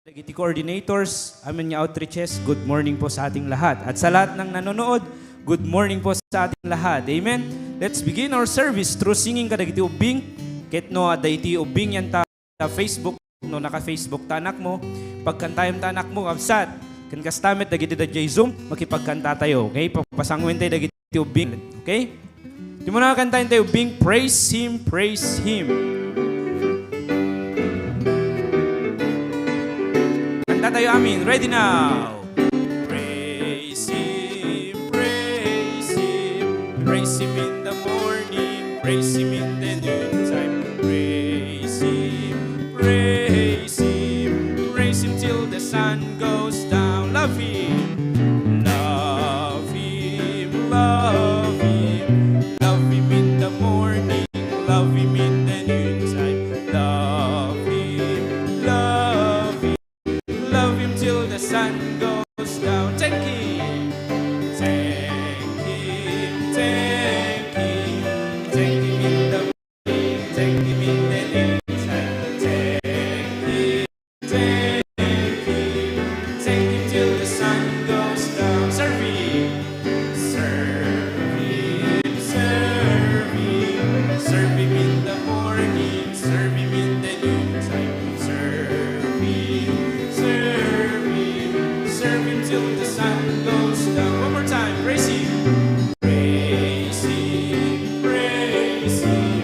Dagiti coordinators, amin nga outreaches, good morning po sa ating lahat. At sa lahat ng nanonood, good morning po sa ating lahat. Amen? Let's begin our service through singing kadagiti ubing. Ket no, daiti ubing yan ta Facebook, no naka-Facebook tanak mo. Pagkantayam tanak mo, kapsat. Kan kastamit dagiti dadjay Zoom, makipagkanta tayo. Okay? Papasangwin tayo dagiti ubing. Okay? Di mo nakakantayin tayo ubing, praise Him, praise Him. Kanta tayo amin. Ready now. Praise Him, praise Him. Praise Him in the morning. Praise Him in the noontime. Praise Him, praise Him. Praise Him till the sun goes down. Love Him. Love Him, love Him. Love Him in the morning. Love Him in the noontime. Love Him, love Him. Love Him till the sun goes down. Thank Him. Thank Him. Thank Him. Thank Him in the morning. Thank Him in the noontime. Thank Him. Thank Him. Thank Him till the sun goes down. Serve Him. Serve Him. Serve Him. Serve Him in the morning. Serve Him in the noontime. Serve Him. Serve Him. Serve Him till the sun goes down. One more time. Praise Him. Praise Him. Praise Him.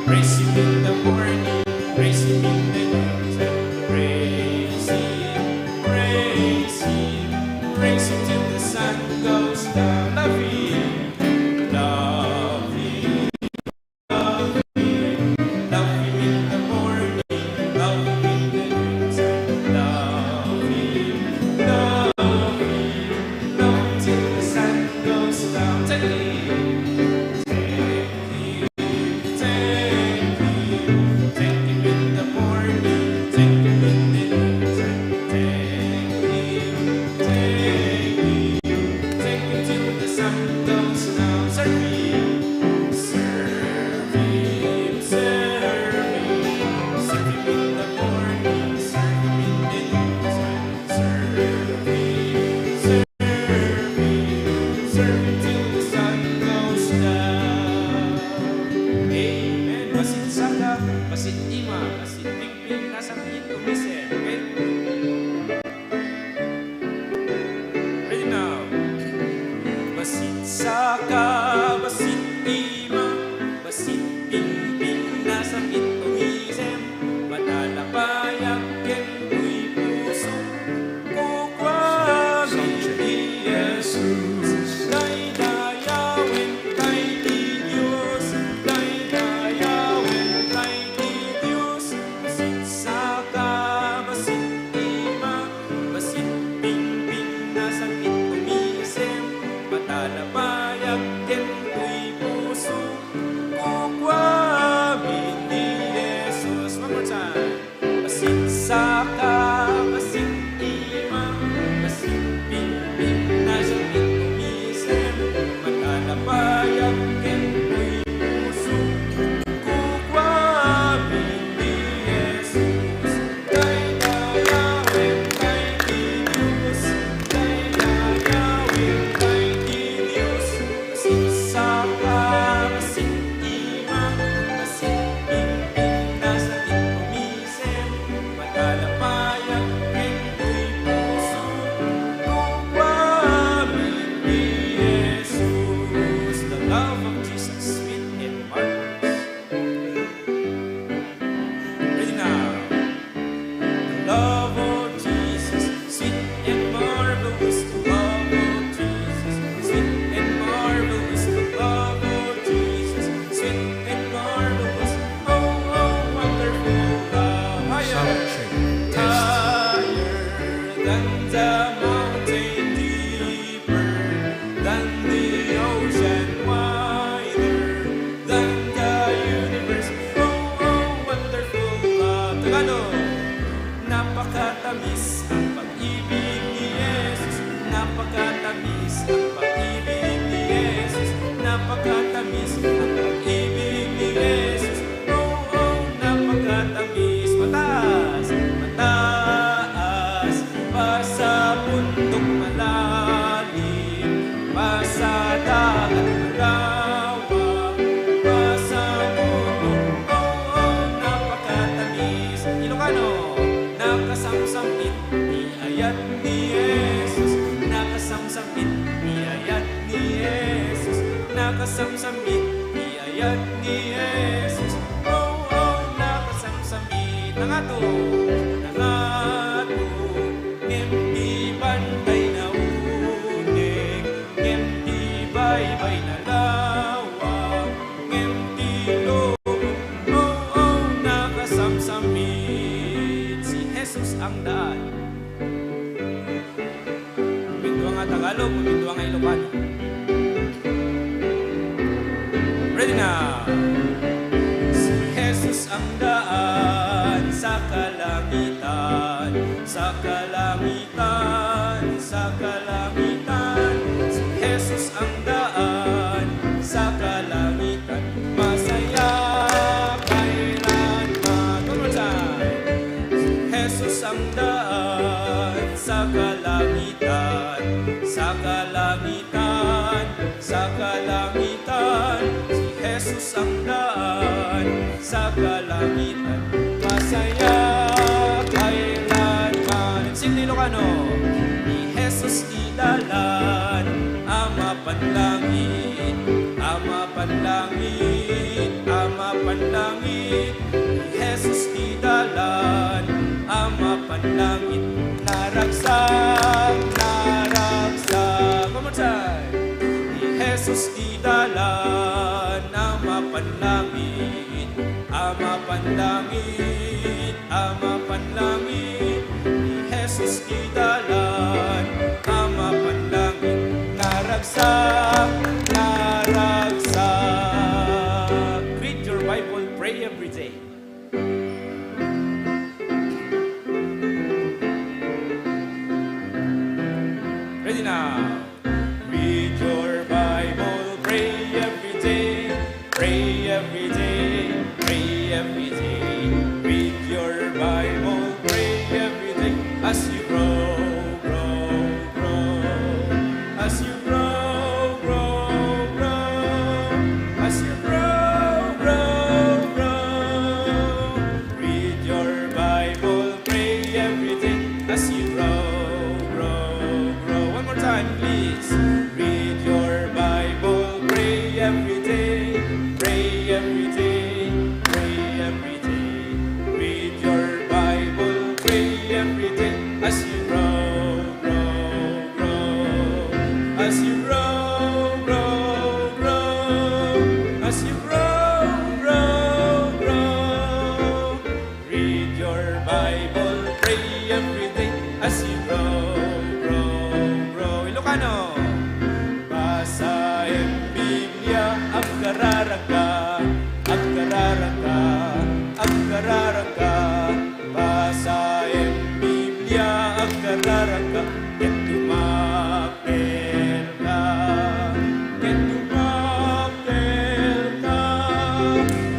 Praise Him in the morning. Praise Him in the noontime. Praise Him. Praise Him. Praise Him till the sun goes down. Love Him. Love Him. Love Him. Love Him in the morning. Love Him in the noontime. Love Him. Love Him. Love Him till the sun goes down. Thank Him. Thank Him. Thank Him. Thank Him in the morning. Thank Him in the noontime. Thank Him. Thank Him. Thank Him till the sun goes down. Serve Him. Serve Him. Serve Him. Serve Him in the morning. Serve Him in the noontime. Serve Him. Serve Him. Serve Him till the sun goes down. Amen. Basit saka, basit ima, basit pingping, nasa pingin umisen. Okay? Ready now. Basit saka, basit ima, basit pingping, nasa pingin umisen. Matalapayag ken tuy puso, kukwami ni Jesus. Daydayawin kay ni Diyos, daydayawin kay ni Diyos. Basit saka, basit ima, basit pingping, nasa pingin umisen. Matalapayag ken tuy puso, kukwami ni Jesus. One more time. Basit saka, basit ima, basit pingping, nasa pingin umisen. Matalapayag ken tuy puso, kukwami ni Jesus. Daydayawin kay ni Diyos, daydayawin kay ni Diyos. Basit saka, basit ima, basit pingping, nasa pingin umisen. Matalapayag ken tuy puso, kukwami ni Jesus. The love of Jesus, sweet and marvelous. Ready now. The love of Jesus, sweet and marvelous. The love of Jesus, sweet and marvelous. The love of Jesus, sweet and marvelous. Oh, oh, wonderful love. Higher, higher than the mountain, deeper than the ocean, wider than the universe. Oh, oh, wonderful love. Tagalog. Napakatamis ang pag-ibig ni Jesus, nakasamsamit, iayat ni Jesus, nakasamsamit, iayat ni Jesus. Oh, oh, nakasamsamit, nangato, ngem di bantay na unig, ngem di baybay na lawa, ngem di lobo, oh, oh, nakasamsamit. Si Jesus ang daan. Minto nga Tagalog, minto nga Ilocano. Ready na! Si Jesus ang daan sa kalangitan, sa kalangitan, sa kalangitan. Si Jesus ang daan sa kalangitan, masaya kailanman. One more time. Si Jesus ang daan sa kalangitan, sa kalangitan, sa kalangitan. Si Jesus ang daan sa kalangitan, masaya kailanman. Sing Ilocano. Ni Jesus idalan, Ama panlangit, Ama panlangit, Ama panlangit. Ni Jesus idalan, Ama panlangit, naragsak, naragsak. One more time. Ni Jesus idalan, Ama panlangit, Ama panlangit, Ama panlangit. Ni Jesus idalan, Ama panlangit, naragsak, naragsak. Read your Bible, pray every day. Ready now. Read your Bible, pray every day, pray every day, pray every day. Read your Bible, pray every day, as you grow, grow, grow, as you grow, grow, grow, as you grow, grow, grow. Read your Bible, pray every day, as you grow, grow, grow. One more time, please. Read your Bible, pray every day, pray every day, pray every day. Read your Bible, pray every day, as you grow, grow, grow, as you grow, grow, grow, as you grow, grow, grow. Read your Bible, pray every day, as you grow, grow, grow. Ilocano. Basahin Biblia, ang kararaga, ang kararaga, ang kararaga. Basahin Biblia, ang kararaga. Get tumakil ka, get tumakil ka,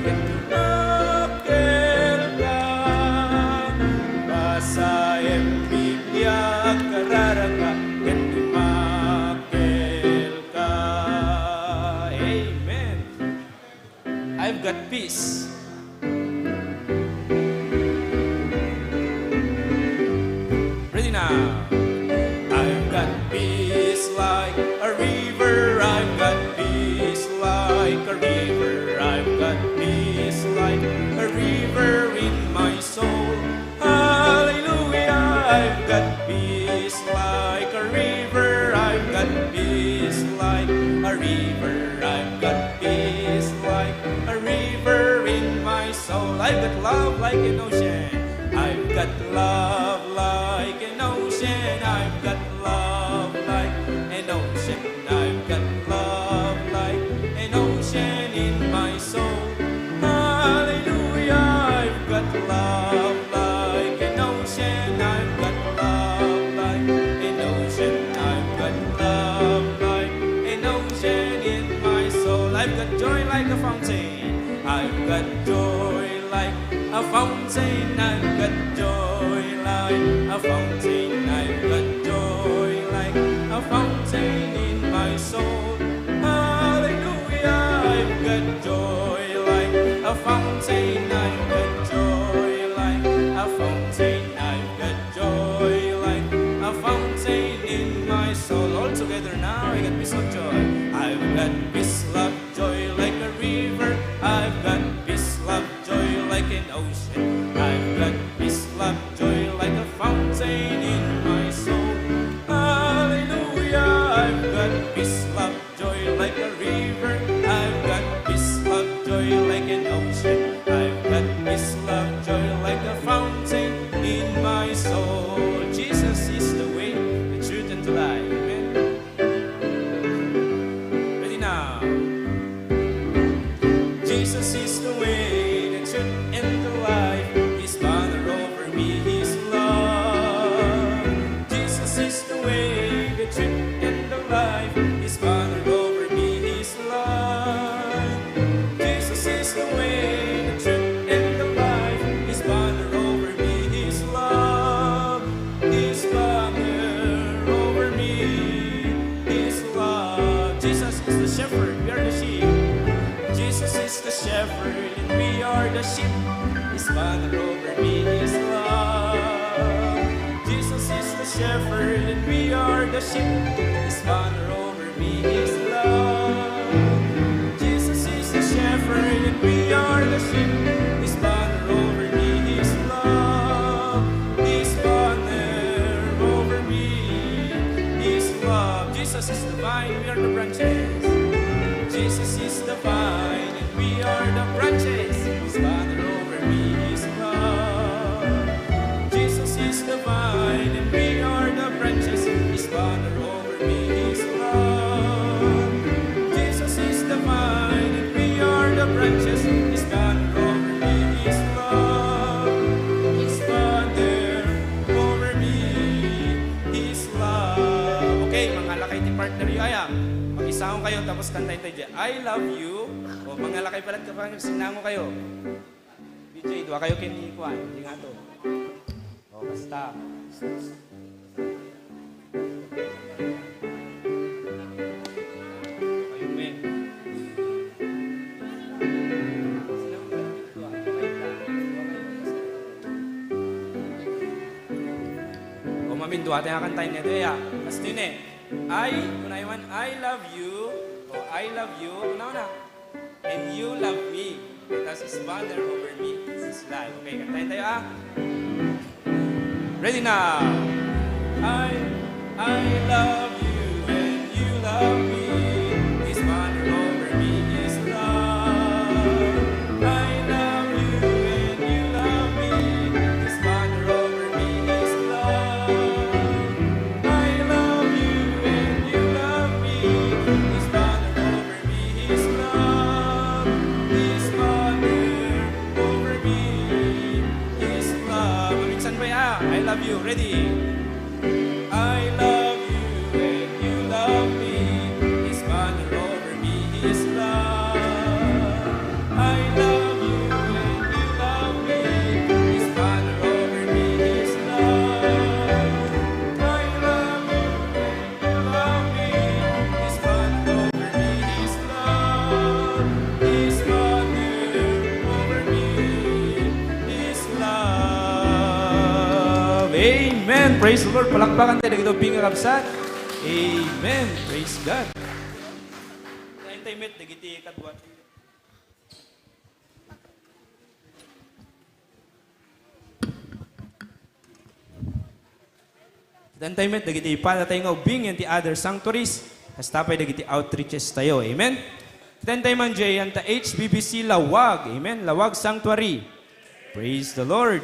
get tumakil ka. Basahin Biblia, ang kararaga. Get tumakil ka. Amen. I've got peace. Ready now. I've got peace like a river. I've got peace like a river. I've got peace like a river in my soul. Hallelujah. I've got peace like a river. I've got peace like a river. I've got peace like a river in my soul. I've got love like an ocean. I've got love like an ocean. I've got love like an ocean. I've got love like an ocean in my soul. Hallelujah. I've got love like an ocean. I've got love like an ocean. I've got love like an ocean in my soul. I've got joy like a fountain. I've got joy like a fountain. I've got joy like a fountain. I've got joy like a fountain in my soul. Hallelujah. I've got joy like a fountain. I've got joy like a fountain. I've got joy like a fountain. fountain in my soul. All together now, I got peace of joy. I've got peace, love, joy like a river. I've got peace, love, joy like an ocean. I've got peace, love, joy like a fountain in my soul. Hallelujah. I've got peace, love, joy like a river. I've got peace, love, joy like an ocean. I've got peace, love, joy like a fountain in my soul. Jesus is the way, the truth, and the life. Amen. Ready now. Jesus is the way, the truth, and the life. His banner over me, His love. Jesus is the way, the truth, and the life. His banner over me, His love. Jesus is the way, the truth, and the life. His banner over me, His love. His banner over me, His love. Jesus is the shepherd, we are the sheep. Jesus is the shepherd, and we are the sheep. His banner over me, His love. Jesus is the shepherd, and we are the sheep. His banner over me, His love. Jesus is the shepherd, and we are the sheep. His banner over me, His love. His banner over me, His love. Jesus is the vine, we are the branches. Jesus is the vine, and we are the branches. His banner over me, His love. Jesus is the vine, and we are the branches. His banner over me, His love. Jesus is the vine, and we are the branches. His banner over me, His love. His banner over me, His love. Okay, mga lakay ni partner yu, ayan. Mag-isahon kayo, tapos kantayin tayo dyan. I love you. O, mga lakay palat ka pa, sinango kayo. DJ, dua kayo kinikuan. Hindi nga to. O, basta. Kayo, men. O, mamindua tayo kantayin nito. Basta yun eh. Kunaiwan, I love you. O, I love you. Una. And you love me. Because His banner over me is His life. Okay, kantayin tayo Ready now. I love you and you love me. His banner over me is love. I love you and you love me. His banner over me is love. I love you and you love me. His banner over me is love. His banner over me is love. Minsan ba I love you. Ready? I love you and you love me. His banner over me is love. I love you and you love me. His banner over me is love. I love you and you love me. His banner over me is love. His banner over me is love. Amen. Praise the Lord. Palakpakan tayo dito pinga kapsat. Amen. Praise God. Tayo met dagiti kadwa. Dan tayo met dagiti para tayo nga ubing and the other sanctuaries. Hasta pa dagiti outreaches tayo. Amen. Dan tayo man jay anta HBBC Lawag. Amen. Lawag Sanctuary. Praise the Lord.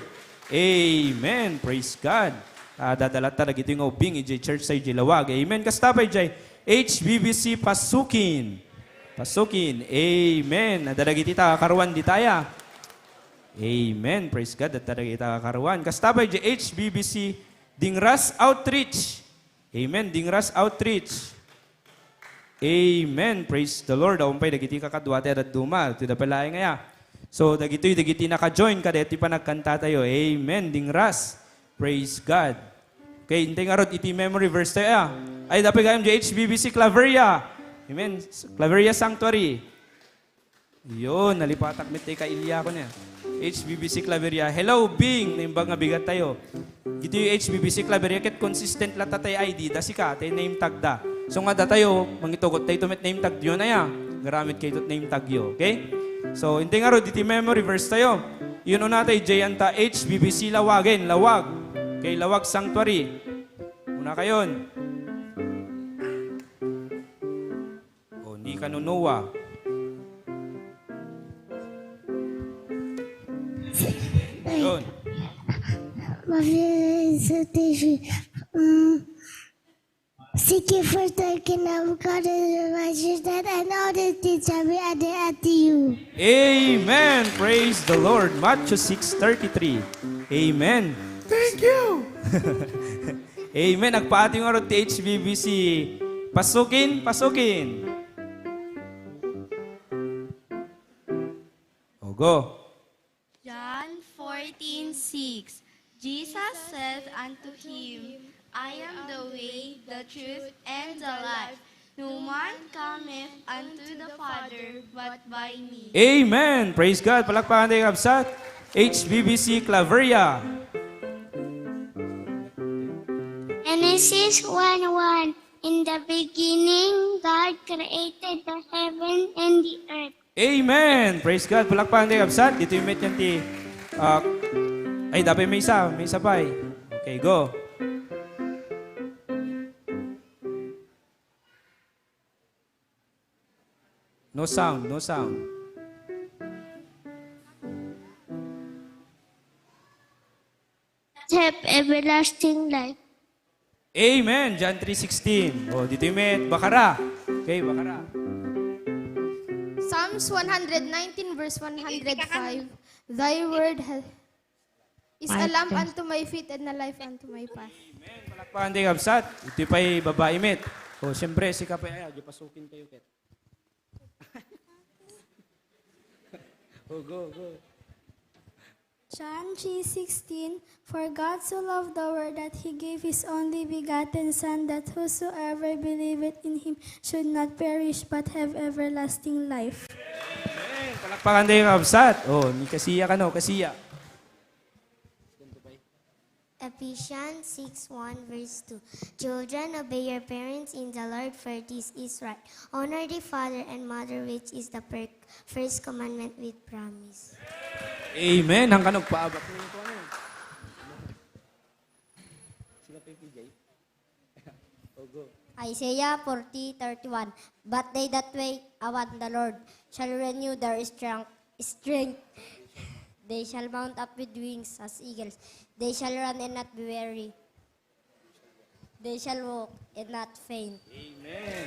Amen. Praise God. Dadalata na gito yung ubing ijay church sa ijay Lawag. Amen. Kastapay jay HBBC Pasukin. Pasukin. Amen. Nadalagiti ta karuan di taya. Amen. Praise God. Nadalagiti ta karuan. Kastapay jay HBBC Dingras Outreach. Amen. Dingras Outreach. Amen. Praise the Lord. Aumpay dagiti kakadwate at dumal. Tida pala ngaya. So dagiti naka-join ka deti pa nagkanta tayo. Amen. Dingras. Praise God. Okay, hintay nga rod, iti memory verse tayo. Ay, dapat gayam di HBBC Claveria. Amen. Claveria Sanctuary. Yun, nalipatak mit ka Ilya ko niya. HBBC Claveria. Hello, Bing! Naimbang nga bigat tayo. Ito yung HBBC Claveria. Ket consistent lang tatay ID. Da si ka, tayo name tag da. So nga da tayo, mangitugot tayo tumit name tag yun na ya. Garamit kayo name tag yun. Okay? So, hindi nga ro, diti memory verse tayo. Yun o natin, Jayanta HBBC Lawagin. Lawag. Okay, Lawag Sanctuary. Una kayon. O, ni kanunuwa. Yun. Seek ye first the kingdom of God and righteousness, and all these things shall be added unto you. Amen. Praise the Lord. Matthew 6:33. Amen. Thank you. Amen. Nagpaati nga ron ti HBBC. Pasukin, pasukin. O, go. John 14:6. Jesus said unto him, I am the way, the truth, and the life. No man cometh unto the Father but by me. Amen. Praise God. Palakpakan tayo kapsat. HBBC Claveria. Genesis 1:1. In the beginning, God created the heaven and the earth. Amen. Praise God. Palakpakan tayo kapsat. Dito yung met yan ti... ay, dapat may isa. May isa pa eh. Okay, go. No sound, no sound. Have everlasting life. Amen. John 3:16. O, dito yung met. Bakara. Okay, Bakara. Psalms 119 verse 105. Thy word is a lamp unto my feet and a life unto my path. Amen. Palakpakan tayo kapsat. Ito yung pa'y babae met. O, siyempre, si Kapay, di pasukin kayo, Ket. Oh, go, go. John 3:16. For God so loved the world that he gave his only begotten Son, that whosoever believeth in him should not perish but have everlasting life. Amen. Palakpakan tayo kapsat. Oh, ni Kasiya ka no, Kasiya. Ephesians 6:1 verse 2. Children, obey your parents in the Lord, for this is right. Honor the father and mother, which is the first commandment with promise. Amen. Hanggang nagpaabak mo ito ano. Sila pa yung PJ. Oh, go. Isaiah 40:31. But they that wait upon the Lord shall renew their strength. They shall mount up with wings as eagles. They shall run and not be weary. They shall walk and not faint. Amen.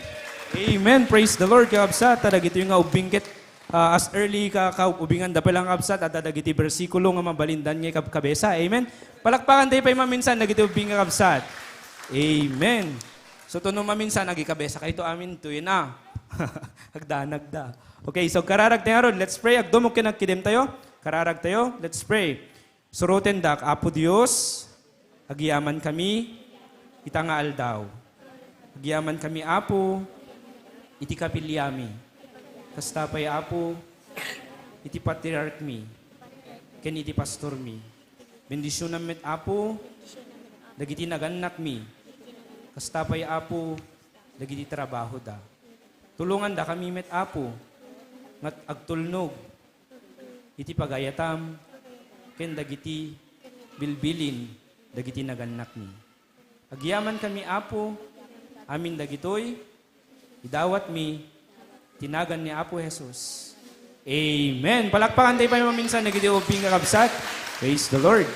Amen. Praise the Lord. Kapsat, tadagito yung nga ubingket. As early ka ubingan da palang kapsat at tadagiti versikulo nga mabalindan ngay kabesa. Amen. Palakpakan tayo pa yung maminsan, nagiti ubing nga kapsat. Amen. So, ito nung maminsan, nagikabesa kayo ito amin, ito yun na. Hagdanag da. Okay, so kararag tayo ron. Let's pray. Agdumog kinagkidim tayo. Kararag tayo. Let's pray. Suruten dak, Apo Diyos, agiyaman kami, itanga aldaw. Agiyaman kami, Apo, iti kapilyami. Kastapay, Apo, iti patriarch mi, ken iti pastor mi. Bendisyon met, Apo, dagiti naganak mi. Kastapay, Apo, dagiti trabaho da. Tulungan da kami met, Apo, ngat agtulnog, iti pagayatam, ken dagiti bilbilin, dagiti naganak ni. Agyaman kami, Apo, amin dagitoy, idawat mi, tinagan ni Apo Jesus. Amen. Palakpakan tayo pa naman minsan, nagiti uping kakabsat. Praise the Lord.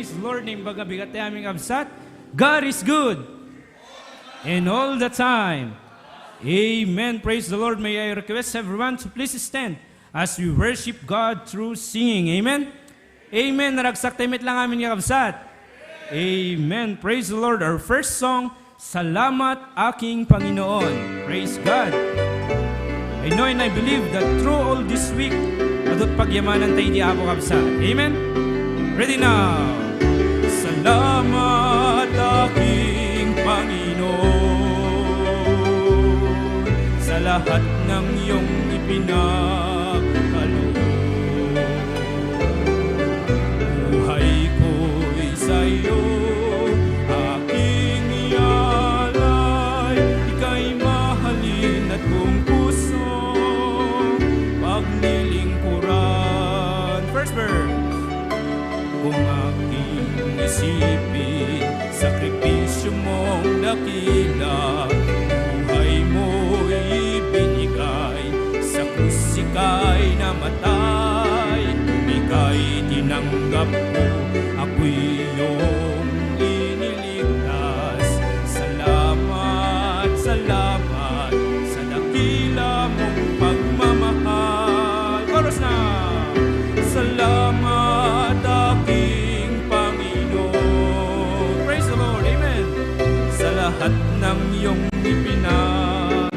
praise the Lord name baga bigat tayo aming kabsat. God is good. And all the time. Amen. Praise the Lord. May I request everyone to please stand as we worship God through singing. Amen. Amen. Naragsak timit lang amin nga kabsat. Amen. Praise the Lord. Our first song, Salamat Aking Panginoon. Praise God. I know and I believe that through all this week, adot pagyamanan tayo di ako kabsat. Amen. Ready now. Salamat aking Panginoon sa lahat ng iyong ipinagkaloob. Buhay ko'y sa'yo, aking ialay, ika'y mahalin at buong pusong paglilingkuran. First verse. Kung aking isipin, sakripisyo mong dakila, buhay mo'y ibinigay, sa krus ika'y namatay, ika'y tinanggap ko, ako'y iyong iniligtas. Salamat, salamat, sa dakila mong pagmamahal. Chorus na! Salamat aking Panginoon. Praise the Lord, amen. Sa lahat ng iyong ipinagkaloob.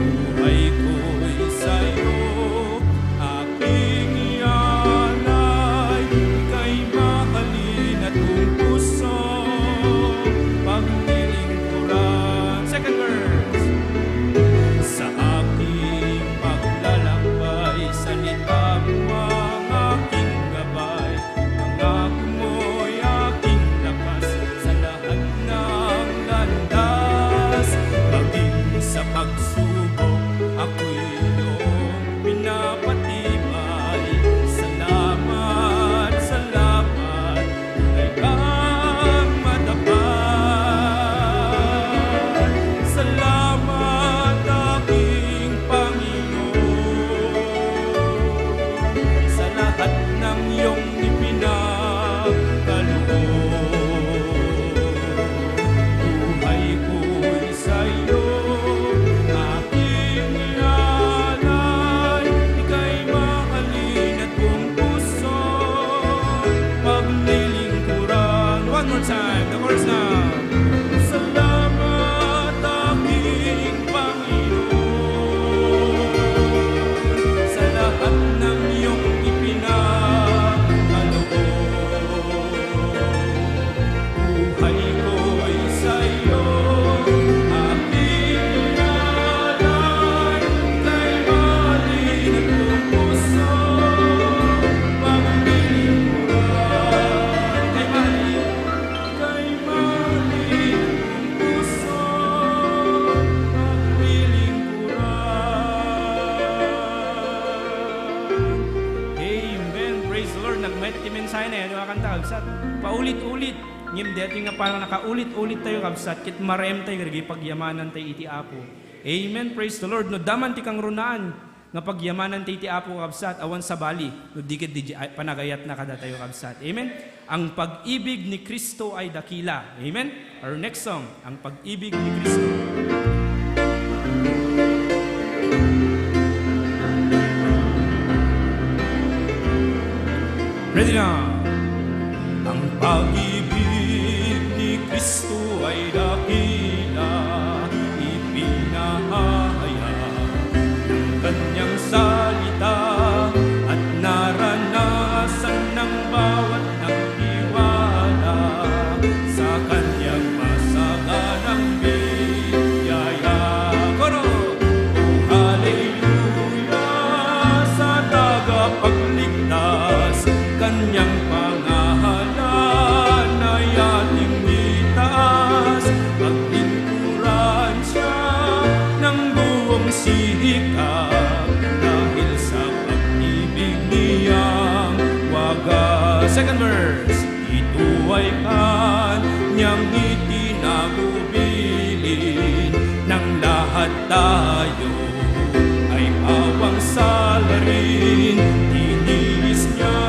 Buhay ko'y sa'yo, aking ialay, ika'y mahalin at buong puso, paglilingkuran. Second verse. Sa aking paglalakbay, salita mo ang aking gabay, pangako mo'y aking lakas sa lahat ng landas. Maging sa pagsubok, ako'y iyong pinapatibay. Salamat, salamat, tunay kang matapat. Salamat aking Panginoon sa lahat ng iyong ipinagkaloob. Buhay ko'y sa'yo, aking ialay, ika'y mahalin at buong puso, paglilingkuran. One more time, the chorus now. Salamat aking Panginoon sa lahat ng iyong ipinagkaloob. Buhay ko'y sa'yo, aking ialay, ika'y mahalin at buong puso, paglilingkuran. Ika'y mahalin at buong puso, paglilingkuran. Amen. Praise the Lord. Nagmet ti mensahe na yan, mga kanta kabsat. Paulit-ulit. Ngim dito nga parang nakaulit-ulit tayo kabsat. Kit marem tayo, gagi pagyamanan tayo iti apo. Amen. Praise the Lord. No daman ti kang runaan, nga pagyamanan tayo iti apo kabsat, awan sa bali. No dikit di panagayat na kada tayo kabsat. Amen. Ang pag-ibig ni Kristo ay dakila. Amen. Our next song, ang pag-ibig ni Kristo. Ready na! Ang pag-ibig ni Kristo ay dakila, ipinahayag ng kanyang salita at naranasan ng bawat nagtiwala sa kanyang masaganang biyaya. Koro! Oh, hallelujah sa tagapagligtas, kanyang pangahalan ay ating itaas. Paglingkuran siya ng buong sikap, dahil sa pag-ibig niyang wagas. Second verse. Ito ay kanyang itinagubilin, ng lahat tayo ay pawang salarin. Tinis niya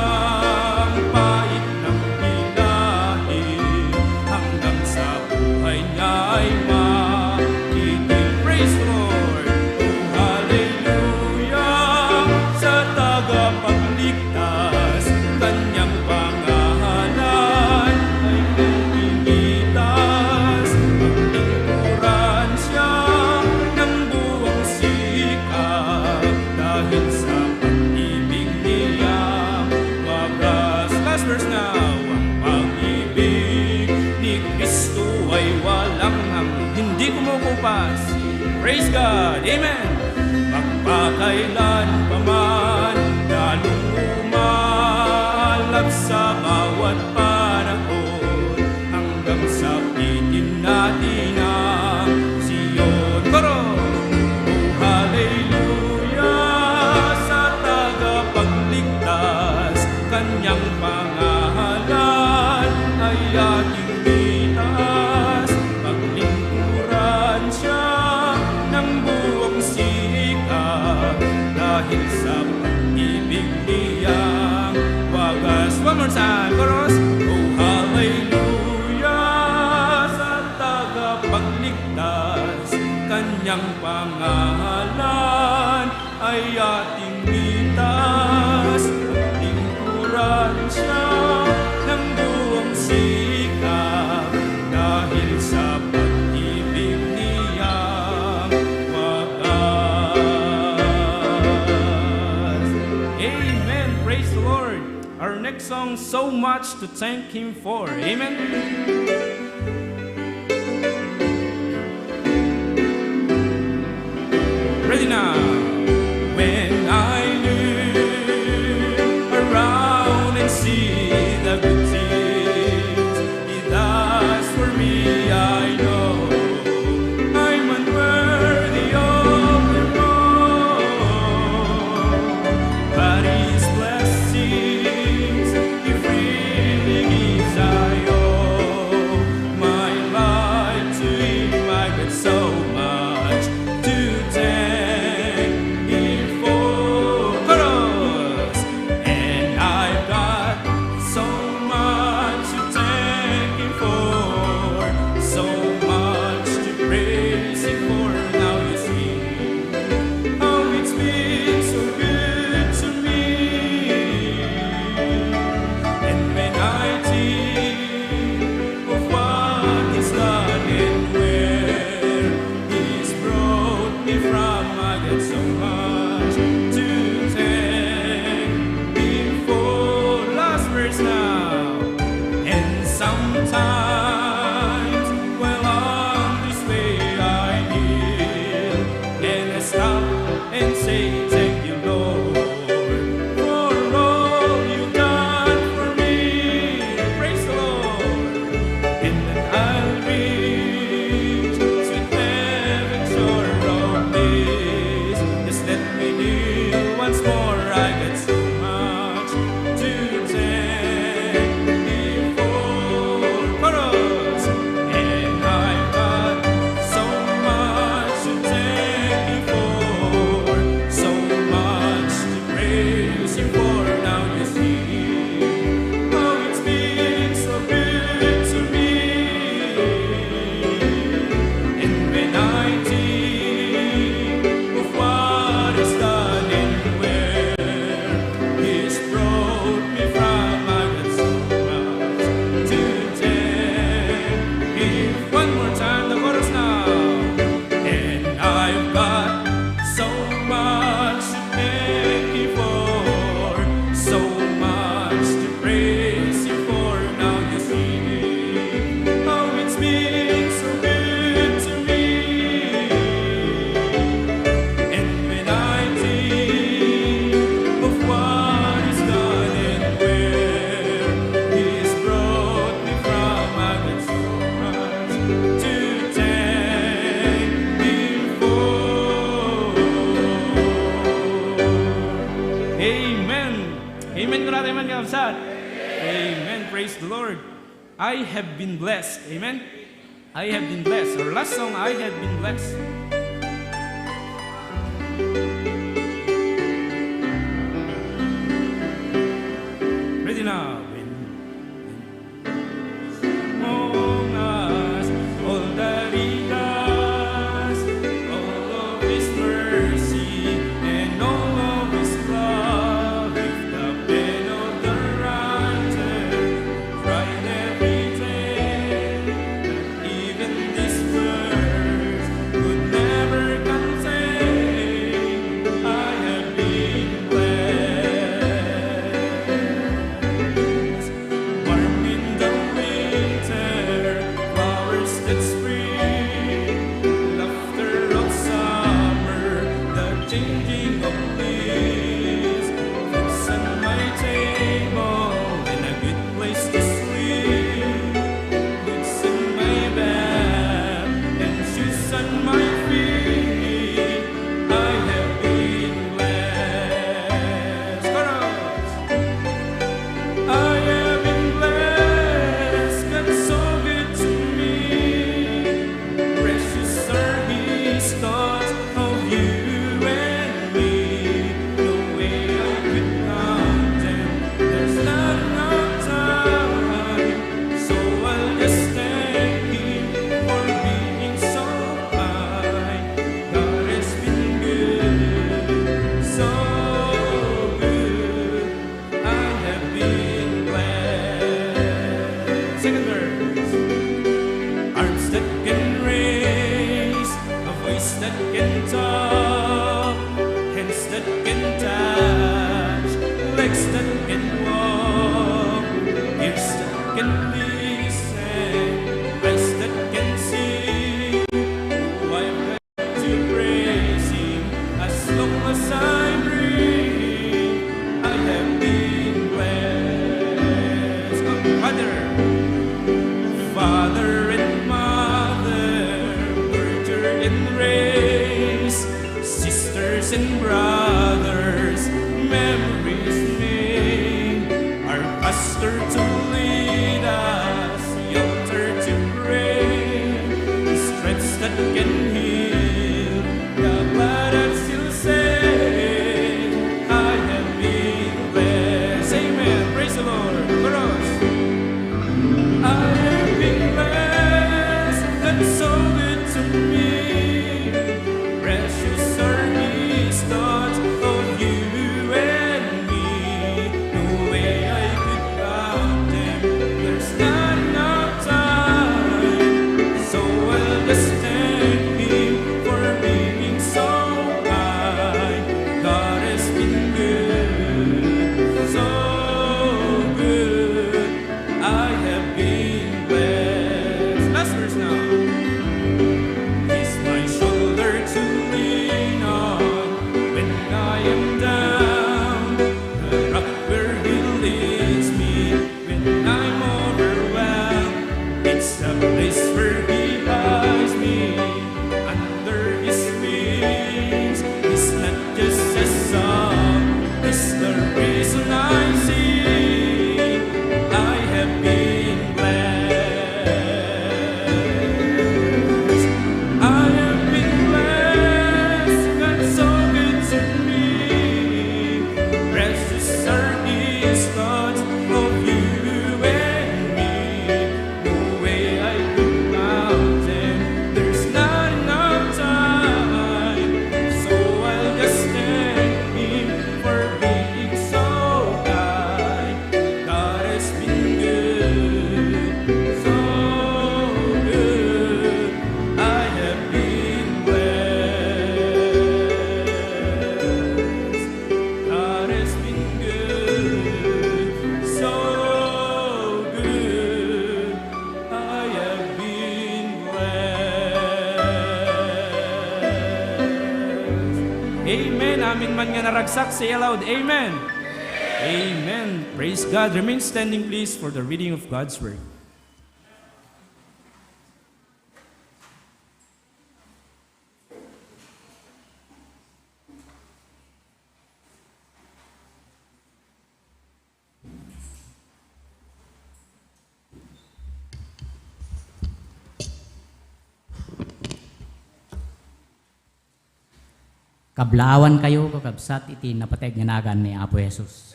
Praise God. Amen. Magpakailan pa man, lalong umalap sa bawat panahon, hanggang sa pitin natin ang Siyon. Koro! Oh, hallelujah sa tagapagligtas, kanyang pangalan ay ating bitas. Paglingkuran siya ng buong sikap, dahil sa pag-ibig niyang wagas. One more time, chorus. Oh, hallelujah sa tagapagligtas, kanyang pangalan ay ating bitas. Paglingkuran siya ng buong sikap, dahil sa pag-ibig niyang wagas. Amen. Praise the Lord. Our next song, So Much to Thank Him For. Amen. Ready now. When I look around and see the good things He does for me, I know I'm unworthy of them all. But His blessings He freely gives, I owe my life to Him. I got so much to thank Him for. Chorus! And I've got so much to thank Him for, so much to praise Him for. Now you see how it's been so good to me. And when I think of what He's done and where He's brought me from, I get so much to thank Him for. Last verse now. And sometimes while on this way I kneel and I stop and say, thank you, Lord, for all you've done for me. Praise the Lord. And then I'll reach sweet heaven's shore of bliss. Just let me kneel once more. I got so much to thank Him for. Chorus! And I've got so much to thank Him for, so much to praise Him for. Now you see how it's been so good to me. And when I think of what He's done and where He's brought me from, I got so much to thank Him. One more time, the chorus now. And I've got so much to thank Him for, so much to praise Him for. Now you see how it's been so good to me. And when I think of what He's done and where He's brought me from, I got so much to thank Him for. Amen. Amen. Grabe man kapsat. Amen. Praise the Lord. I have been blessed. Amen. I have been blessed. Our last song, I have been blessed. Ready now. Among us, all that He does, all of His mercy and all of His love, lift up and of the righteous, right every day, that even this verse could am down, the rock where He leads me. When I'm overwhelmed, it's a place where He hides me. Under His wings, it's not just a song, it's the reason I sing. I have been blessed. I have been blessed. God's so good to me. Precious are His thoughts of you and me. No way I could count them. There's not enough time, so I'll just thank Him for being so kind. God has been good, so good. I have been blessed. God has been good, so good. I have been blessed. Amen. Amin man nga naragsak. Say aloud, Amen. Amen. Praise God. Remain standing, please, for the reading of God's Word. Kablawan kayo kakabsat iti napateg nga nagan ni Apo Jesus.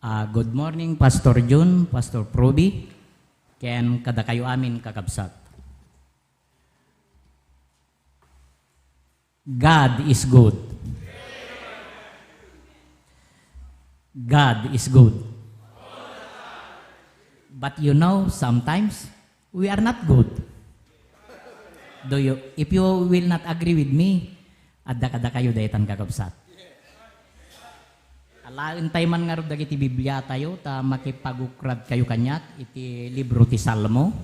Good morning, Pastor Jun, Pastor Proby, ken kada kayo amin kakabsat. God is good. God is good. But you know, sometimes we are not good. If you will not agree with me, adda-kada kayo dahitan kakabsat. Alain tayo man nga rin dagiti Biblia tayo, ta makipagukrad kayo kanyat, iti libro ti Salmo,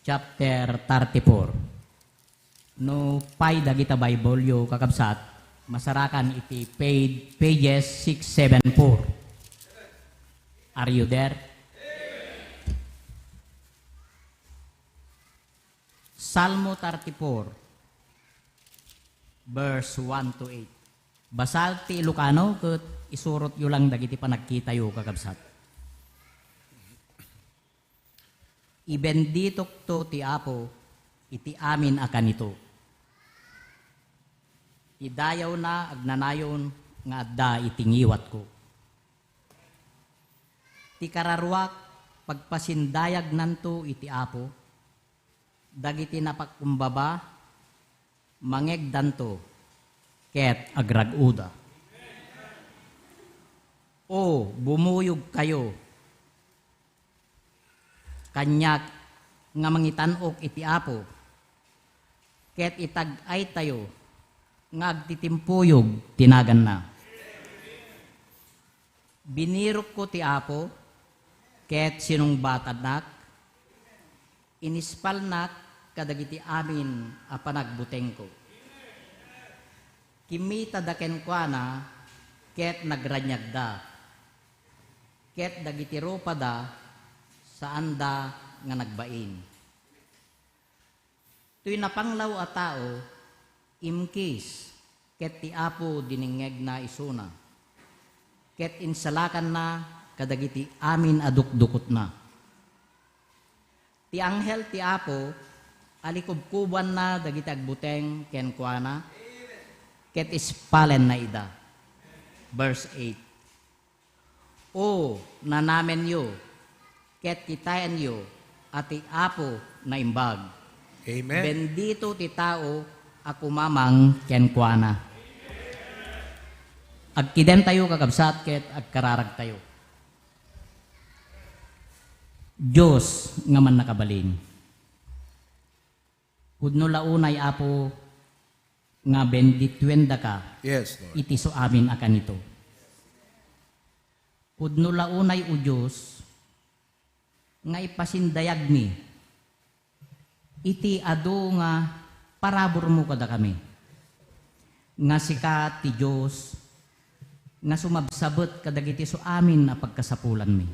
chapter 34. No, pay dagita Bible yo kakabsat, masarakan iti pages 674. Are you there? Salmo 34, verse 1 to 8. Basal ti Ilocano, ket isurot yo lang dagiti panagkita yo kakabsat. Ibenditok to ti Apo, iti amin akan ito. Idayaw na agnanayon nga adda itingiwat ko. Ti kararwak pagpasindayag nanto iti Apo, dagiti napagkumbaba, mangegdanto, ket agraguda. O bumuyog kayo, kanyak nga mangitanok iti Apo, ket itag-ay tayo, nga agtitimpuyog tinagan na. Binirok ko ti Apo, ket sinungbatad nak, inispalnak kadagiti amin a panagbuteng ko. Kimita daken kwa na, ket nagranyagda, ket dagiti ropada saan da nga nagbain. Tuy napanglaw a tao, imkis, ket ti Apo diningeg na isuna, ket insalakan na kadagiti amin adukdukot na. Ti anghel ti Apo, alikubkuban na dagiti agbuteng ken kuana, ket ispalen na ida. Verse 8. O nanamen yo, ket kitayan yo, at ti Apo na imbag. Amen. Bendito ti tao, ako mamang ken kuana. Agkiden tayo kakabsat, ket agkararag tayo. Diyos nga man nakabalin. Pudno launay Apo nga bendituenda ka, Yes, Lord. iti so amin akan ito. Pudno launay o Diyos nga ipasindayag mi, iti ado nga parabor mo kada kami. nga sika ti Diyos, nga sumabsabot kadagiti so amin na pagkasapulan mi.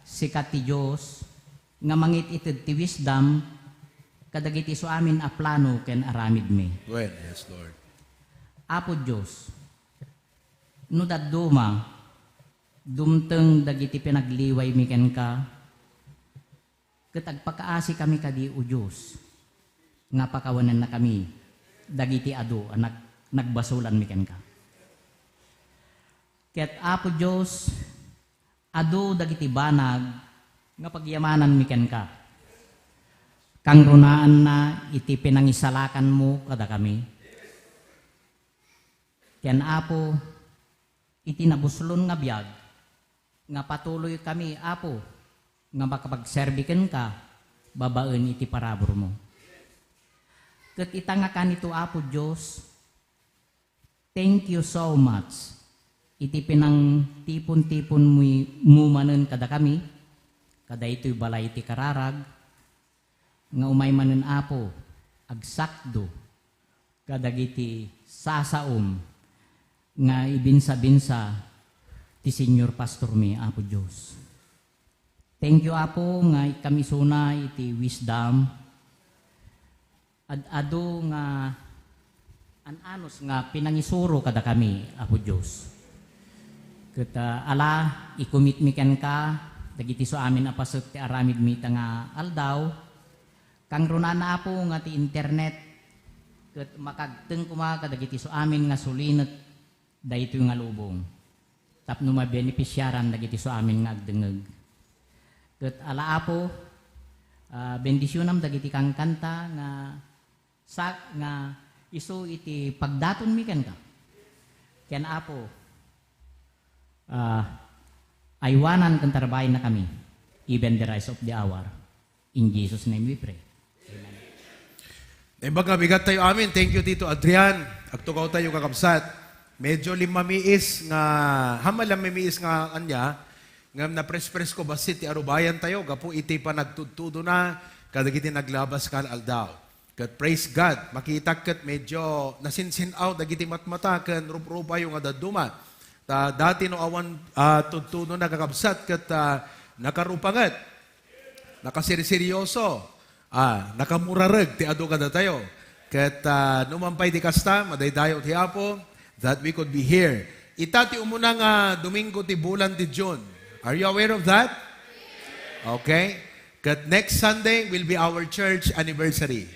Sika ti Diyos, nga mangit ited ti wisdom, kadagiti so amin a plano ken aramid mi. Well, yes, Lord. Apo Diyos, no daduma, dumteng dagiti pinagliway mi ken ka, katagpakaasi kami kadi o Diyos, nga pakawanan na kami, dagiti ado, nagbasulan mi ken ka. Ket Apo Diyos, ado dagiti banag, nga pagyamanan mi ken ka. Kang runaan na iti pinangisalakan mo kada kami. Ken Apo, iti nabuslon nga biyag, nga patuloy kami, Apo, nga makapagserbiken ka, babaen iti parabor mo. Ket itanga kanito, Apo Diyos, thank you so much. Iti pinang tipon-tipon mo manen kada kami, kada ito'y balay iti kararag, nga umay manen, Apo, agsakdo, kadagiti sasaom, nga ibinsa-binsa ti Senior Pastor mi, Apo Diyos. Thank you, Apo, nga kami suna iti wisdom, ado nga ananos nga pinangisuro kada kami, Apo Diyos. Kata ala, ikumit mi ken ka, dagiti so amin apasot ti aramid mi nga aldaw, kang runa na Apo nga ti internet, ket makagteng kuma kadagiti so amin nga sulinet, dayto nga lubong. Tapno mabenepisyaran dagiti so amin nga agdengeg. Ket ala Apo, bendisyonam dagiti kang kanta nga isu iti pagdaton mi ken ka. Ken Apo, aywanan kan tarbayan na kami, even the rise of the hour. In Jesus' name we pray. Amen. Baga bigat tayo amin. Thank you, Tito Adrian. Agtukaw tayo kakabsat. Medyo limamiis nga, hamalam mamiis nga anya, nga napres-pres ko basit ti arubayan tayo, gapu iti pa nagtutudo na, kadagiti naglabas ka aldaw. Kat praise God, makita kat medyo nasinsin out, dagiti matmata, kan rupa yung adaduma. Dati no awan tutuno na kakabsat kat nakarupangat, nakasirseryoso, nakamurarag ti ado kada tayo. Kat numampay di kasta, madaydayo ti Apo, that we could be here. Itati umunang Domingo ti bulan ti June. Are you aware of that? Okay. Kat next Sunday will be our church anniversary.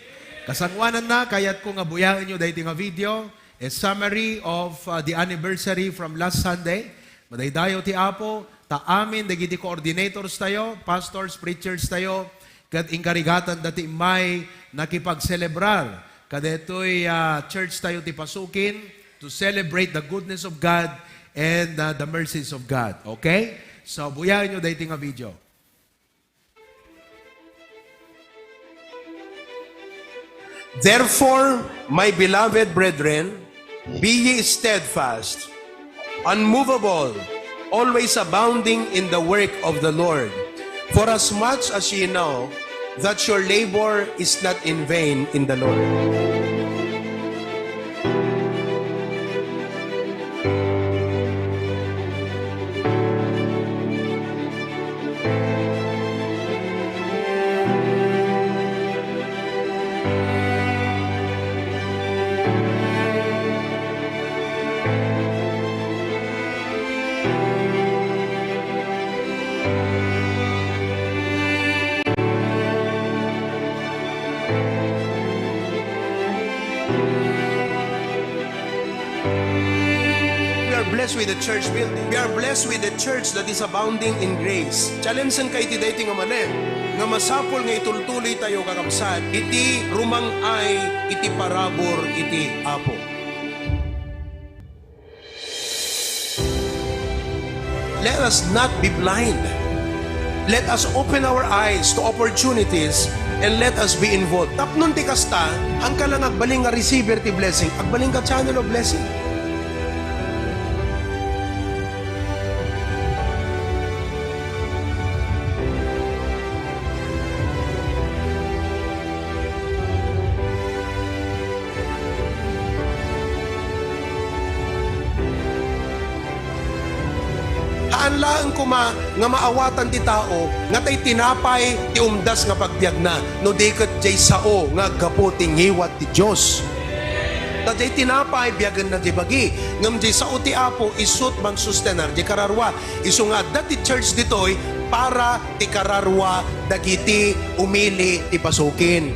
Kasangwanan na, kayat ko nga buyain nyo dahil nga video, a summary of the anniversary from last Sunday. Madaydayo ti Apo, ta amin, dagiti coordinators tayo, pastors, preachers tayo, kat inkarigatan dati may nakipagselebrar. Kadeto'y church tayo ti pasukin to celebrate the goodness of God and the mercies of God. Okay? So, buyain nyo dahil nga video. Therefore, my beloved brethren, be ye steadfast, unmovable, always abounding in the work of the Lord. For as much as ye know that your labor is not in vain in the Lord. With the church building. We are blessed with the church that is abounding in grace. Challengean kay iti dayti nga manen, nga masapol nga itultuloy tayo kakabsat, iti rumang ay, iti parabor, iti Apo. Let us not be blind. Let us open our eyes to opportunities and let us be involved. Tapnon ti kasta, ang kalang agbaling nga receiver ti blessing, agbaling ka channel of blessing. Aron laang kuma nga maawatan ti tao, nga tay tinapay ti umdas nga pagbiag na, no diket jay sao nga gapo ti ngiwat ti Dios. Taday tinapay biyagan na di bagi. Ngam jay sao ti Apo isut man sustenar di kararwa. Isu nga dati church ditoy para ti kararwa dagiti umili ti pasukin.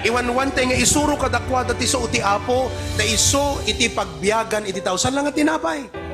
Iwan-wan tayo nga isuro kadakwa dati sao ti Apo na iso iti pagbiyagan iti tao. Saan lang nga tinapay?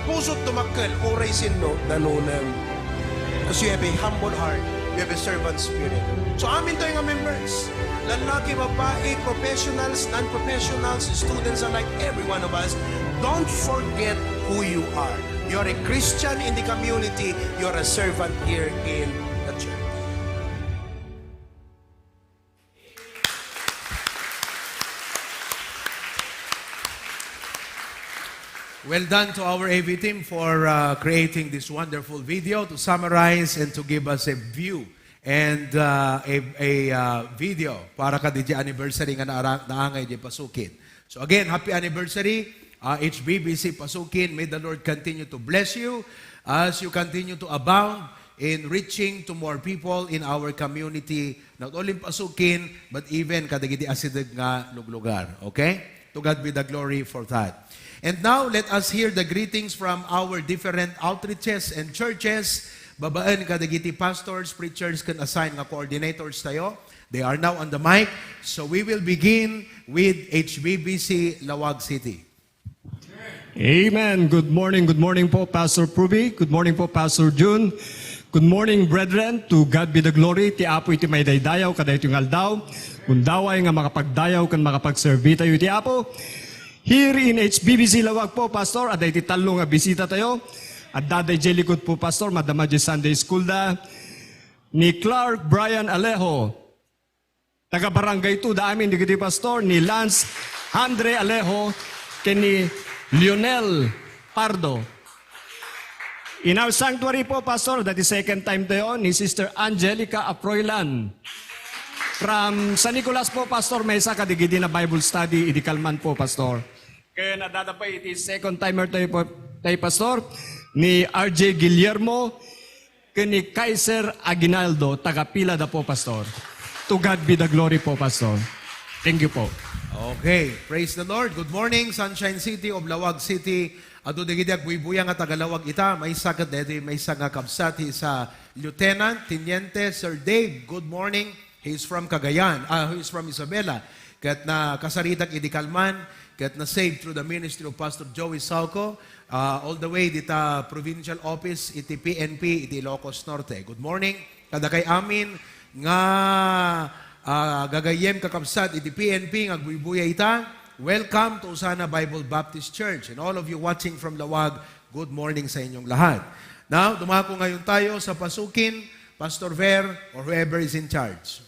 Pusot tumakkel, oray sinno, nanunam. Because you have a humble heart, you have a servant spirit. So amin tayo nga members, lalaki, babae, professionals, non-professionals, students alike, every one of us, don't forget who you are. You're a Christian in the community, you're a servant here in the church. Well done to our AV team for creating this wonderful video to summarize and to give us a view and a video para ka di anniversary nga naangay di pasukin. So again, happy anniversary, HBBC Pasukin. May the Lord continue to bless you as you continue to abound in reaching to more people in our community, not only Pasukin, but even kadagiti asidag nga luglugar. Okay? To God be the glory for that. And now, let us hear the greetings from our different outreaches and churches. Babaan kadagiti pastors, preachers, can assign nga coordinators tayo. They are now on the mic. So we will begin with HBBC Lawag City. Amen. Good morning po, Pastor Pruby. Good morning po, Pastor June. Good morning, brethren. To God be the glory. Ti Apo iti may daydayaw, kada iti aldaw. Kung daway nga makapagdayaw, kan makapagservi tayo iti Apo. Here in HBBC Lawag po, Pastor, at iti talo nga bisita tayo. At daday jelikot po, Pastor, madama di Sunday School da. Ni Clark Brian Alejo, taga barangay 2 da amin, digiti Pastor, ni Lance Andre Alejo, ni Lionel Pardo. In our sanctuary po, Pastor, that is second time tayo, ni Sister Angelica Aproylan. From San Nicolas po, Pastor, may isa kadigidi na Bible study, idikalman po, Pastor. Kaya nadadapay, it is second timer tayo po, Pastor, ni RJ Guillermo, ni Kaiser Aguinaldo, taga Pilada po, Pastor. To God be the glory po, Pastor. Thank you po. Okay, praise the Lord. Good morning, Sunshine City of Lawag City. Ato digidiag buibuya nga tagalawag ita, may sakit dito, may isa nga kabsati sa Lieutenant, Teniente, Sir Dave. Good morning. He's from Cagayan. He's from Isabela. Kat na kasaritak idikalman, kat na saved through the ministry of Pastor Joey Salco, all the way dita provincial office iti PNP iti Ilocos Norte. Good morning. Kada kay amin nga gagayem kakabsat iti PNP nga buibuya ita. Welcome to Usana Bible Baptist Church. And all of you watching from Lawag, good morning sa inyong lahat. Now, dumako ngayon tayo sa pasukin, Pastor Ver or whoever is in charge.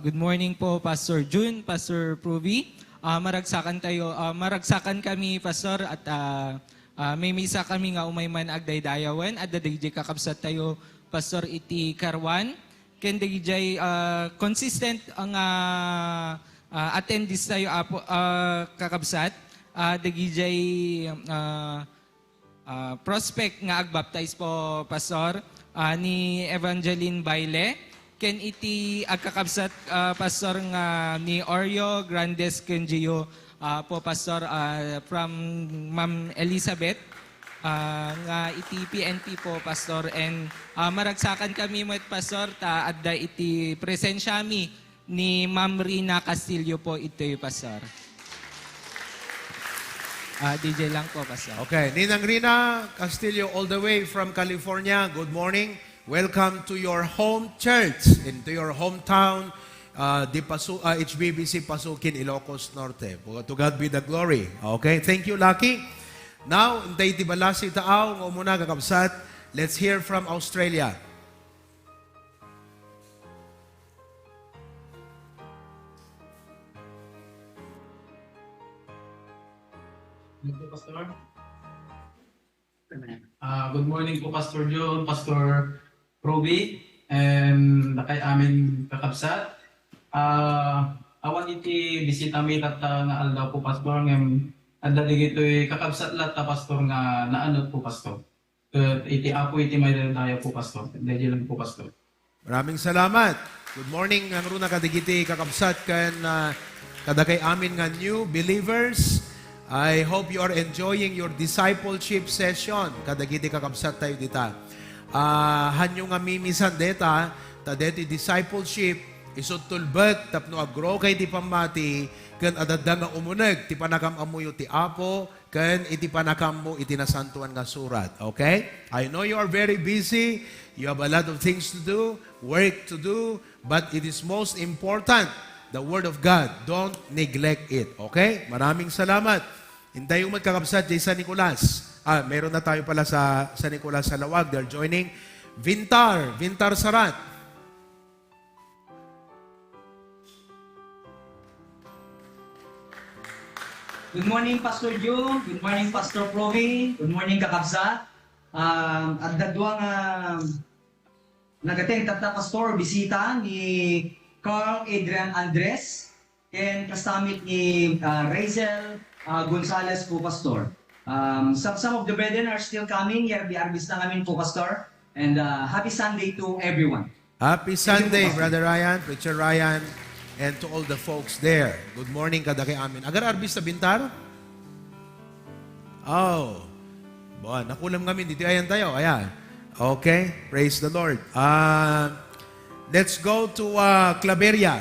Good morning po, Pastor June, Pastor Pruby. Maragsakan kami, Pastor, at may misa kami nga umay man agdaydayawan at dadayjay kakabsat tayo, Pastor, iti Karwan. Ken dayjay consistent ang attendees tayo kakabsat. Dayjay prospect nga agbaptize po, Pastor, ni Evangeline Baile. Ken iti agkakabsat, Pastor, nga ni Oreo Grandes Kenjio po, Pastor, from Ma'am Elizabeth, nga iti PNP po, Pastor. And maragsakan kami mo, Pastor, ta adda iti presensya mi ni Ma'am Rina Castillo po ito yung Pastor. DJ lang po, Pastor. Okay, Ninang Rina Castillo all the way from California. Good morning. Welcome to your home church, into your hometown, HBBC Pasukin, Ilocos Norte. To God be the glory. Okay, thank you, Lucky. Now, intay tibalasi taaw, ng umuna kakabsat. Let's hear from Australia. Pastor. Good morning po, Pastor John, Pastor Proby, and nakay amin kakabsat. Awan iti bisita mi tata nga aldaw po, Pastor, ngem adda digitoy kakabsat lat ta, Pastor, nga naanot po, Pastor. Iti apo iti may daya po, Pastor. Dahil lang po, Pastor. Maraming salamat. Good morning, ang runa kadigiti kakabsat kan kadakay amin nga new believers. I hope you are enjoying your discipleship session. Kadagiti kakabsat tayo dita. Hanyo nga mimisan deta, ta deti discipleship, isot tulbet, tapno agro kay di pamati, kan adadda nga umuneg, ti panakam amuyo ti apo, kan iti panakam mo iti nasantuan nga surat. Okay? I know you are very busy, you have a lot of things to do, work to do, but it is most important, the Word of God. Don't neglect it. Okay? Maraming salamat. Hintay yung magkakabsat dyan sa Nicolas. Meron na tayo pala sa Nicolas sa Lawag. They're joining. Vintar Sarat. Good morning, Pastor June. Good morning, Pastor Provi. Good morning, kakabsat. At dadwang nagating tata pastor bisita ni Carl Adrian Andres and kastamit ni Razel Gonzalez po, Pastor. Some of the brethren are still coming. Arbis na namin po, Pastor. And happy Sunday to everyone. Happy Sunday, Brother Ryan, Preacher Ryan, and to all the folks there. Good morning, kadaki amin. Agar arbis sa Bintar? Oh. Buwan, nakulam kami. Dito ayan tayo. Ayan. Okay. Praise the Lord. Let's go to Claveria.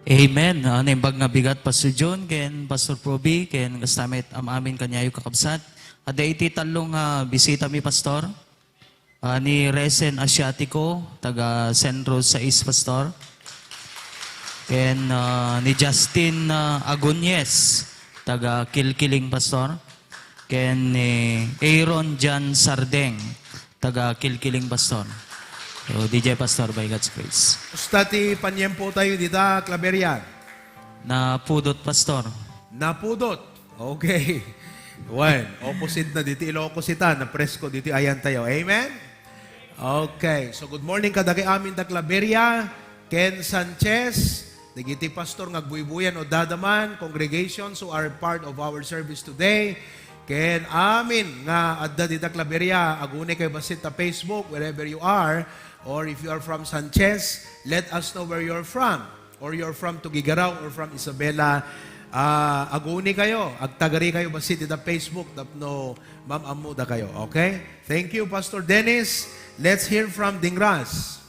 Amen. Naimbag nga bigat, Pastor John, ken Pastor Proby, ken kastamit amin kanyayo kakabsat. Ada iti talong bisita mi, Pastor. Ni Resen Asiatico, taga Centro sa East, Pastor. Ken ni Justin Agunyes, taga Kilkiling, Pastor. Ken ni Aaron Jan Sardeng, taga Kilkiling, Pastor. So, DJ Pastor, by God's grace. Ustati panyempo tayo dita, Claveria. Napudot, Pastor. Napudot. Okay. One. Opposite na dito, Ilocos ita. Na presko dito, ayan tayo. Amen? Okay. So, good morning kadaki amin da Claveria. Ken Sanchez. Digiti Pastor ngagbuibuyan o dadaman. Congregations who are part of our service today. Ken amin nga adda dita Claveria. Agune kay basit ta Facebook, wherever you are. Or if you are from Sanchez, let us know where you're from. Or you're from Tugigaraw or from Isabela. Aguni kayo. Agtagari kayo basit ita Facebook. Tapno mamamuda kayo. Okay? Thank you, Pastor Dennis. Let's hear from Dingras.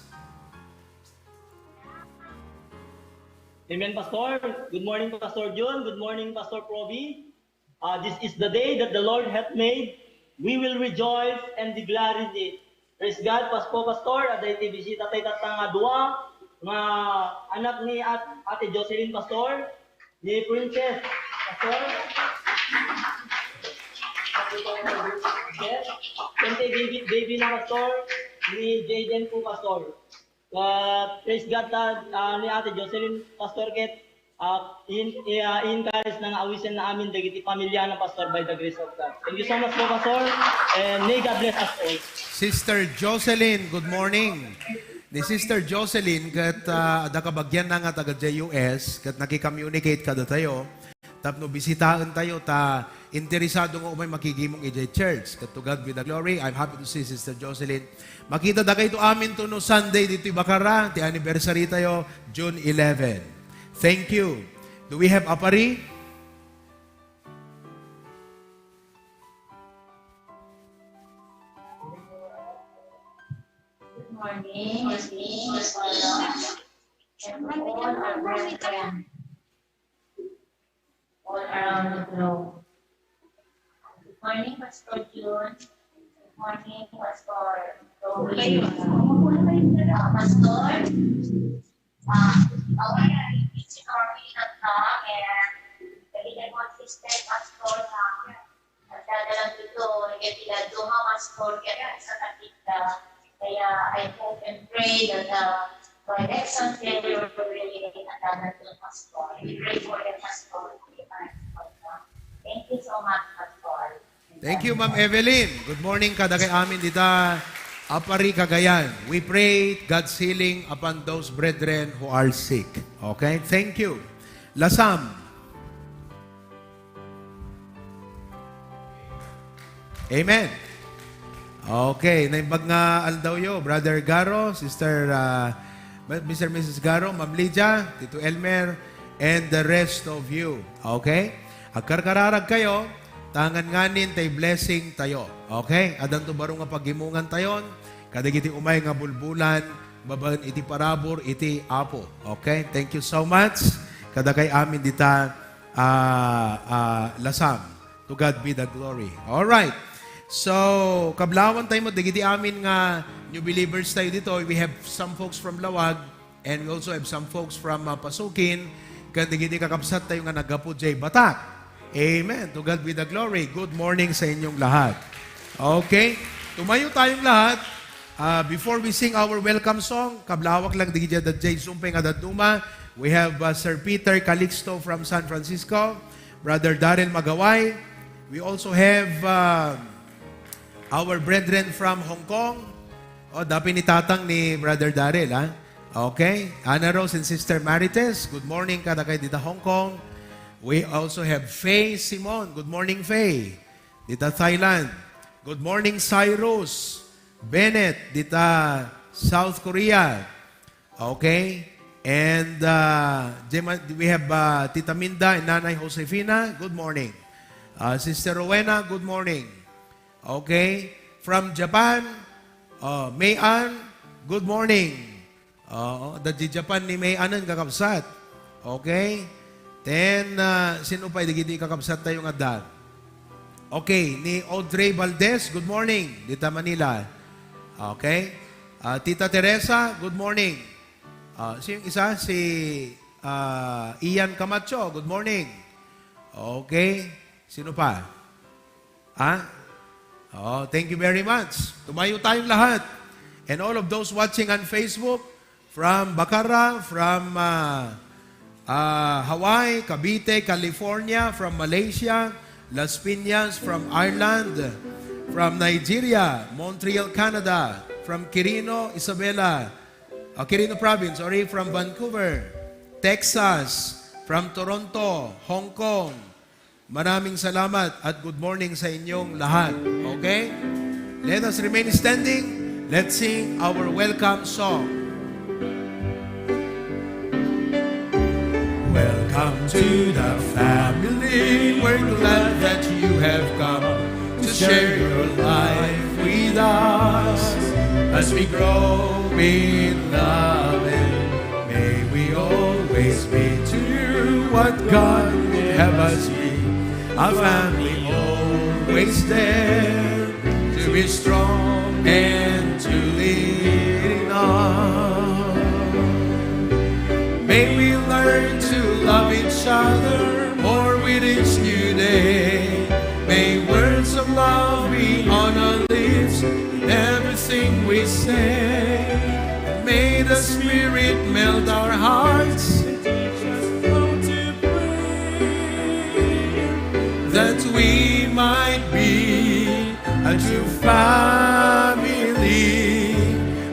Amen, Pastor. Good morning, Pastor John. Good morning, Pastor Proby. This is the day that the Lord hath made. We will rejoice and be glad in it. Praise God, Pastor. Aday ti bisita tayo tatang dua nga anak ni Ate Jocelyn, Pastor, ni Princess, Pastor. Kente baby na, Pastor, ni Jaden po, Pastor. Praise God, ni Ate Jocelyn, Pastor, ket in-encourage na awisin na amin dagiti pamilya na, Pastor, by the grace of God. Thank you so much po, Pastor, and may God bless us all. Sister Jocelyn, good morning. Ni Sister Jocelyn, kat nakabagyan na nga taga JUS, kat nakikomunicate kada tayo, tapno bisitaan tayo, interesado nga umay makigimong EJ Church. Kat to God be the glory. I'm happy to see Sister Jocelyn. Makita da kayo amin to no Sunday dito Bakara, ti anniversary tayo, June 11. Thank you. Do we have Apari? morning. And all our brethren all around the globe. Good morning, Pastor June. Good morning, Pastor Roby. Pastor, our teaching army at and kailan mo sister Pastor na nagdadalang dito, nagkatila duha Pastor kaya sa kapita. Kaya I hope and pray that for next Sunday we will really another to Pastor. We pray for the Pastor. Thank you so much, Pastor. Thank you, Ma'am Evelyn. Good morning kada kay amin dita Apari, Cagayan. We pray God's healing upon those brethren who are sick. Okay? Thank you. Lasam. Amen. Okay. Naimbag nga aldaw yo, Brother Garo, Sister Mr. and Mrs. Garo, Ma'am Lydia, Tito Elmer, and the rest of you. Okay? Agkarkararag kayo, tangan nganin tay blessing tayo. Okay? Adan to baro nga paghimungan tayon, kadagiti umay nga bulbulan, baban iti parabor, iti apo. Okay? Thank you so much. Kadakay amin dita lasam. To God be the glory. All right. So, kablawan tayo mo, digiti amin nga new believers tayo dito. We have some folks from Lawag and we also have some folks from Pasukin. Kaya digiti kakapsat tayo nga nagapu jay Batak. Amen. To God be the glory. Good morning sa inyong lahat. Okay. Tumayo tayong lahat. Before we sing our welcome song, kablawak lang digiti da jay sumpay nga daduma. We have Sir Peter Calixto from San Francisco. Brother Darren Magaway. We also have our brethren from Hong Kong. Dapi ni tatang ni Brother Darrell, ha? Okay. Anna Rose and Sister Marites, good morning kada kay dita Hong Kong. We also have Faye Simon. Good morning, Faye. Dita Thailand. Good morning, Cyrus. Bennett, dita South Korea. Okay. And we have Tita Minda and Nanay Josefina. Good morning. Sister Rowena, good morning. Okay. From Japan, May-an, good morning. The Japan ni May-an ang kakabsat. Okay. Then, sino pa hindi kakabsat tayo nga dad? Okay. Ni Audrey Valdez, good morning. Dita Manila. Okay. Tita Teresa, good morning. Sino yung isa? Si Ian Camacho, good morning. Okay. Sino pa? Thank you very much. Tumayo tayong lahat. And all of those watching on Facebook, from Bacara, from Hawaii, Cavite, California, from Malaysia, Las Piñas, from Ireland, from Nigeria, Montreal, Canada, from Quirino, Isabela, Quirino Province, from Vancouver, Texas, from Toronto, Hong Kong. Maraming salamat at good morning sa inyong lahat. Okay? Let us remain standing. Let's sing our welcome song. Welcome to the family. We're glad that you have come to share your life with us. As we grow in love, and may we always be to you what God would have us be. A family always there to be strong and to lean on. May we learn to love each other more with each new day. May words of love be on our lips in everything we say. And may the Spirit melt our hearts that we might be a true family.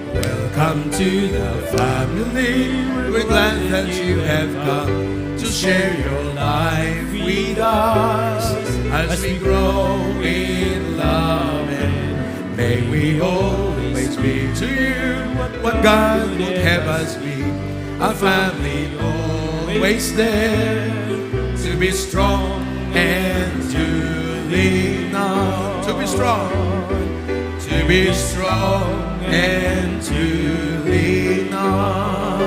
Welcome to the family. We're glad that you have come to share your life with us as we grow in love, and may we always be to you what God would have us be. A family always there to be strong and to lean on, to be strong and to lean on,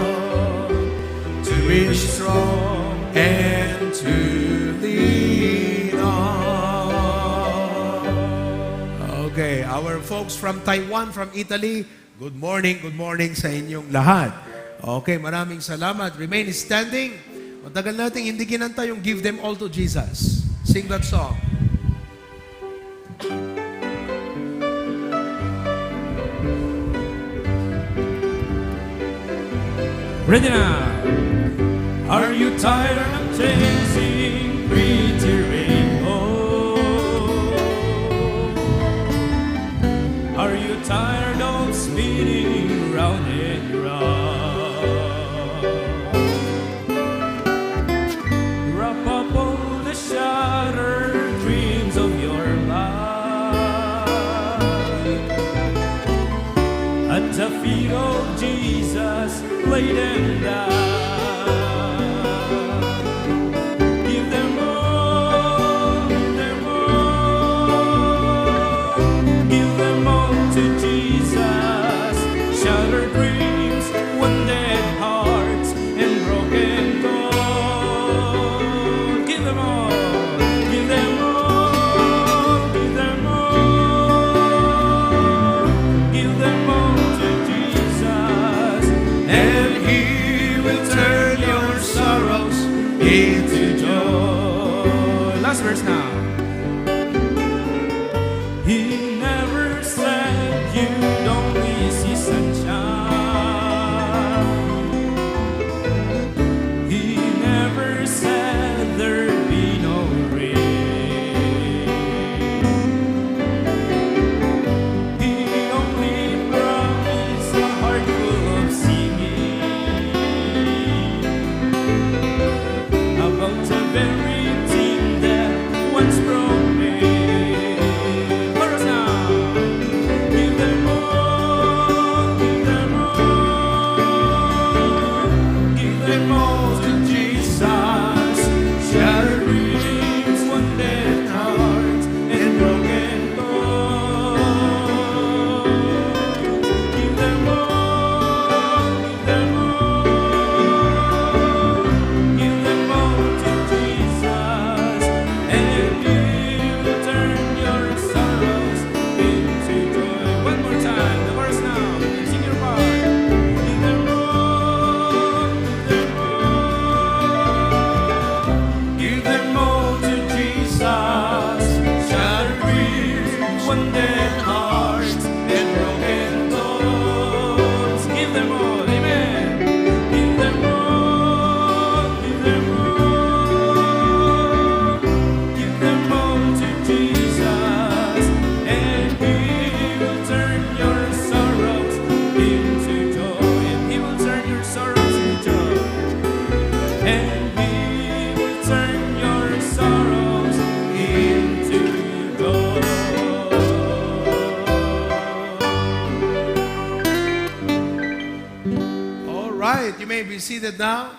to be strong and to lean on. Okay, our folks from Taiwan, from Italy, good morning sa inyong lahat. Okay, maraming salamat. Remain standing. Matagal natin hindi kinanta yung Give Them All to Jesus. Sing that song. Ready now. Are you tired of chasing pretty rainbow? Are you tired of spinning round and round? Wrap up all the shattered dreams of your life at the feet of Jesus. Lay them down. Give them all, give them all, give them all to Jesus. Shattered dreams, wounded hearts, and broken bones. Give them all, give them all, give them all, give them all to Jesus. And He will turn your sorrows into joy. Last verse now. He never said you'd only see sunshine. He never said there'd be no rain. He only promised a heart full of singing about the very thing that once broke me. Chorus now. Give them all, give them all, give them all to Jesus. Shattered dreams, wounded hearts, and broken bones. Give them all, give them all, give them all to Jesus, and He will turn your sorrows into joy. One more time, the verse now. Sing your part. Give them all, give them all, give them all to Jesus. Shattered dreams, wounded hearts, and broken bones. Give them all, amen. Give them all, give them all, give them all to Jesus, and He will turn your sorrows into joy. And He will turn your sorrows into joy. And He will turn your sorrows into joy. All right, you may be seated now.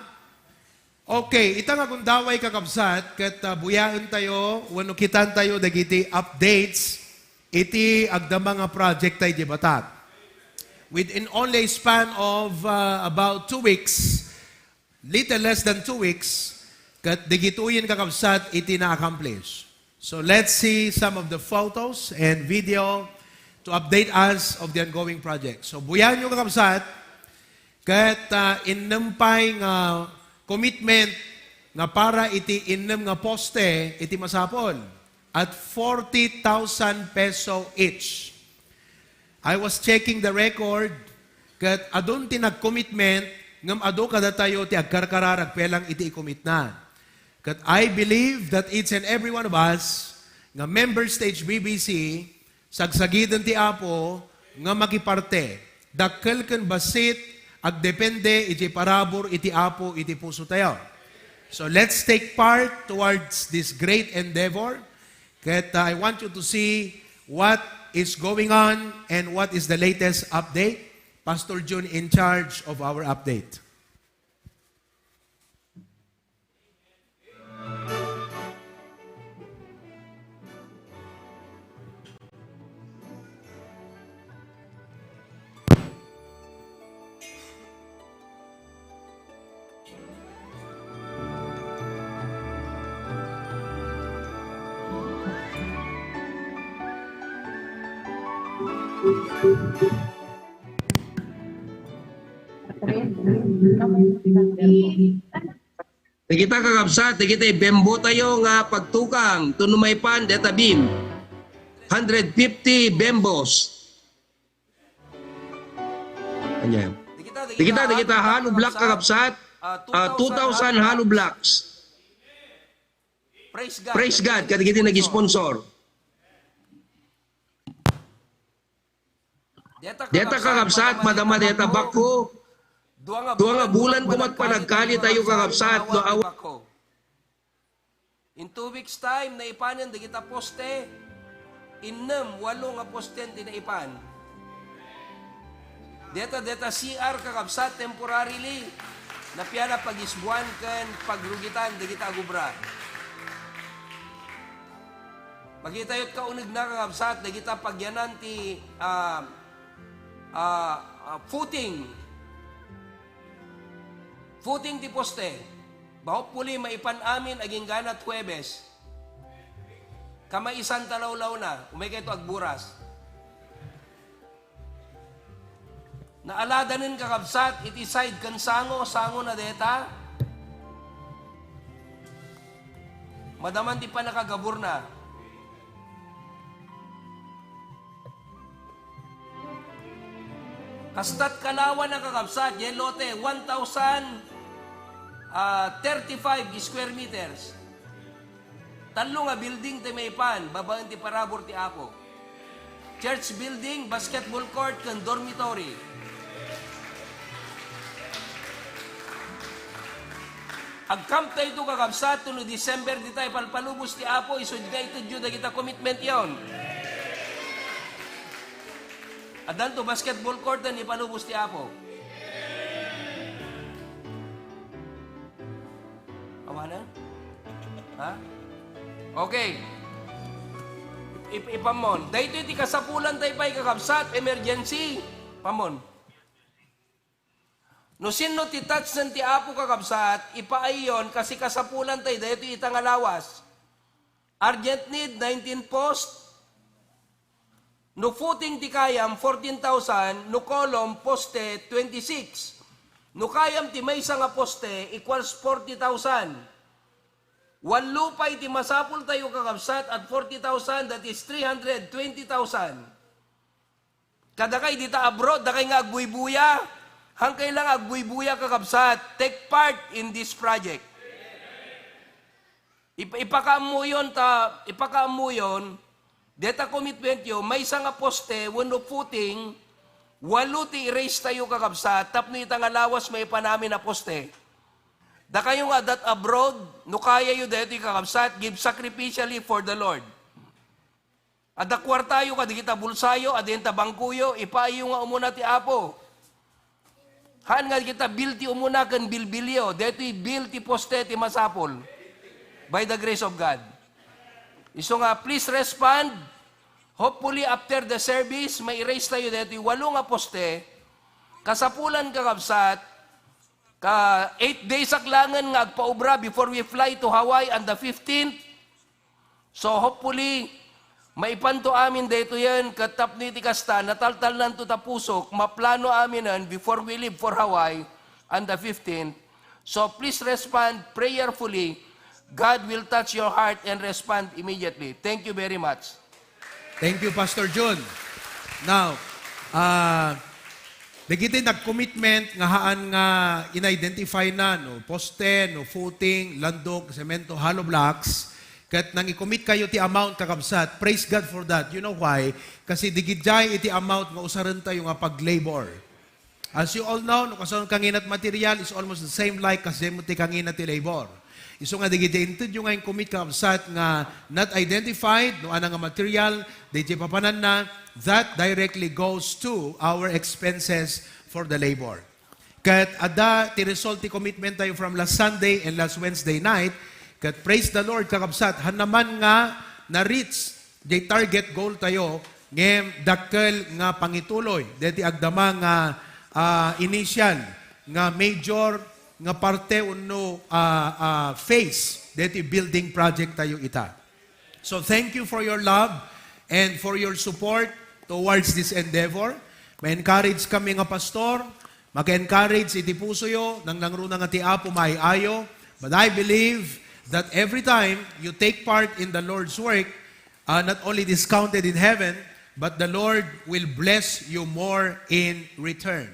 Okay, itang akong daway kakabsat, kat buyaon tayo, wano kitan tayo, dagiti updates, iti agda mga project tayo di batat. Within only a span of about 2 weeks, little less than 2 weeks, kat digituyin kakabsat, iti na-accomplish. So let's see some of the photos and video to update us of the ongoing project. So buyaon nyo kakabsat, kat inampay nga commitment nga para iti innem nga poste iti masapol at 40,000 peso each. I was checking the record kat adon ti nag-commitment ngam ado kada tayo ti agkarkararag pelang iti i-commit na. Kat I believe that each and every one of us nga member stage BBC sagsagidan ti Apo nga makiparte. Dakkel ken basit agdepende iti parabor iti Apo iti puso tayo. So let's take part towards this great endeavor. Kat I want you to see what is going on and what is the latest update. Pastor June in charge of our update. Kita kakabsat, kita bembo tayo nga pagtukang tunumay pan deta bim. 150 bembos. Kanya. Kita halo block kakabsat. 2,000 halo blocks. Praise God, kada kita nag-sponsor. Deta kakabsat, madama deta bako. Dua nga bulan kumat panagkali tayo kakabsat. No awa. In 2 weeks time, naipanan da kita poste. Innem, 8 nga poste tinaipan. Deta CR kakabsat temporarily. Napiana pag-isbuan kan pagrugitan da kita agubra. Magitayot ka unig na kakabsat da kita pagyanan ti footing ti poste. Bahop puli maipan amin aging ganat Huwebes. Kamaisan talawlaw na, umay kayo agburas. Naaladanin kakabsat, iti side kan sango na deta. Madaman ti pa nakagabur na. Kastat kalawan na kakabsat, yan lote, 1,035 square meters. Talo nga building ti maypan, babaan ti parabor ti Apo. Church building, basketball court, kan dormitory. Agkamp tayo ito kakabsat, no December di tayo palpalubos ti Apo, isod nga ito dyo na kita commitment yon. Adan to basketball court na ipalubos ti Apo. Awanan? Ha? Okay. Ipamon. Dahito iti kasapulan tayo pa'y kakabsat, emergency. Pamon. No sino ti touch ng ti Apo kakabsat, ipaayon kasi kasapulan tayo, dahito itang alawas. Urgent need, 19 post. No footing ti kayam, 14,000. No column, poste, 26. No kayam ti maysa nga poste, equals 40,000. One lupay ti masapul tayo kakabsat at 40,000, that is 320,000. Kada kay dita abroad, da kay nga agbuy-buya. Hangkay lang agbuy-buya kakabsat. Take part in this project. Ipakaamu yon, deta commitment yo, may isa nga poste, wano footing, walo ti erase tayo kakabsat, tapno itang alawas may panamin na poste. Da kayo nga that abroad, no kaya yu dito kakabsat, give sacrificially for the Lord. At da kwartayo ka, di kita bulsayo, at din bangkuyo, ipaayo nga umuna ti Apo. Han nga kita bil ti umuna kan bilbilyo, dito bil ti poste ti masapol. By the grace of God. Iso nga, please respond. Hopefully, after the service, may erase tayo dito. 8 nga poste. Kasapulan kakabsat, 8 days aklangan nga agpaubra before we fly to Hawaii on the 15th. So hopefully, maipanto amin dito yan, katap ni tikasta, nataltal lang to tapusok, maplano aminan before we leave for Hawaii on the 15th. So please respond prayerfully. God will touch your heart and respond immediately. Thank you very much. Thank you, Pastor John. Now, Dagiti nag-commitment nga haan nga in-identify na no poste, no footing, landok, semento, hollow blocks. Kat nang i-commit kayo ti amount kakabsat. Praise God for that. You know why? Kasi digidjay iti amount nga usaran tayo nga pag-labor. As you all know, no kason kanginat material is almost the same like kasi mo ti kanginat ti labor. Iso nga digidjay intud yung nga commit kakabsat nga not identified, no anang nga material, digidjay papanan na, that directly goes to our expenses for the labor. Kat ada ti result ti commitment tayo from last Sunday and last Wednesday night, kat praise the Lord kakabsat, han naman nga na-reach di target goal tayo ngem dakkel nga pangituloy deti agdama nga initial nga major nga parte uno phase deti building project tayo ita. So thank you for your love and for your support towards this endeavor. May-encourage kami nga pastor, mag-encourage iti puso yo, nang nangrunang nga ti Apo maayo. But I believe that every time you take part in the Lord's work, not only discounted in heaven, but the Lord will bless you more in return.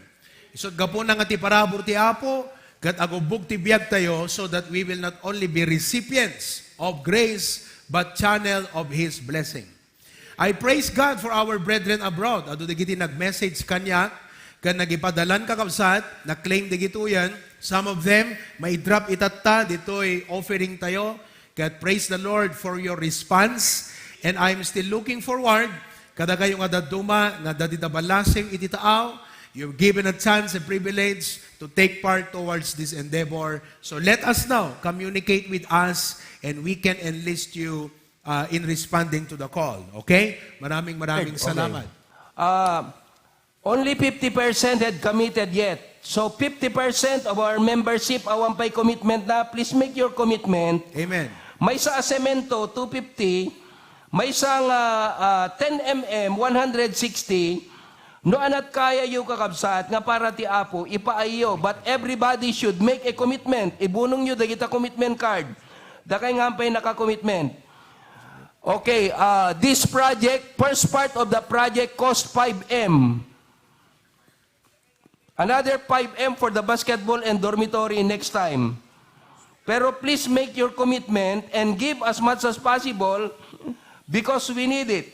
Isod gapo na nga ti parabor ti Apo, kat agubog ti biyag tayo so that we will not only be recipients of grace, but channel of His blessing. I praise God for our brethren abroad. Ado digiti nag-message kanya, kan nagipadalan kakabsat, na-claim digito yan. Some of them, may drop itatta, dito'y offering tayo. Kat praise the Lord for your response. And I'm still looking forward, kada kayo nga daduma, nga daditabalasing ititaaw, you've given a chance, a privilege to take part towards this endeavor. So let us now communicate with us and we can enlist you in responding to the call. Okay? Maraming salamat. Only 50% had committed yet. So 50% of our membership awan pa'y commitment na. Please make your commitment. Amen. May sa semento 250, may isang 10 mm 160. No anat kaya yung kakabsat nga para ti Apo ipaayo, but everybody should make a commitment. Ibunong nyo dagita commitment card. Dakay nga pa'y naka-commitment. Okay, this project, first part of the project cost 5M. Another 5M for the basketball and dormitory next time. Pero please make your commitment and give as much as possible because we need it.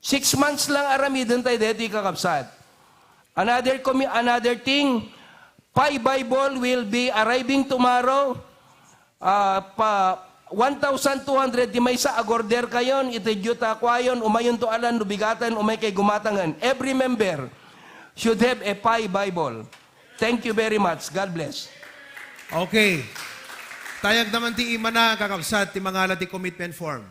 6 months lang aramidon tayo dito kakabsat. Another thing, Pi Bible will be arriving tomorrow. 1,200 di may sa agorder kayon, iti juta kwayon, umayon to alan, lubigatan, umay kay gumatangan. Every member should have a Pi Bible. Thank you very much. God bless. Okay. Tayag naman ti ima na kakabsat ti mga ti commitment form.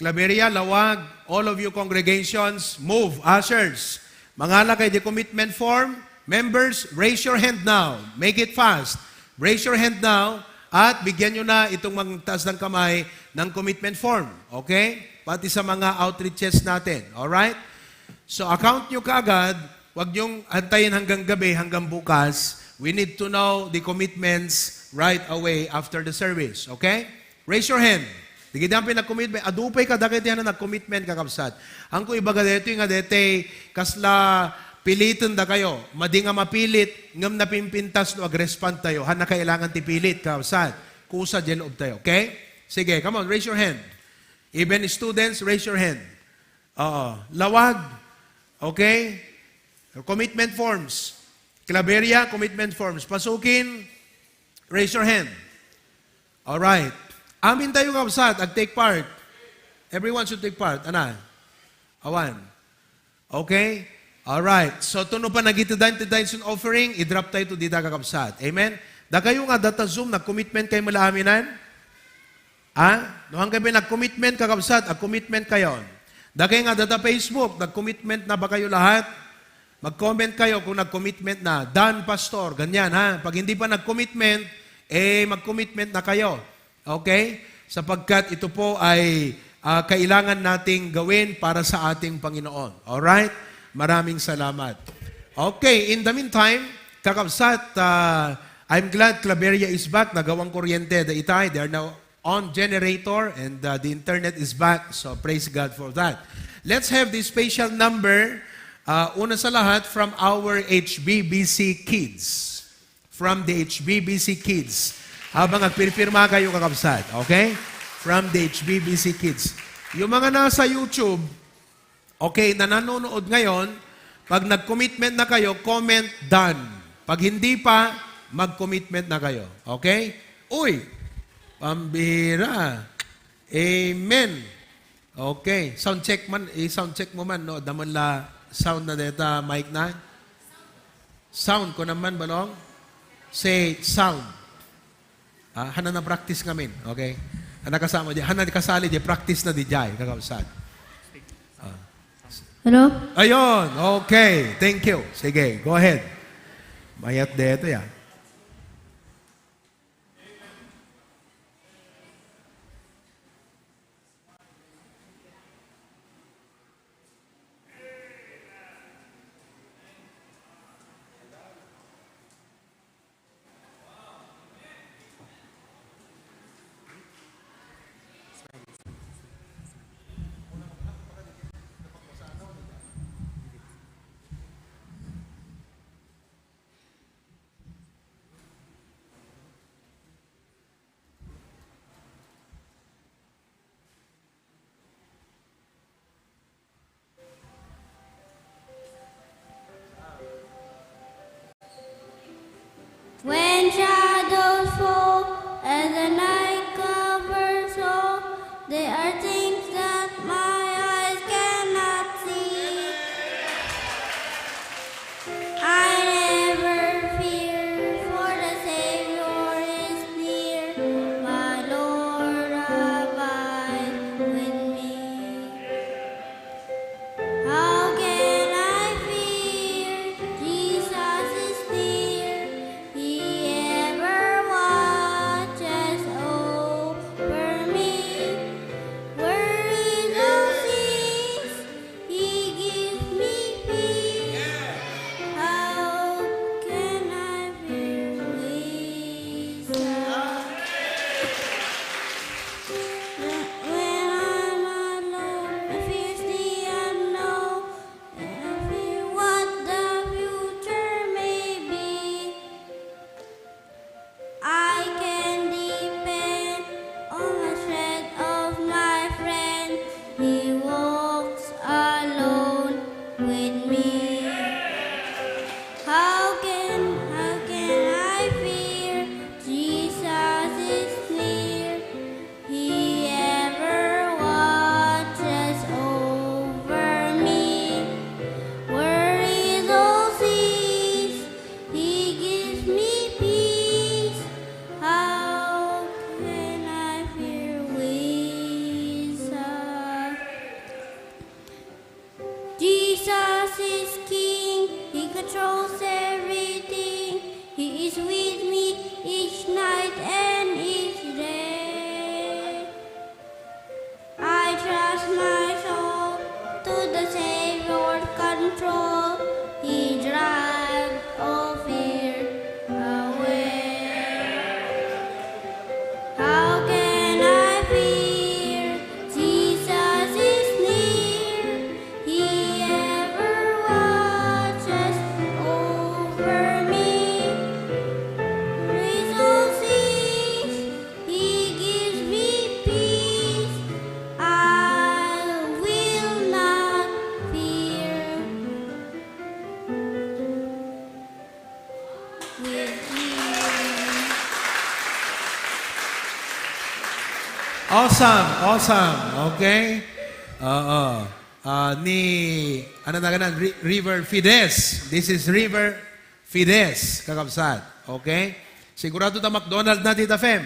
Claveria, Lawag, all of you congregations, move, ushers. Mangala kay the commitment form. Members, raise your hand now. Make it fast. Raise your hand now at bigyan nyo na itong magtaas ng kamay ng commitment form. Okay? Pati sa mga outreaches natin. Alright? So, account nyo kaagad. Huwag nyong antayin hanggang gabi, hanggang bukas. We need to know the commitments right away after the service. Okay? Raise your hand. Digidang pinag-commitment. Adupay ka, dakit yan na nag-commitment kakabsat. Ang ko ibaga dito yung adete, kasla pilitin da kayo. Madi nga mapilit, ngam na pimpintas no agrespond tayo. Han na kailangan tipilit kakabsat. Kusa dyan tayo. Okay? Sige, come on, raise your hand. Even students, raise your hand. Lawag. Okay? Commitment forms. Claveria, commitment forms. Pasukin, raise your hand. Alright. Amin tayo kapsat, take part. Everyone should take part. Ana? Awan. Okay? Alright. So, tuno pa nagitidain sin offering, i-drop tayo to dita kakapsat. Amen? Da kayo nga data Zoom, nag-commitment kayo mula aminan? Nohang kayo nag-commitment kakapsat, commitment kayo. Da kayo nga data Facebook, nag-commitment na ba kayo lahat? Mag-comment kayo kung nag-commitment na. Done, pastor. Ganyan, ha? Pag hindi pa nag-commitment, mag-commitment na kayo. Okay? Sapagkat ito po ay kailangan nating gawin para sa ating Panginoon. Alright? Maraming salamat. Okay, in the meantime, kakabsat, I'm glad Claveria is back. Nagawang kuryente. They are now on generator and the internet is back. So praise God for that. Let's have this special number. Una sa lahat, from our HBBC kids. From the HBBC kids. Habang nagpirpirma kayo kakabsat. Okay? From the HBBC kids. Yung mga nasa YouTube, okay, na nanonood ngayon, pag nag-commitment na kayo, comment done. Pag hindi pa, mag-commitment na kayo. Okay? Uy! Pambira. Amen. Okay. Sound check man. Sound check mo man, no? Daman la sound na deta mic na. Sound ko naman, balong? Say sound. Hana na practice ngamin. Okay? Hana kasama di. Hana kasali di. Practice na di jay. Kakausan. Hello? Ayun. Okay. Thank you. Sige. Go ahead. Mayat dito ya. When shadows fall and the night covers all, there are things that my eyes cannot see. I never fear, for the Savior is near. My Lord abides with me. How can I fear? Jesus is near. He ever watches over me. Worries all cease. He gives me peace. How can I fear Jesus? When I'm alone, I face the unknown, and I fear what the future may be. I can depend on the strength of my friend. He walks alone with me. How can I fear? Jesus is near. He ever watches over me. Worries all cease. He gives me peace. How can I fear Jesus? Jesus is King. He controls everything. He is with me each night and each day. I trust my soul to the Savior's control. He drives all fear away. How can I fear? Jesus is near. He ever watches over me. Praise all cease. He gives me peace. I will not fear. With you. Awesome. Okay? Oo. Ano na ganan? River Fides. This is River Fides, kakabsat. Okay? Sigurado ta McDonald na, Tita Fem.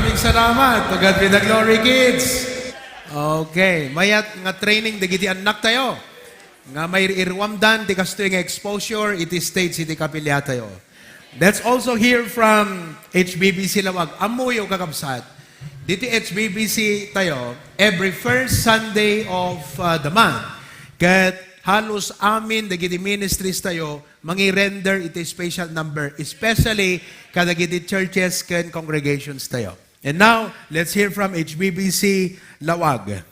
Maraming salamat. To God be the glory, kids. Okay. Mayat nga training, dagiti anak tayo. Nga may irwamdan, di kasto yung exposure, iti state, iti kapilya tayo. Let's also hear from HBBC Lawag. Amuyo kakabsat. Dito HBBC tayo, every first Sunday of the month. Kat halos amin, dagiti ministries tayo, mangi-render iti special number, especially kadagiti churches and congregations tayo. And now, let's hear from HBBC Lawag.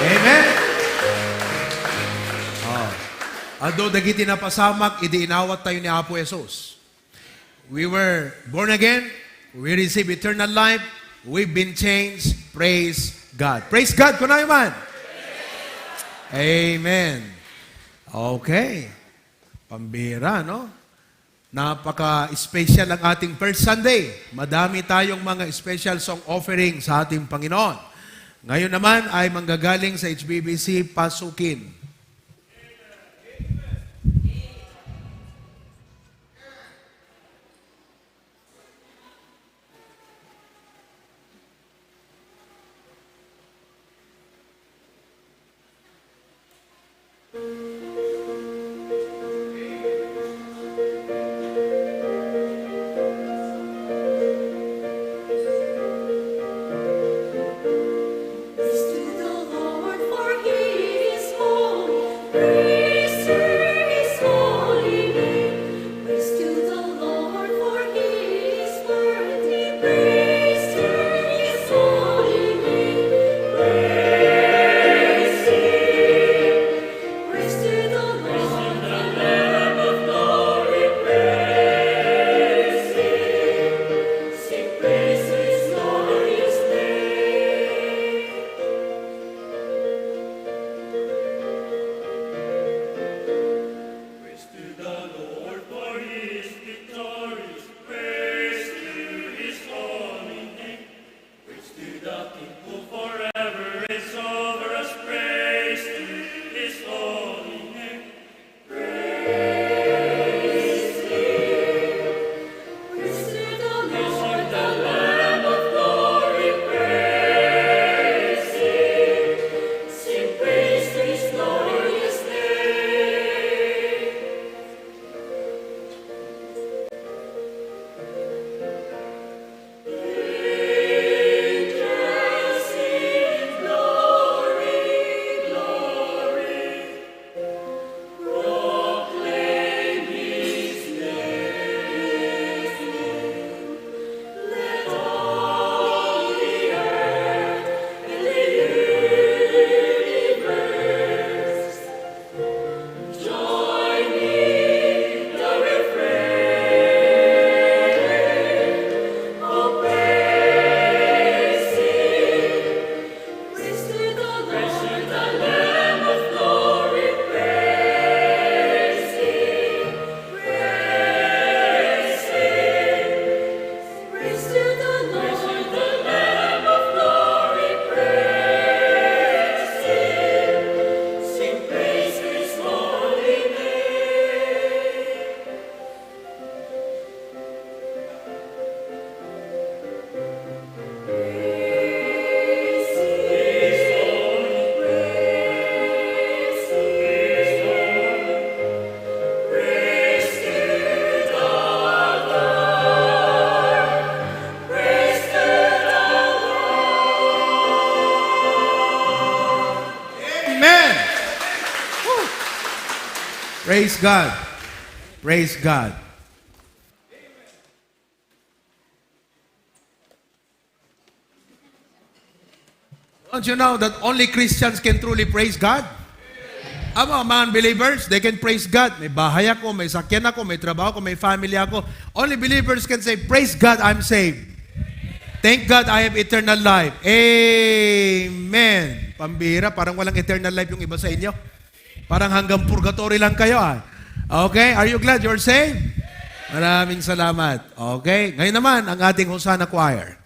Amen. Ado dagiti napasamak, idi inawat tayo ni Apo Jesus. We were born again, we receive eternal life, we've been changed. Praise God. Praise God, kunayo man. Amen. Okay. Pambira, no? Napaka-special ang ating first Sunday. Madami tayong mga special song offering sa ating Panginoon. Ngayon naman ay manggagaling sa HBBC Pasukin. Praise to the Lord, for He is holy. Praise God. Praise God. Don't you know that only Christians can truly praise God? Ang mga unbelievers, they can praise God. May bahay ako, may sakyan ako, may trabaho ako, may family ako. Only believers can say, praise God, I'm saved. Thank God I have eternal life. Amen. Pambira, parang walang eternal life yung iba sa inyo. Parang hanggang purgatory lang kayo. Okay, are you glad you're saved? Maraming salamat. Okay, ngayon naman ang ating Hosanna Choir.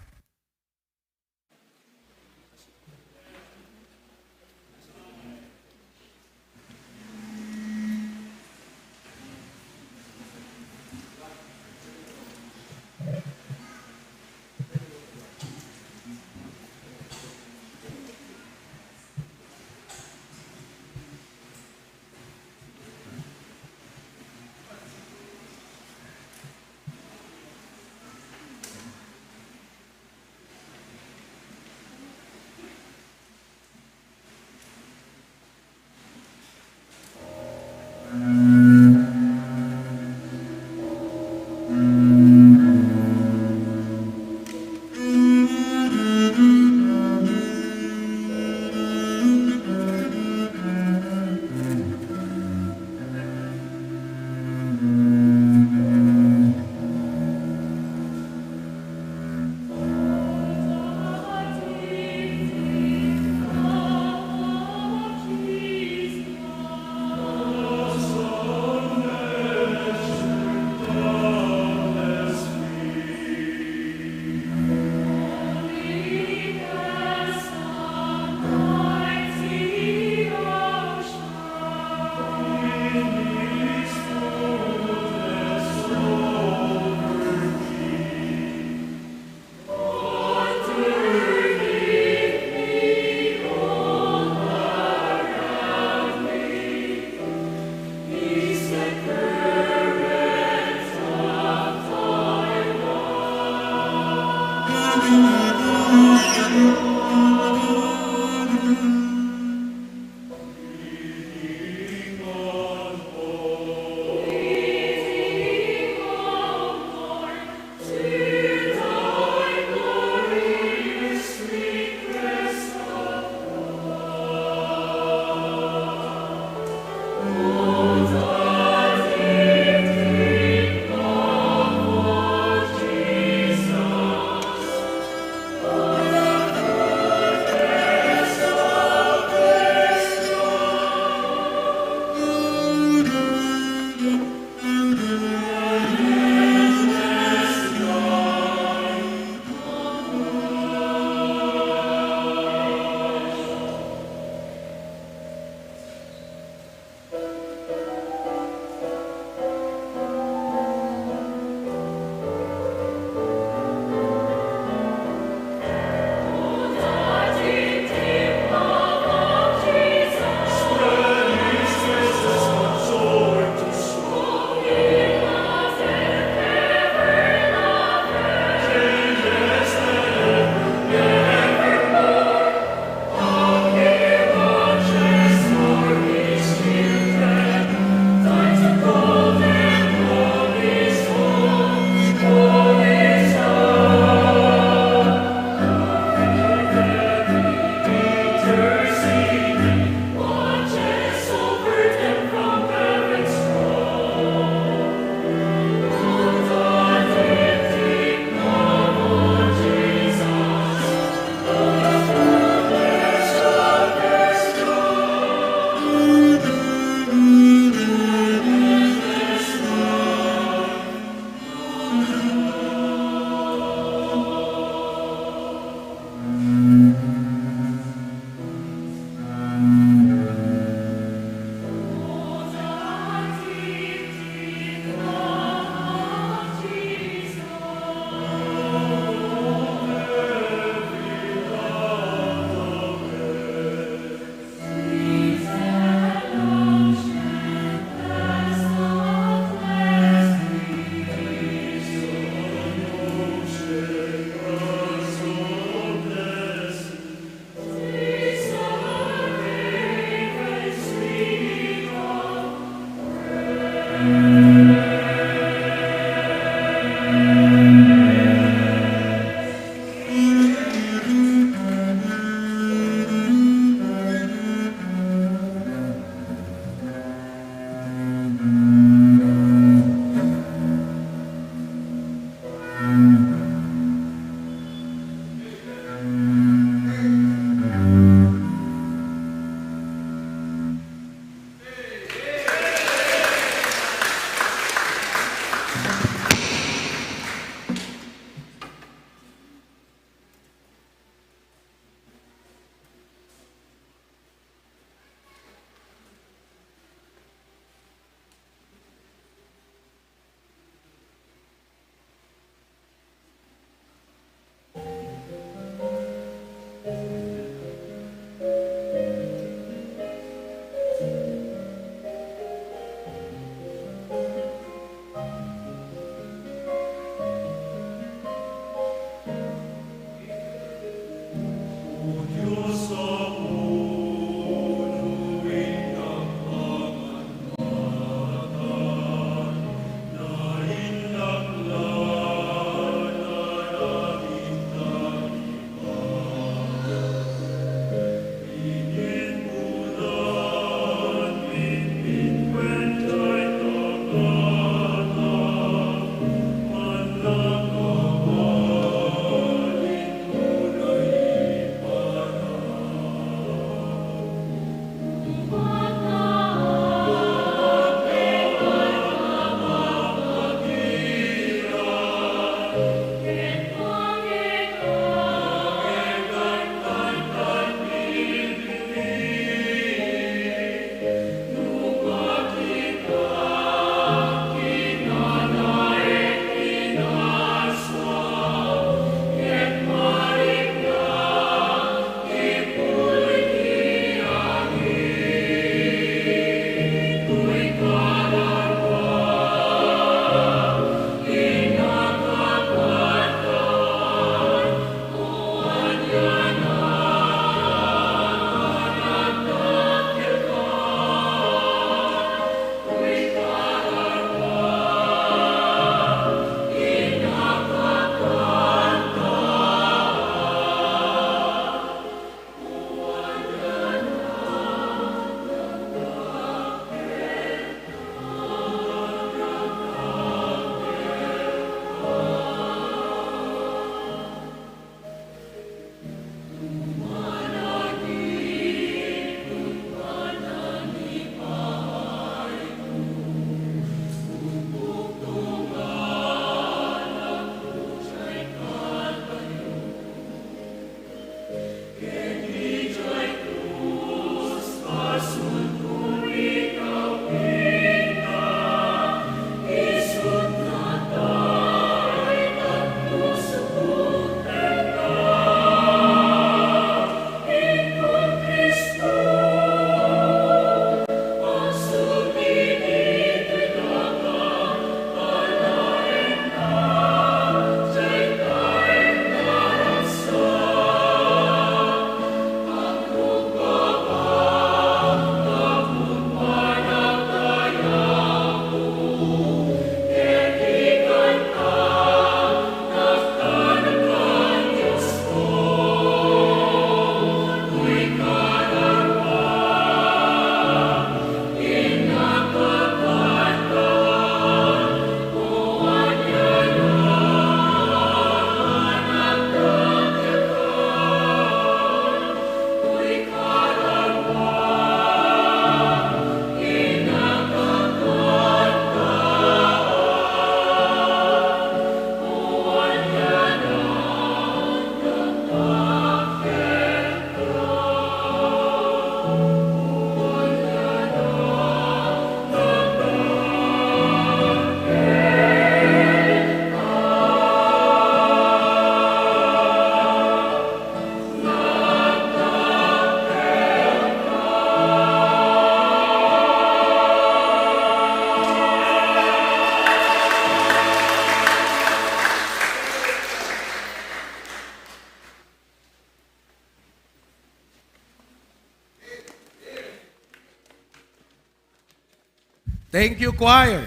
Thank you, choir.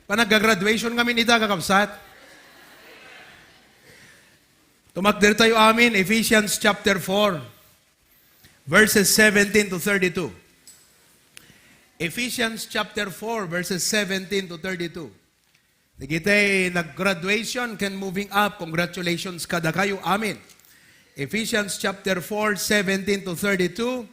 Panag-graduation kami nita, kakabsat. Tumakdir tayo amin, Ephesians chapter 4, verses 17 to 32. Ephesians chapter 4, verses 17 to 32. Nagitay nag-graduation, can moving up. Congratulations kada kayo, amin. Ephesians chapter 4, 17 to 32.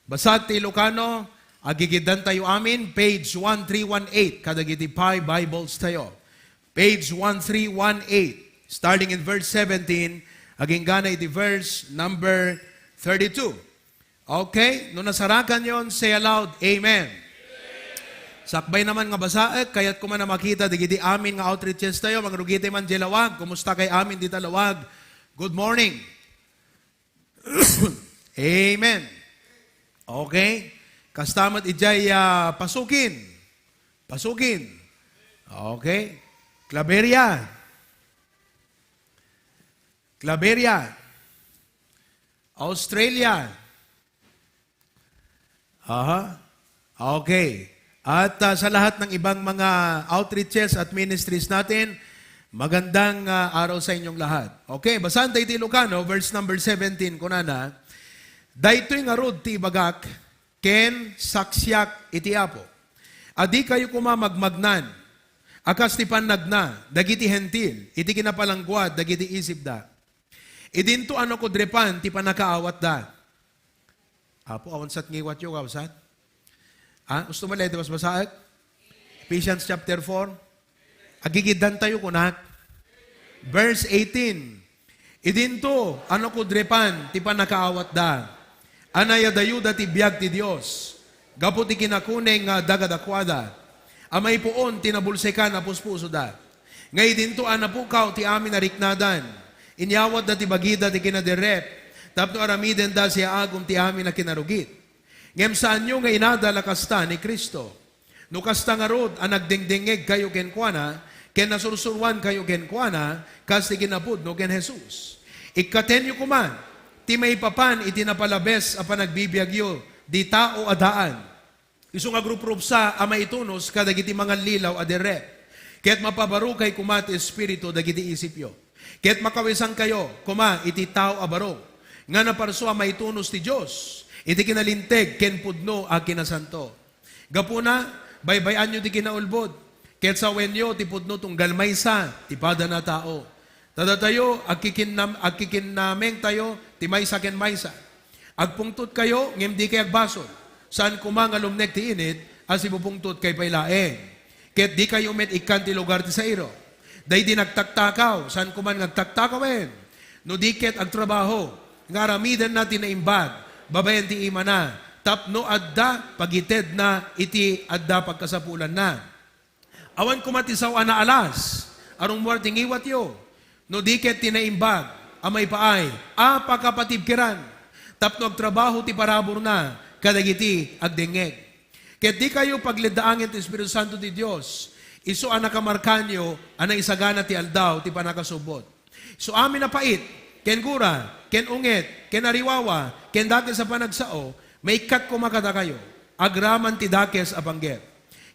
Basag ti Ilocano, agigidan tayo amin, page 1318. Kadagiti pi Bibles tayo. Page 1318. Starting in verse 17, aging gana iti verse number 32. Okay? Nung nasarakan yon, say aloud, Amen. Sakbay naman nga basaek, kaya't kuman na makita, digiti amin nga outreaches tayo, magrugiti man jelawag, kumusta kay amin di talawag? Good morning. Amen. Okay? Kastamat ijay pasukin. Pasukin. Okay? Claveria. Claveria. Australia. Aha. Okay. At sa lahat ng ibang mga outreaches at ministries natin, magandang araw sa inyong lahat. Okay, basahan tayo ti Ilocano, verse number 17, kunana, daytoy nga rod ti bagak, ken saksyak iti apo. Adi kayo kumamagmagnan, akas ti panagna, dagiti hentil, iti kinapalangguad, dagiti isip da. Idinto ano ko drepan, ti panakaawat da. Apo, awansat ngiwat yung kawsat. Gusto mo lete mas basaag? Ephesians chapter 4. Agigidan tayo kunak. Verse 18. Idinto, ano ko drepan, ti panakaawat da. Anaya dayuda ti biyag ti Dios. Gapo ti kinakuneng dagadakwada. Amay poon, tinabulse ka na puspuso da. Ngay dinto, anapukaw ti amin nariknadan. Inyawat da ti bagida ti kinaderep, tapno aramiden da siya agum ti amin na kinarugit. Ngem saan nyo nga inadala kasta ni Kristo? No kasta nga rod, ang nagdingdingeg kayo kenkwana, ken nasursurwan kayo kenkwana, kas ti kinapud no ken Jesus. Ikatenyo kuman, ti may papan itinapalabes a panagbibiyagyo, di tao adaan. Iso nga grup sa ama itunos, kadagiti mga lilaw aderep. Ket mapabaru kay kumati espiritu dagiti isipyo. Ket makawisan kayo, kuma, iti tao abaro. Nga naparswa maitunos ti Diyos. Iti kinalinteg, ken pudno, a kinasanto. Gapuna, baybayan nyo ti kinaulbod. Ket sa wenyo, ti pudno tunggal maysa, ti pada na tao. Tada tayo, agkikinameng tayo, ti maysa ken maysa. Agpungtot kayo, ngem di kay agbasol. Saan kumang alumnek ti init, as ibupungtot kay pailaeng. Ket di kayo met ikan ti lugar ti sairo. Day di nagtaktakaw, saan kuman nagtaktakawin. No diket ang trabaho, nga ramidan natin na imbag, babayan ti ima na, tapno adda, pagited na, iti adda pagkasapulan na. Awan kumatisaw na alas, arong muarting iwat yo, no diket ti naimbag, amay paay, pakapatib kiran, tapno agtrabaho ti parabor na, kadagiti agdengeg. Ket di kayo paglidaangin ti Espiritu Santo ti Dios, iso anakamarkanyo, anang isagana ti aldaw, ti panakasubot. So amin na pait, ken gura, ken unget, ken ariwawa, ken dakes sa panagsao, may kat kumakata kayo, agraman ti dakes apangget.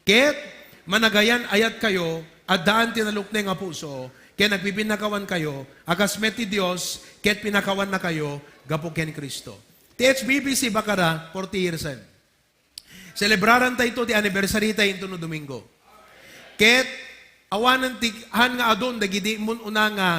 Ket managayan ayat kayo, at daan tinalukne nga puso, ken nagpipinakawan kayo, agasmet ti Dios, ket pinakawan na kayo, gapo ken Kristo. Ti HBBC Bacara, 40 years old. Celebraran tayo ito, ti anniversary tayo ito no Domingo. Ket awanan ti han nga adon dagiti mun una nga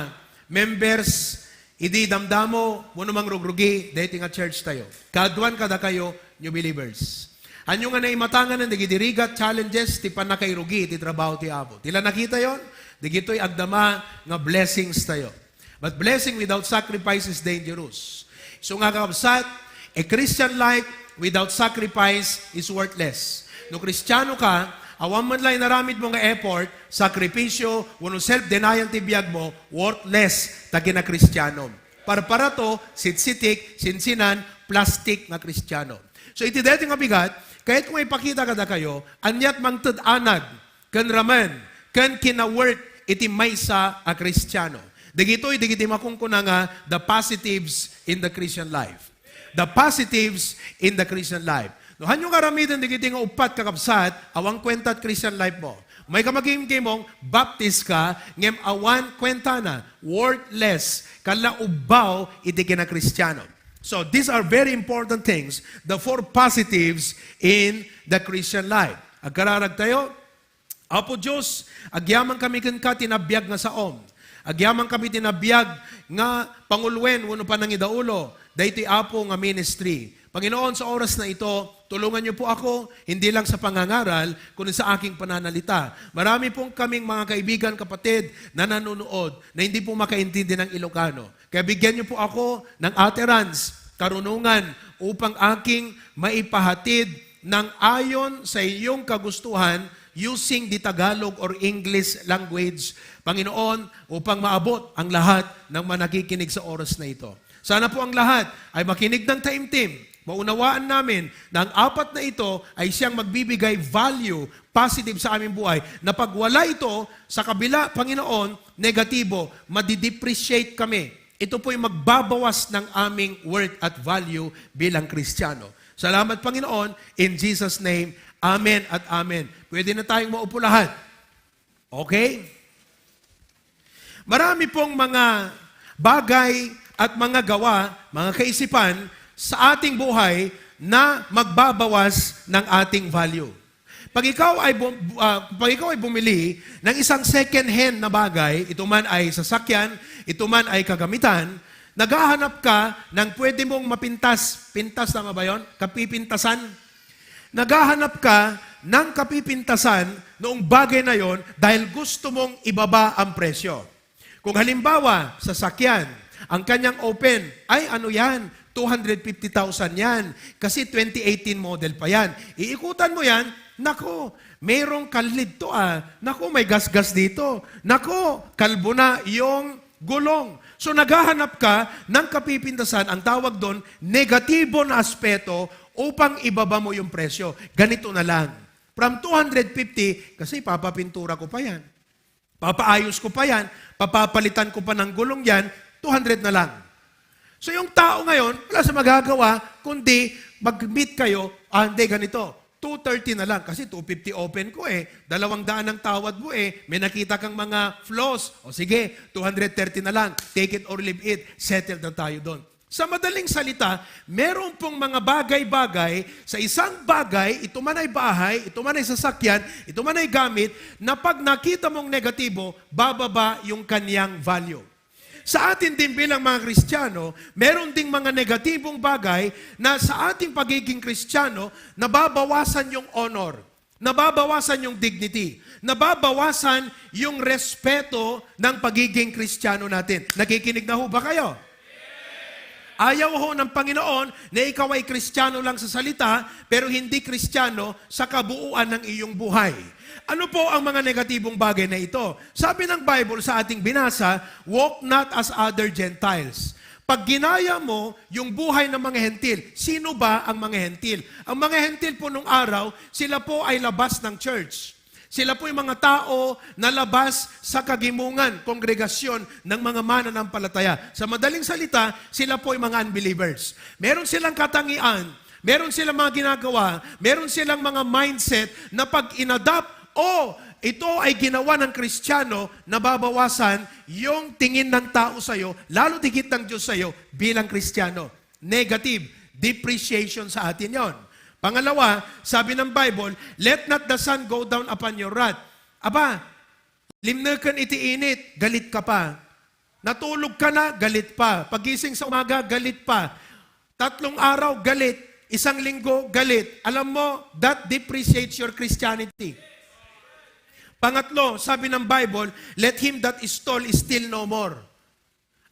members idi damdamo mo namang rugrugi dahiti nga church tayo. Kaduan kada kayo new believers. Anyo nga naimatangan ng dagiti rigat challenges ti panakairugi ti trabaho ti Apo. Tila nakita yon? Digito'y agdama nga blessings tayo. But blessing without sacrifice is dangerous. So nga kapsat, a Christian life without sacrifice is worthless. No Kristiyano ka, awan man lang naramid mo nga effort, sakripisyo, wano self-denial ti biyag mo, worthless tagi na Kristiyano. Para to, sitsitik, sinsinan, plastic na Kristiyano. So iti deti nga bigat, kahit kung ipakita kada kayo, anyat mangtad anag, kan raman, kan kinawort, iti maysa a Kristiyano. Digito'y digiti makungkuna nga, the positives in the Christian life. The positives in the Christian life. No, hanyo karamitan di kiti nga upat kakabsat, awang kwenta at Christian life mo. May kamaging mong baptist ka, ngem awan kwenta na, worthless, kala ubaw iti kina Kristiyano. So these are very important things, the 4 positives in the Christian life. Agkararag tayo, Apo Diyos, agyaman kami ka tinabiyag nga saom. Agyaman kami tinabiyag nga pangulwen, wano pa nang idaulo, dahiti Apo nga ministry. Panginoon, sa oras na ito, tulungan niyo po ako, hindi lang sa pangangaral, kundi sa aking pananalita. Marami pong kaming mga kaibigan, kapatid, na nanonood, na hindi po makaintindi ng Ilocano. Kaya bigyan niyo po ako ng utterance, karunungan, upang aking maipahatid ng ayon sa iyong kagustuhan, using the Tagalog or English language, Panginoon, upang maabot ang lahat ng manakikinig sa oras na ito. Sana po ang lahat ay makinig ng taimtim. Maunawaan namin na ang 4 na ito ay siyang magbibigay value, positive sa aming buhay, na pag wala ito, sa kabila, Panginoon, negatibo, madidepreciate kami. Ito po yung magbabawas ng aming worth at value bilang Kristiyano. Salamat, Panginoon, in Jesus' name, Amen at Amen. Pwede na tayong maupo lahat. Okay? Marami pong mga bagay at mga gawa, mga kaisipan, sa ating buhay na magbabawas ng ating value. Pag ikaw ay bumili ng isang second-hand na bagay, ito man ay sasakyan, ito man ay kagamitan, naghahanap ka ng pwede mong mapintas. Pintas, tama ba yun? Kapipintasan. Naghahanap ka ng kapipintasan noong bagay na yon dahil gusto mong ibaba ang presyo. Kung halimbawa, sasakyan, ang kanyang open, ay ano yan? 250,000 yan. Kasi 2018 model pa yan. Iikutan mo yan, nako, mayroong kalid to Nako, may gas-gas dito. Nako, kalbo na yung gulong. So naghahanap ka ng kapipintasan, ang tawag doon, negatibo na aspeto upang ibaba mo yung presyo. Ganito na lang. From 250, kasi papapintura ko pa yan. Papaayos ko pa yan. Papapalitan ko pa ng gulong yan. 200 na lang. So yung tao ngayon, wala sa magagawa, kundi mag-meet kayo, hindi ganito, 230 na lang, kasi 250 open ko 200 ang tawad mo may nakita kang mga flaws, o sige, 230 na lang, take it or leave it, settle na tayo doon. Sa madaling salita, meron pong mga bagay-bagay, sa isang bagay, ito man ay bahay, ito man ay sasakyan, ito man ay gamit, na pag nakita mong negatibo, bababa yung kanyang value. Sa atin din bilang mga Kristiyano, meron ding mga negatibong bagay na sa ating pagiging Kristiyano, nababawasan yung honor, nababawasan yung dignity, nababawasan yung respeto ng pagiging Kristiyano natin. Nakikinig na ho ba kayo? Ayaw ho ng Panginoon na ikaw ay Kristiyano lang sa salita, pero hindi Kristiyano sa kabuuan ng iyong buhay. Ano po ang mga negatibong bagay na ito? Sabi ng Bible sa ating binasa, walk not as other Gentiles. Pag ginaya mo yung buhay ng mga hentil, sino ba ang mga hentil? Ang mga hentil po nung araw, sila po ay labas ng church. Sila po yung mga tao na labas sa kagimungan, kongregasyon ng mga mananampalataya. Sa madaling salita, sila po yung mga unbelievers. Meron silang katangian, meron silang mga ginagawa, meron silang mga mindset na pag inadapt, ito ay ginawa ng Kristiyano, nababawasan yung tingin ng tao sa'yo, lalo digit ng Diyos sa'yo bilang Kristiyano. Negative, depreciation sa atin yon. Pangalawa, sabi ng Bible, let not the sun go down upon your wrath. Aba, limnakan iti init, galit ka pa. Natulog ka na, galit pa. Pagising sa umaga, galit pa. 3 araw, galit. 1 linggo, galit. Alam mo, that depreciates your Christianity. Pangatlo, sabi ng Bible, let him that is stole steal no more.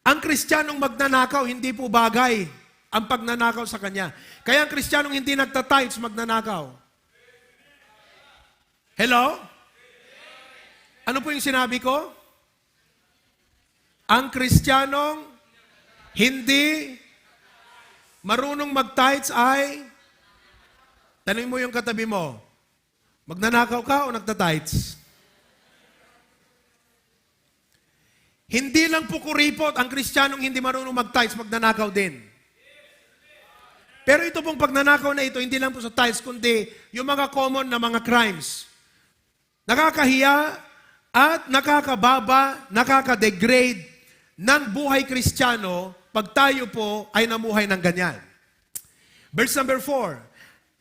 Ang Kristiyanong magnanakaw, hindi po bagay ang pagnanakaw sa kanya. Kaya ang Kristiyanong hindi nagtatides, magnanakaw. Hello? Ano po yung sinabi ko? Ang Kristiyanong hindi marunong mag-tithes ay, tanong mo yung katabi mo, magnanakaw ka o nagtatides? Hindi lang po kuripot ang Kristiyanong hindi marunong mag-tithes, magnanakaw din. Pero ito pong pagnanakaw na ito, hindi lang po sa tithes, kundi yung mga common na mga crimes. Nakakahiya at nakakababa, nakakadegrade ng buhay Kristiyano pag tayo po ay namuhay ng ganyan. Verse number 4,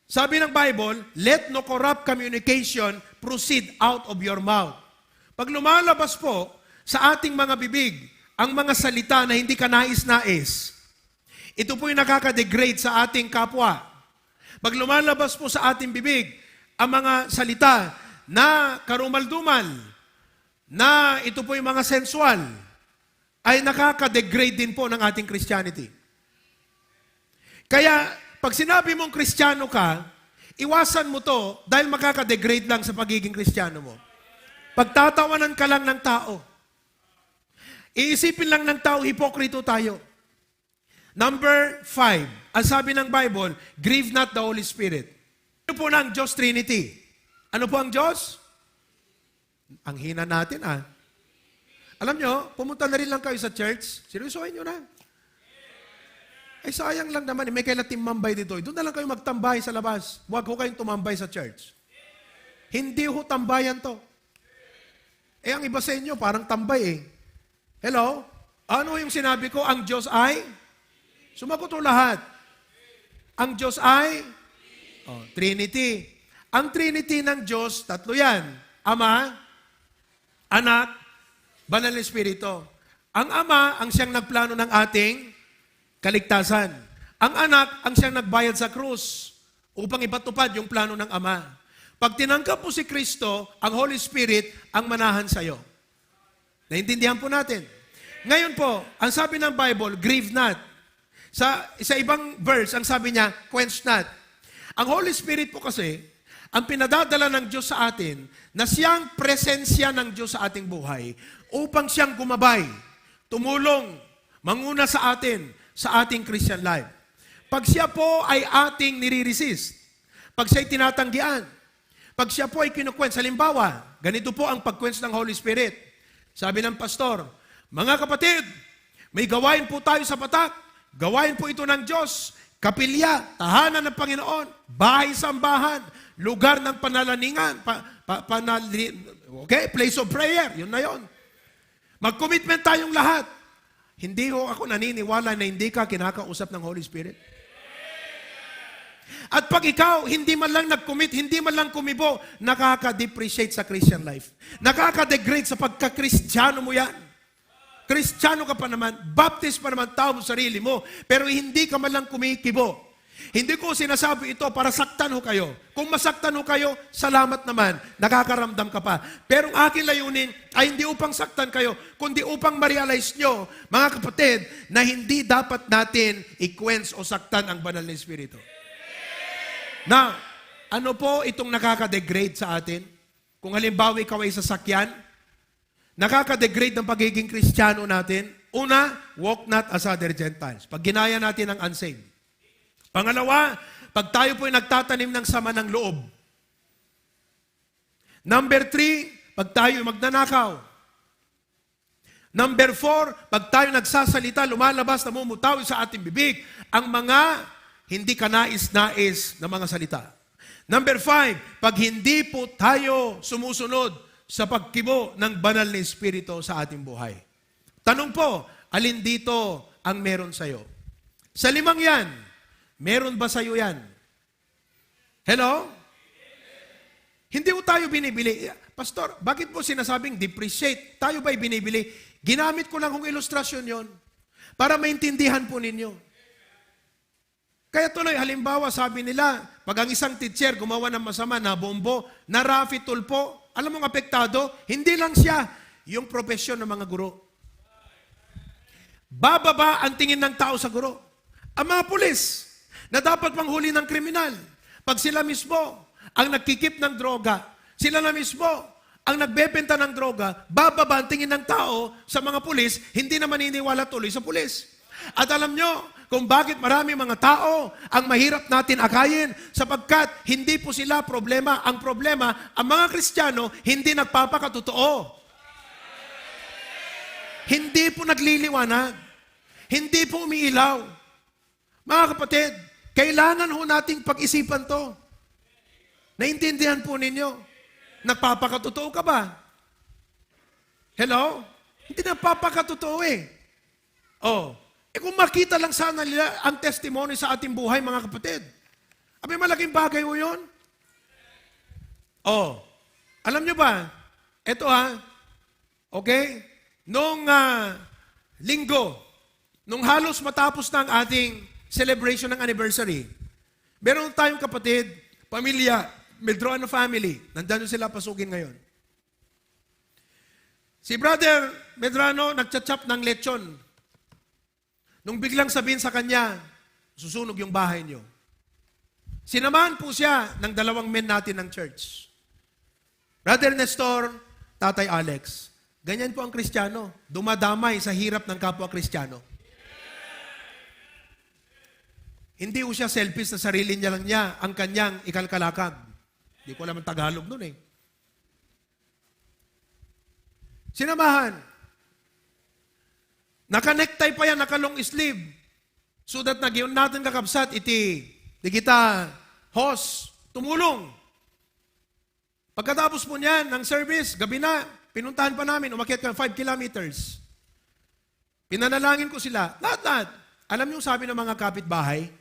sabi ng Bible, let no corrupt communication proceed out of your mouth. Pag lumalabas po sa ating mga bibig, ang mga salita na hindi kanais-nais, ito po yung nakakadegrade sa ating kapwa. Pag lumalabas po sa ating bibig, ang mga salita na karumal-dumal, na ito po yung mga sensual, ay nakakadegrade din po ng ating Christianity. Kaya, pag sinabi mong Kristiyano ka, iwasan mo to dahil makakadegrade lang sa pagiging Kristiyano mo. Pagtatawanan ka lang ng tao. Iisipin lang ng tao, hipokrito tayo. Number 5, ang sabi ng Bible, grieve not the Holy Spirit. Ano po na ang Diyos Trinity? Ano po ang Diyos? Ang hina natin, Alam nyo, pumunta na rin lang kayo sa church, seryosohin nyo na. Ay sayang lang naman, may kailan timambay dito. Doon na lang kayo magtambay sa labas. Huwag ho kayong tumambay sa church. Hindi ho tambayan to. Ang iba sa inyo, parang tambay Hello? Ano yung sinabi ko? Ang Diyos ay? Sumagot ho lahat. Ang Diyos ay? Trinity. Ang Trinity ng Diyos, tatlo yan. Ama, Anak, Banal na Espiritu. Ang Ama, ang siyang nagplano ng ating kaligtasan. Ang Anak, ang siyang nagbayad sa krus upang ipatupad yung plano ng Ama. Pag tinanggap mo si Kristo, ang Holy Spirit ang manahan sa'yo. Naintindihan po natin. Ngayon po, ang sabi ng Bible, grieve not. Sa ibang verse, ang sabi niya, quench not. Ang Holy Spirit po kasi, ang pinadadala ng Diyos sa atin, na siyang presensya ng Diyos sa ating buhay, upang siyang gumabay, tumulong, manguna sa atin, sa ating Christian life. Pag siya po ay ating nire-resist, pag siya'y tinatanggian, pag siya po ay kinukwents, halimbawa, ganito po ang pagkwents ng Holy Spirit. Sabi ng pastor, mga kapatid, may gawain po tayo sa patak, gawain po ito ng Diyos, kapilya, tahanan ng Panginoon, bahay-sambahan, lugar ng panalaningan, place of prayer, yun na yun. Mag-commitment tayong lahat. Hindi ho ako naniniwala na hindi ka kinakausap ng Holy Spirit. At pag ikaw, hindi man lang nag-commit, hindi man lang kumibo, nakaka-depreciate sa Christian life. Nakaka-degrade sa pagka-Kristiyano mo yan. Kristiyano ka pa naman, baptist pa naman tao mo sarili mo, pero hindi ka man lang kumikibo. Hindi ko sinasabi ito para saktan ho kayo. Kung masaktan ho kayo, salamat naman, nakakaramdam ka pa. Pero ang aking layunin ay hindi upang saktan kayo, kundi upang ma-realize nyo, mga kapatid, na hindi dapat natin i-quench o saktan ang banal na Espiritu. Now, ano po itong nakaka-degrade sa atin? Kung halimbawa ikaw ay sasakyan, nakaka-degrade ng pagiging Kristiyano natin. Una, walk not as other Gentiles. Pag ginaya natin ang unsaved. Pangalawa, pag tayo po ay nagtatanim ng sama ng loob. Number 3, pag tayo magnanakaw. Number 4, pag tayo nagsasalita, lumalabas, namumutaw sa ating bibig, ang mga hindi kanais-nais na mga salita. Number 5, pag hindi po tayo sumusunod sa pagkibo ng banal na Espiritu sa ating buhay. Tanong po, alin dito ang meron sa'yo? Sa 5 yan, meron ba sa'yo yan? Hello? Hindi po tayo binibili. Pastor, bakit po sinasabing depreciate? Tayo ba'y binibili? Ginamit ko lang kung ilustrasyon yon para maintindihan po ninyo. Kaya tuloy, halimbawa, sabi nila, pag ang isang teacher gumawa ng masama na bombo, na Rafi Tulpo, alam mong apektado, hindi lang siya, yung profesyon ng mga guro. Bababa ang tingin ng tao sa guro. Ang mga pulis, na dapat panghuli ng kriminal, pag sila mismo ang nagkikip ng droga, sila na mismo ang nagbebenta ng droga, bababa ang tingin ng tao sa mga pulis, hindi na maniniwala tuloy sa pulis. At alam nyo, kung bakit marami mga tao ang mahirap natin akayin sapagkat hindi po sila problema. Ang problema, ang mga Kristiyano hindi nagpapakatotoo. Hindi po nagliliwanag. Hindi po umiilaw. Mga kapatid, Kailangan ho nating pag-isipan to. Naintindihan po ninyo? Nagpapakatotoo ka ba? Hello? Hindi nagpapakatotoo eh. Oh. Kung makita lang sana nila ang testimony sa ating buhay, mga kapatid. Abay, malaking bagay ho yun. Oh. Alam nyo ba? Ito okay? Nung linggo, nung halos matapos na ang ating celebration ng anniversary, meron tayong kapatid, pamilya, Medrano family. Nandun sila pasukin ngayon. Si Brother Medrano nagchat-chap ng lechon. Nung biglang sabihin sa kanya, susunog yung bahay niyo. Sinamahan po siya ng 2 men natin ng church. Brother Nestor, Tatay Alex, ganyan po ang Kristiyano. Dumadamay sa hirap ng kapwa Kristiyano. Hindi po siya selfish na sarili niya lang niya ang kanyang ikalkalakag. Hindi ko alam ang Tagalog nun eh. Sinamahan. Naka-necktie pa yan, naka-long sleeve. So that nagyon natin kakabsat, di kita host, tumulong. Pagkatapos po niyan, ng service, gabi na, pinuntahan pa namin, umakyat ka 5 kilometers. Pinanalangin ko sila, lahat. Alam niyo sabi ng mga kapitbahay,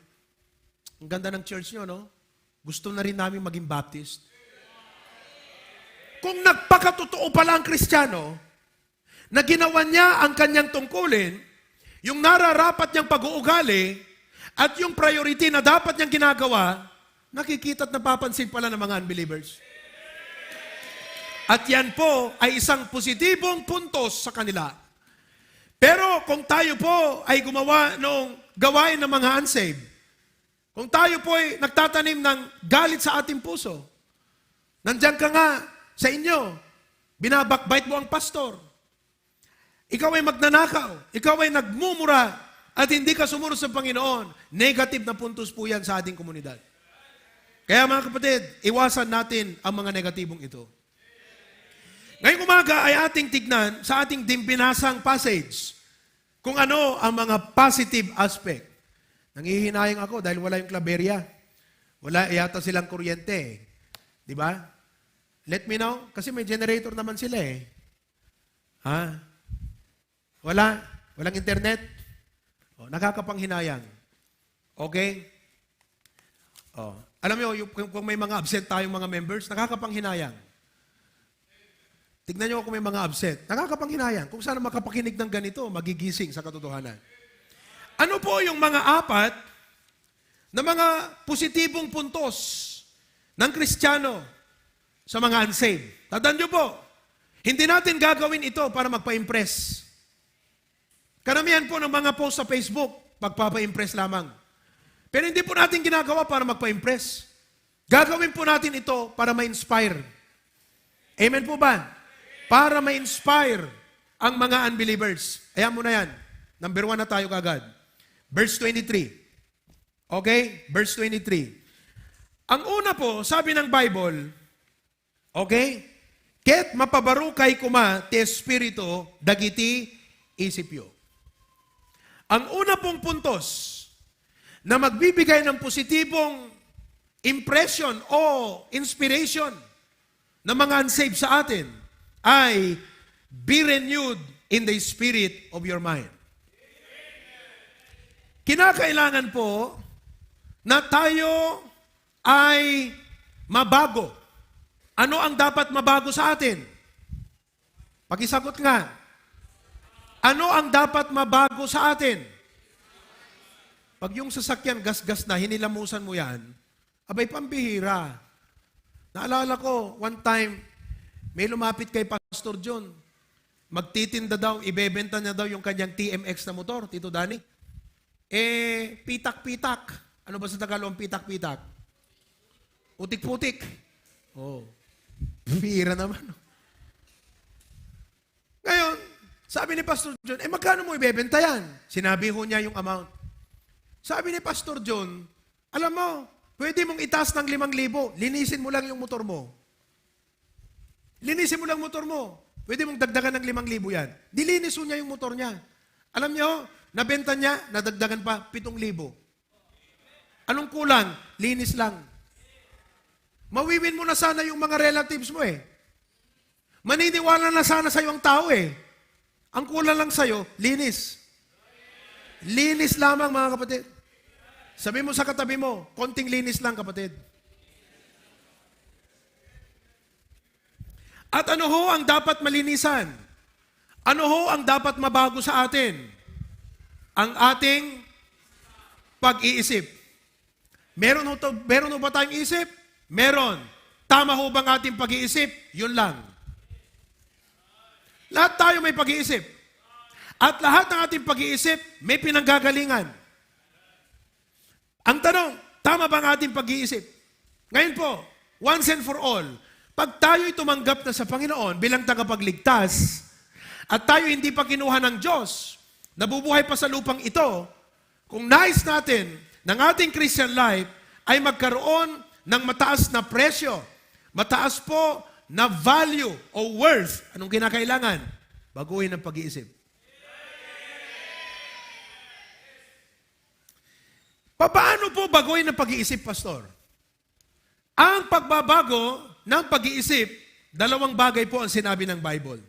ang ganda ng church niyo, no? Gusto na rin namin maging Baptist. Kung nagpakatotoo pala ang Kristiyano, na ginawa niya ang kanyang tungkulin, yung nararapat niyang pag-uugali, at yung priority na dapat niyang ginagawa, nakikita at napapansin pala ng mga unbelievers. At yan po ay isang positibong puntos sa kanila. Pero kung tayo po ay gumawa ng gawain ng mga unsaved, kung tayo po ay nagtatanim ng galit sa ating puso, nandiyan ka nga sa inyo, binabakbite mo ang pastor, ikaw ay magnanakaw, ikaw ay nagmumura, at hindi ka sumunod sa Panginoon, negative na puntos po yan sa ating komunidad. Kaya mga kapatid, iwasan natin ang mga negatibong ito. Ngayong umaga ay ating tignan sa ating binasang passage kung ano ang mga positive aspect. Nangihinayang ako dahil wala yung klaberya. Wala yata silang kuryente. Di ba? Let me know. Kasi may generator naman sila eh. Ha? Wala? Walang internet? O, nakakapanghinayang. Okay? O, alam niyo, kung may mga absent tayong mga members, nakakapanghinayang. Tignan niyo kung may mga absent. Nakakapanghinayang. Kung sana makapakinig ng ganito, magigising sa katotohanan. Ano po yung mga 4 na mga positibong puntos ng Kristiyano sa mga unsaved? Tandaan niyo po, hindi natin gagawin ito para magpa-impress. Karamihan po ng mga post sa Facebook, pagpapa-impress lamang. Pero hindi po natin ginagawa para magpa-impress. Gagawin po natin ito para ma-inspire. Amen po ba? Para ma-inspire ang mga unbelievers. Ayan mo na yan. Number 1 na tayo kagad. Verse 23. Okay? Verse 23. Ang una po, sabi ng Bible, okay? Ket mapabarukay kuma ti espiritu dagiti isipyo. Ang una pong puntos na magbibigay ng positibong impression o inspiration ng mga unsaved sa atin ay be renewed in the spirit of your mind. Kinakailangan po na tayo ay mabago. Ano ang dapat mabago sa atin? Pakisagot nga. Ano ang dapat mabago sa atin? Pag yung sasakyan gas-gas na, hinilamusan mo yan, abay pambihira. Naalala ko, one time, may lumapit kay Pastor John. Magtitinda daw, ibebenta niya daw yung kanyang TMX na motor, Tito Danny. Pitak-pitak. Ano ba sa Tagalog ang pitak-pitak? Putik-putik. Oh. Bihira naman. Ngayon, sabi ni Pastor John, magkano mo ibebenta yan? Sinabi ho niya yung amount. Sabi ni Pastor John, alam mo, pwede mong itaas ng 5,000. Linisin mo lang yung motor mo. Linisin mo lang motor mo. Pwede mong dagdagan ng 5,000 yan. Dilinis ho niya yung motor niya. Alam niyo, nabenta niya, nadagdagan pa 7,000. Anong kulang? Linis lang. Mawiwin mo na sana yung mga relatives mo eh. Maniniwala na sana sa'yo ang tao eh. Ang kulang lang sa'yo, linis. Linis lamang mga kapatid. Sabi mo sa katabi mo, konting linis lang kapatid. At ano ho ang dapat malinisan? Ano ho ang dapat mabago sa atin? Ang ating pag-iisip. Meron ho ba tayong isip? Meron. Tama ho bang ating pag-iisip? Yun lang. Lahat tayo may pag-iisip. At lahat ng ating pag-iisip, may pinanggagalingan. Ang tanong, tama ba ang ating pag-iisip? Ngayon po, once and for all, pag tayo'y tumanggap na sa Panginoon bilang tagapagligtas, at tayo hindi pa kinuha ng Diyos, nabubuhay pa sa lupang ito, kung nais natin ng ating Christian life ay magkaroon ng mataas na presyo, mataas po na value o worth, anong kinakailangan? Baguhin ang pag-iisip. Paano po baguhin ang pag-iisip, Pastor? Ang pagbabago ng pag-iisip, dalawang bagay po ang sinabi ng Bible.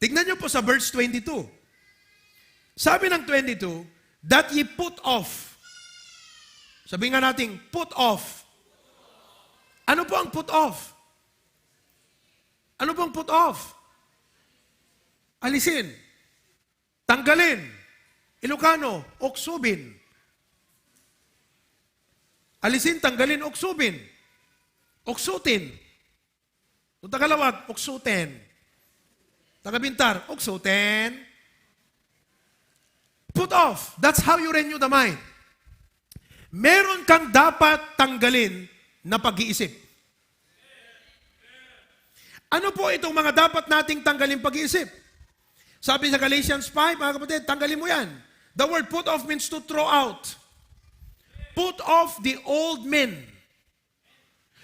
Tignan niyo po sa verse 22. Sabi ng 22, that ye put off. Sabi nga natin, put off. Ano po ang put off? Ano po ang put off? Alisin. Tanggalin. Ilocano, oksubin. Alisin, tanggalin, oksubin. Oksutin. Kung Tagalawag, oksutin. Tagabintar, oksutin. Put off. That's how you renew the mind. Meron kang dapat tanggalin na pag-iisip. Ano po itong mga dapat nating tanggalin pag-iisip? Sabi sa Galatians 5, mga kapatid, tanggalin mo yan. The word put off means to throw out. Put off the old men.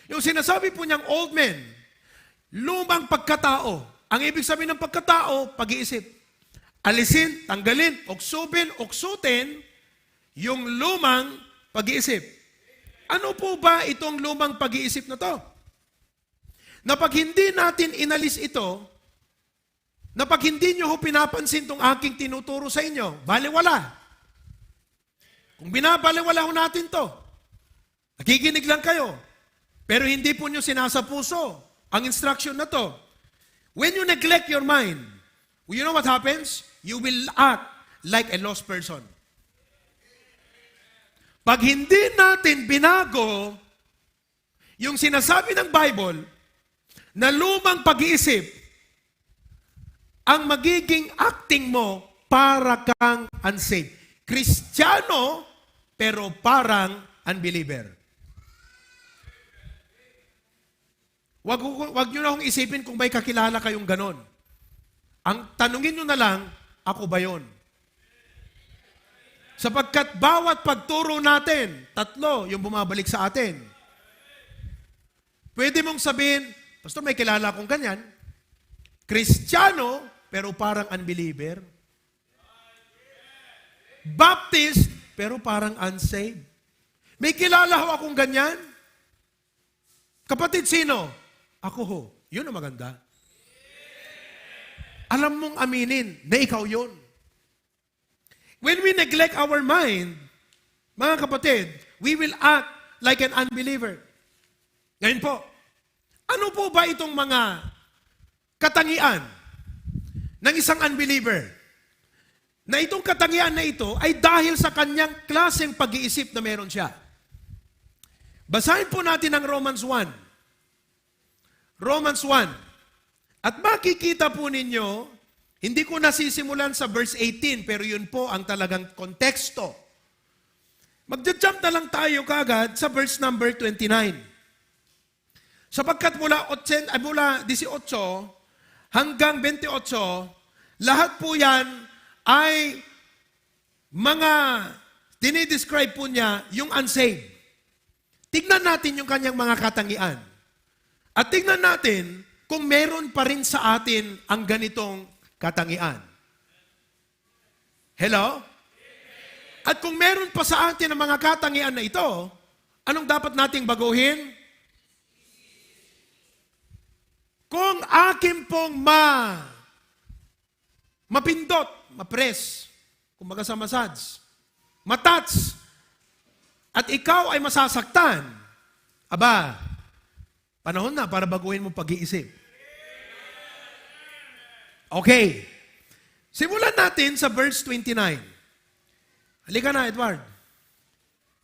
Yung sinasabi po niyang old men, lumang pagkatao. Ang ibig sabihin ng pagkatao, pag-iisip. Alisin, tanggalin, oksubin, oksutin, yung lumang pag-iisip. Ano po ba itong lumang pag-iisip na to? Na pag hindi natin inalis ito, na pag hindi nyo ho pinapansin itong aking tinuturo sa inyo, baliwala. Kung binabaliwala ho natin to, nakikinig lang kayo, pero hindi po nyo sinasapuso ang instruction na to. When you neglect your mind, you know what happens? You will act like a lost person. Pag hindi natin binago yung sinasabi ng Bible na lumang pag-iisip, ang magiging acting mo para kang unsaved. Kristiyano, pero parang unbeliever. Wag nyo na akong isipin kung may kakilala kayong ganon. Ang tanungin nyo na lang, ako ba yon? Sapagkat bawat pagturo natin, tatlo yung bumabalik sa atin. Pwede mong sabihin, Pastor, may kilala akong ganyan. Kristiyano, pero parang unbeliever. Baptist, pero parang unsaved. May kilala ho akong ganyan. Kapatid, sino? Ako ho. Yun ang maganda. Alam mong aminin na ikaw yun. When we neglect our mind, mga kapatid, we will act like an unbeliever. Ngayon po, ano po ba itong mga katangian ng isang unbeliever? Na itong katangian na ito ay dahil sa kanyang klaseng pag-iisip na meron siya. Basahin po natin ang Romans 1. Romans 1. At makikita po ninyo, hindi ko nasisimulan sa verse 18, pero yun po ang talagang konteksto. Magja-jump na lang tayo kagad sa verse number 29. Sapagkat mula 18 hanggang 28, lahat po yan ay mga dinidescribe po niya yung unsaved. Tignan natin yung kanyang mga katangian. At tignan natin kung meron pa rin sa atin ang ganitong katangian. Hello? At kung meron pa sa atin ang mga katangian na ito, Anong dapat nating baguhin? Kung akin pong mapindot, mapres, kumbaga sa massage, matats, at ikaw ay masasaktan, aba, panahon na para baguhin mo pag-iisip. Okay. Simulan natin sa verse 29. Halika na, Edward.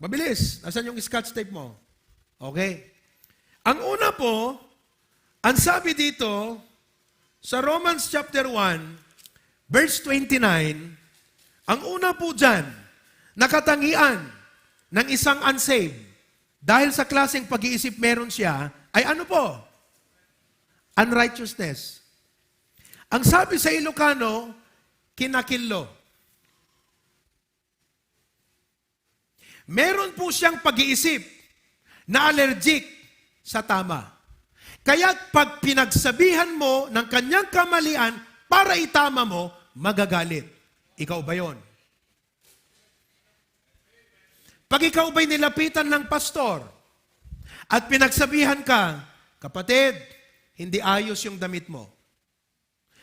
Mabilis. Nasaan yung scotch tape mo? Okay. Ang una po, ang sabi dito, sa Romans chapter 1, verse 29, ang una po dyan, nakatangian ng isang unsaved, dahil sa klaseng pag-iisip meron siya, ay ano po? Unrighteousness. Ang sabi sa Ilocano, kinakillo. Meron po siyang pag-iisip na allergic sa tama. Kaya pag pinagsabihan mo ng kanyang kamalian para itama mo, magagalit. Ikaw ba yon? Pag ikaw ba'y nilapitan ng pastor at pinagsabihan ka, kapatid, hindi ayos yung damit mo.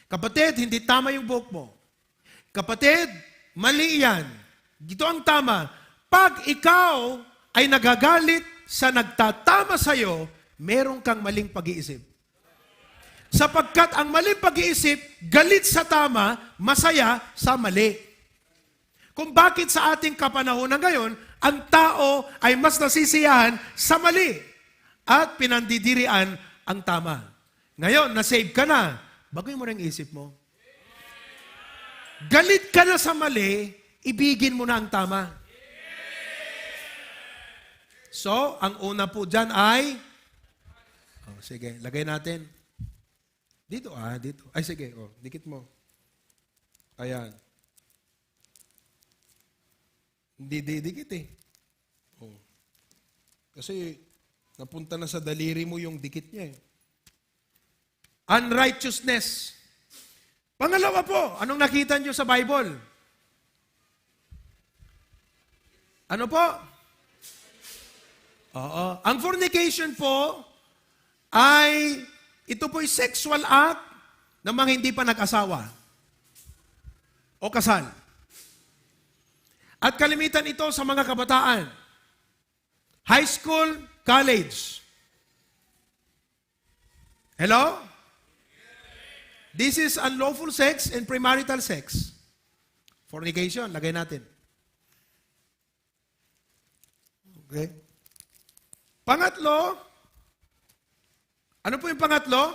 Kapatid, hindi tama yung buhok mo. Kapatid, mali yan. Dito ang tama. Pag ikaw ay nagagalit sa nagtatama sa'yo, meron kang maling pag-iisip. Sapagkat ang maling pag-iisip, galit sa tama, masaya sa mali. Kung bakit sa ating kapanahonan ngayon, ang tao ay mas nasisiyahan sa mali at pinandidirian ang tama. Ngayon, na-save ka na, baguhin mo rin isip mo. Galit ka na sa mali, ibigin mo na ang tama. So, ang una po dyan ay, sige, lagay natin. Dito, dito. Ay, sige, dikit mo. Ayan. Hindi dikit eh. Kasi, napunta na sa daliri mo yung dikit niya eh. Unrighteousness. Pangalawa po, anong nakita niyo sa Bible? Ano po? Oo. Ang fornication po ay, ito po'y sexual act ng mga hindi pa nag-asawa o kasal. At kalimitan ito sa mga kabataan. High school, college. Hello? This is unlawful sex and premarital sex. Fornication, lagay natin. Okay. Pangatlo, ano po yung pangatlo?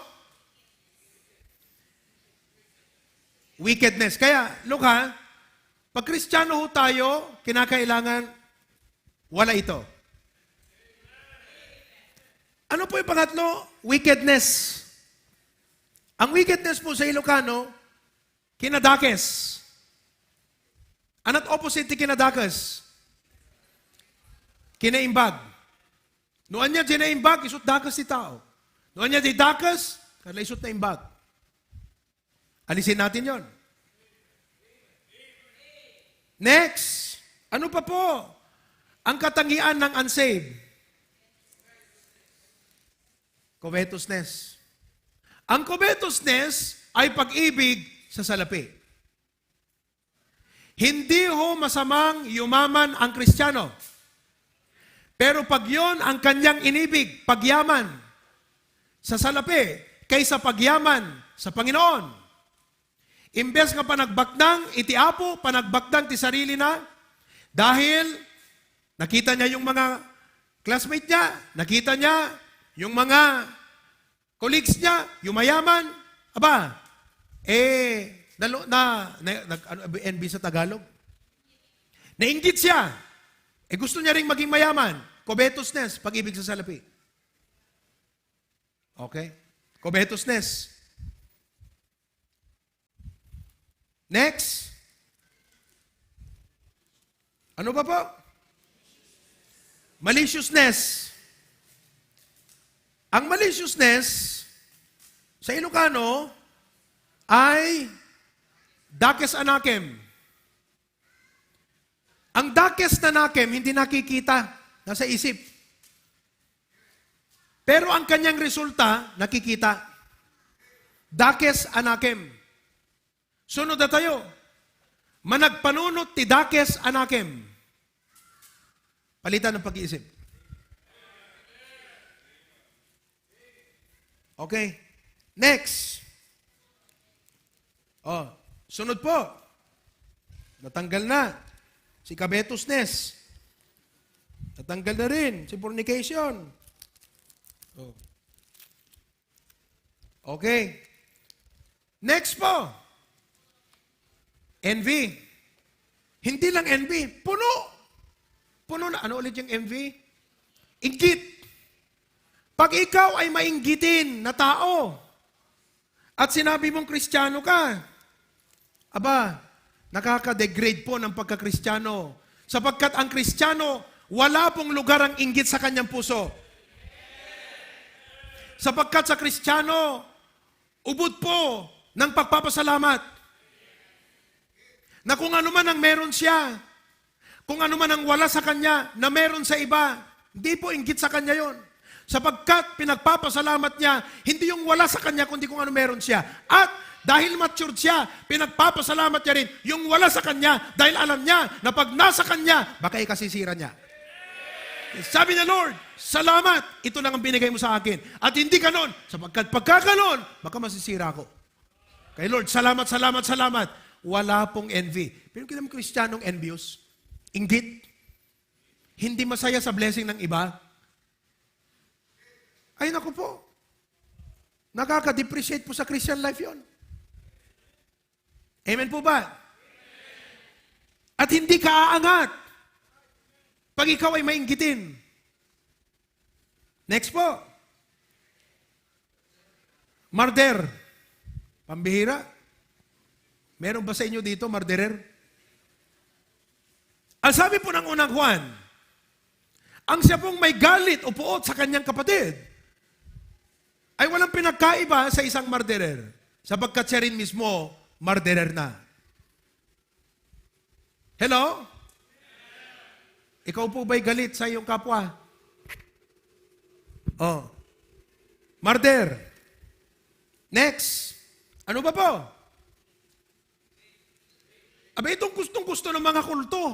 Wickedness. Kaya, look ha, pag Kristiyano ho tayo, kinakailangan wala ito. Ano po yung pangatlo? Wickedness. Ang wickedness po sa Ilocano, kinadakes. Anot opposite ti kinadakes? Kinaimbag. Noon niya dinaimbag, isut dakas si tao. Noon niya di dakas, kala isut na imbag. Alisin natin yon. Next, ano pa po? Ang katangian ng unsaved. Covetousness. Ang covetousness ay pag-ibig sa salapi. Hindi ho masamang yumaman ang Kristiyano. Pero pag yon ang kanyang inibig, pagyaman sa salapi, kaysa pagyaman sa Panginoon. Imbes nga panagbaknang iti apo, panagbaknang ti sarili na, dahil nakita niya yung mga classmate niya, nakita niya yung mga colleagues niya, yung mayaman, aba, NB sa Tagalog. Nainggit siya. Gusto niya ring maging mayaman. Covetousness, pag-ibig sa salapi. Okay? Covetousness. Next. Ano ba po? Maliciousness. Ang maliciousness sa Ilocano ay dakes anakem. Ang dakes na nakem, hindi nakikita, nasa isip. Pero ang kanyang resulta, nakikita. Dakes anakem. Sunod na tayo. Managpanunot ti dakes anakem. Palitan ng pag-iisip. Okay. Next. Sunod po. Natanggal na. Si covetousness. Natanggal na rin. Si fornication. Okay. Next po. Envy. Hindi lang envy. Puno. Puno na. Ano ulit yung envy? Inggit. Pag ikaw ay mainggitin na tao, at sinabi mong Kristiyano ka, aba, nakaka-degrade po ng pagka-Kristiyano. Sapagkat ang Kristiyano, wala pong lugar ang inggit sa kanyang puso. Sapagkat sa Kristiyano, ubod po ng pagpapasalamat. Na kung ano man ang meron siya, kung ano man ang wala sa kanya, na meron sa iba, hindi po inggit sa kanya yon. Sapagkat pinagpapasalamat niya, hindi yung wala sa kanya, kundi kung ano meron siya. At dahil matured siya, pinagpapasalamat niya rin yung wala sa kanya, dahil alam niya na pag nasa kanya, baka ikasisira niya. Sabi ng Lord, salamat, ito lang ang binigay mo sa akin. At hindi ganon, sapagkat pagka ganon, baka masisira ko. Kay Lord, salamat, salamat, salamat. Wala pong envy. Pero kinam Kristiyanong envious, inggit, hindi masaya sa blessing ng iba. Ay naku po, nakaka-depreciate po sa Christian life yon. Amen po ba? At hindi ka aangat pag ikaw ay mainggitin. Next po. Murder. Pambihira. Meron ba sa inyo dito, murderer? Ang sabi po ng unang Juan, ang siya pong may galit o puot sa kanyang kapatid, ay walang pinagkaiba sa isang murderer, sapagkat siya rin mismo murderer na. Hello? Ikaw po ba'y galit sa iyong kapwa? Murder. Next. Ano ba po? Aba, itong gustong-gusto ng mga kulto.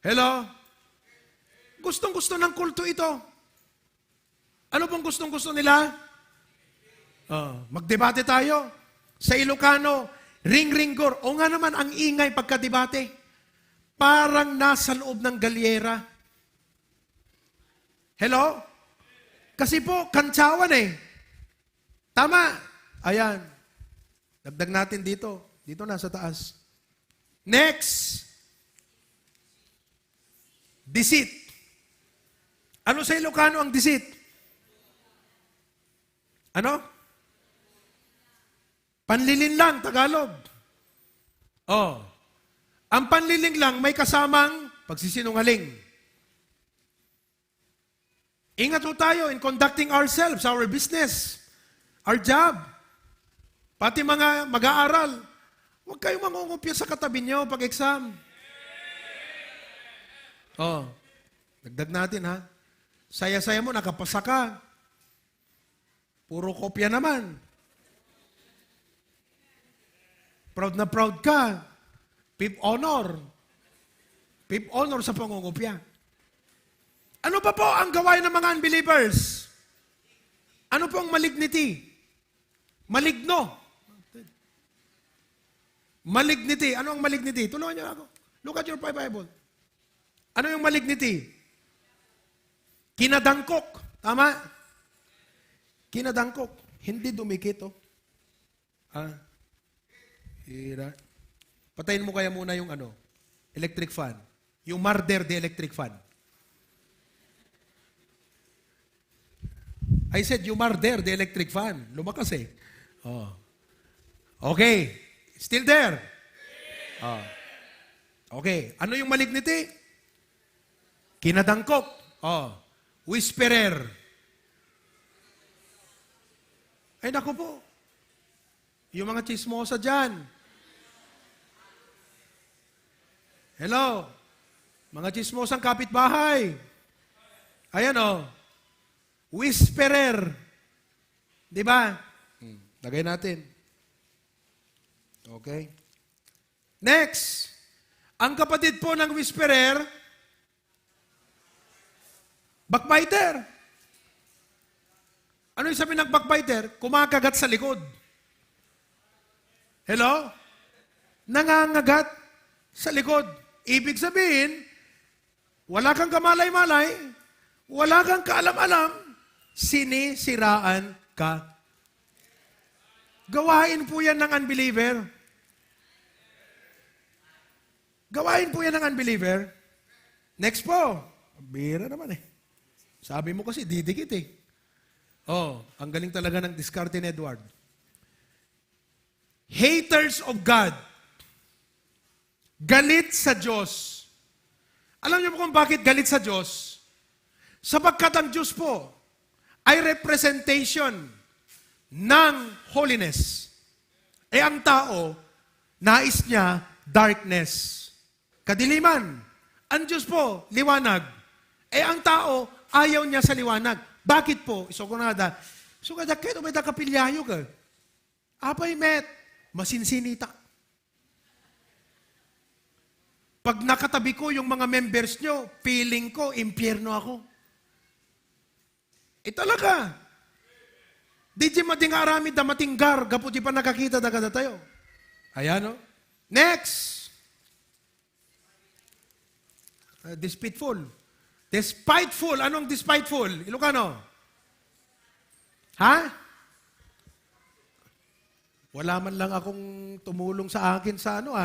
Hello? Gustong-gusto ng kulto ito. Ano pong gustong-gusto nila? Magdebate tayo. Sa Ilocano, ring-ringgor. O nga naman, ang ingay pagkadebate. Parang nasa loob ng galyera. Hello? Kasi po, kantsawan eh. Tama. Ayan. Dagdag natin dito. Dito na sa taas. Next. Deceit. Ano sa Ilocano ang deceit? Ano? Panlilin lang, Tagalog. Ang panliling lang may kasamang pagsisinungaling. Ingat po tayo in conducting ourselves, our business, our job. Pati mga mag-aaral, huwag kayong mangungupya sa katabi nyo pag-exam. Dagdag natin ha. Saya-saya mo, nakapasa ka. Puro kopya naman. Proud na proud ka. Fifth honor. Fifth honor sa pangungupya. Ano pa po ang gawain ng mga unbelievers? Ano po ang malignity? Maligno. Malignity. Ano ang malignity? Tulungan niyo ako. Look at your Bible. Ano yung malignity? Kinadangkok. Tama? Kinadangkok. Hindi dumikit, Hira. Patayin mo kaya muna yung electric fan. Yung murder the electric fan. I said, you murder the electric fan. Lumakas eh. Okay. Still there? Okay. Ano yung malignity? Kinadangkok. Whisperer. Ay, naku po. Yung mga chismosa dyan. Hello. Mga chismosang kapitbahay. Ayan Whisperer. Di ba? Lagay natin. Okay. Next. Ang kapatid po ng whisperer, backbiter. Ano yung sabi ng backbiter? Kumakagat sa likod. Hello? Nangangagat sa likod. Ibig sabihin, wala kang kamalay-malay, wala kang kaalam-alam, sinisiraan ka. Gawain po yan ng unbeliever. Gawain po yan ng unbeliever. Next po. Bira naman eh. Sabi mo kasi, didikit eh. Oh, ang galing talaga ng diskarte ni Edward. Haters of God. Galit sa Diyos. Alam niyo po kung bakit galit sa Diyos? Sapagkat ang Diyos po ay representation ng holiness. Eh ang tao, nais niya darkness. Kadiliman. Ang Diyos po, liwanag. Eh ang tao, ayaw niya sa liwanag. Bakit po? Isokunada. Kayo may kapilyayo ka. Apay met, masinsinita. Pag nakatabi ko yung mga members nyo, feeling ko, impyerno ako. Talaga. Di mading arami da matinggar, gapo di pa nakakita da kada tayo. Ayan o. Next. Despiteful. Despiteful. Anong despiteful? Ilocano? Ha? Wala man lang akong tumulong sa akin sa ano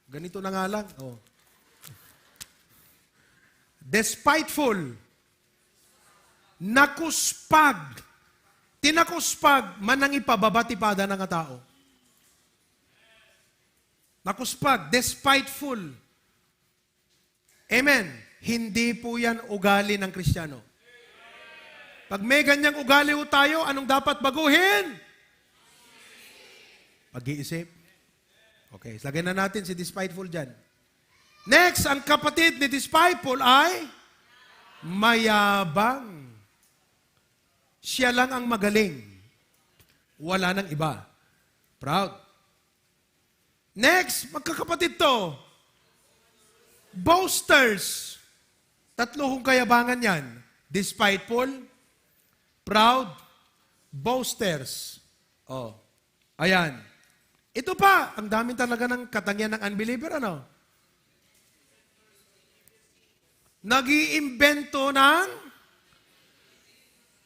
Ganito na nga lang. Oh. Despiteful. Nakuspag. Tinakuspag, manang ipababatipada ng tao. Nakuspag, despiteful. Amen. Hindi po yan ugali ng Kristiyano. Pag may ganyang ugali tayo, anong dapat baguhin? Pag-iisip. Okay, lagyan na natin si despiteful dyan. Next, ang kapatid ni despiteful ay mayabang. Siya lang ang magaling. Wala nang iba. Proud. Next, magkakapatid to. Boasters. Tatlo kong kayabangan yan. Despiteful, proud, boasters. Oh. Ayan. Ito pa, ang dami talaga ng katangian ng unbeliever, ano? Nag-iimbento ng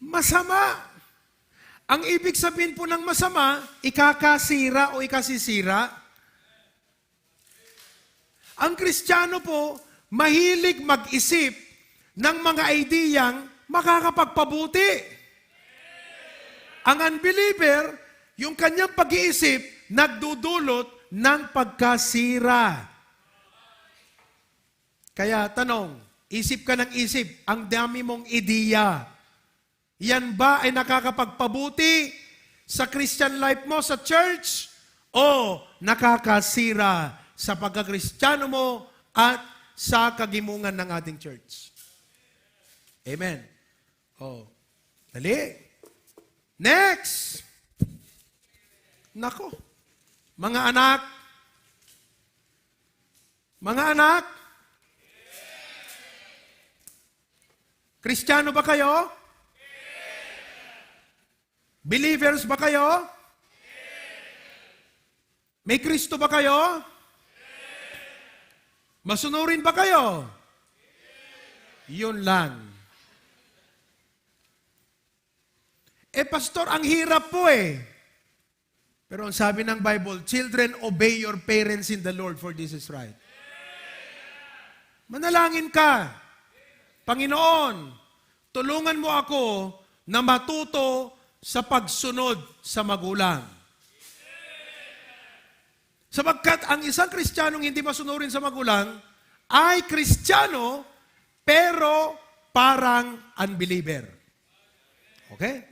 masama. Ang ibig sabihin po ng masama, ikakasira o ikasisira. Ang Kristiyano po, mahilig mag-isip ng mga ideyang makakapagpabuti. Ang unbeliever, yung kanyang pag-iisip, nagdudulot ng pagkasira. Kaya tanong, isip ka ng isip, ang dami mong ideya. Yan ba ay nakakapagpabuti sa Christian life mo, sa church? O nakakasira sa pagkakristyano mo at sa kagimungan ng ating church? Amen. Oh, dali. Next. Nako. Mga anak, Kristiyano ba kayo? Believers ba kayo? May Kristo ba kayo? Masunurin ba kayo? Yun lang. Pastor, ang hirap po Pero ang sabi ng Bible, children, obey your parents in the Lord, for this is right. Manalangin ka. Panginoon, tulungan mo ako na matuto sa pagsunod sa magulang. Sapagkat ang isang Kristiyanong hindi masunurin sa magulang ay Kristiyano pero parang unbeliever. Okay?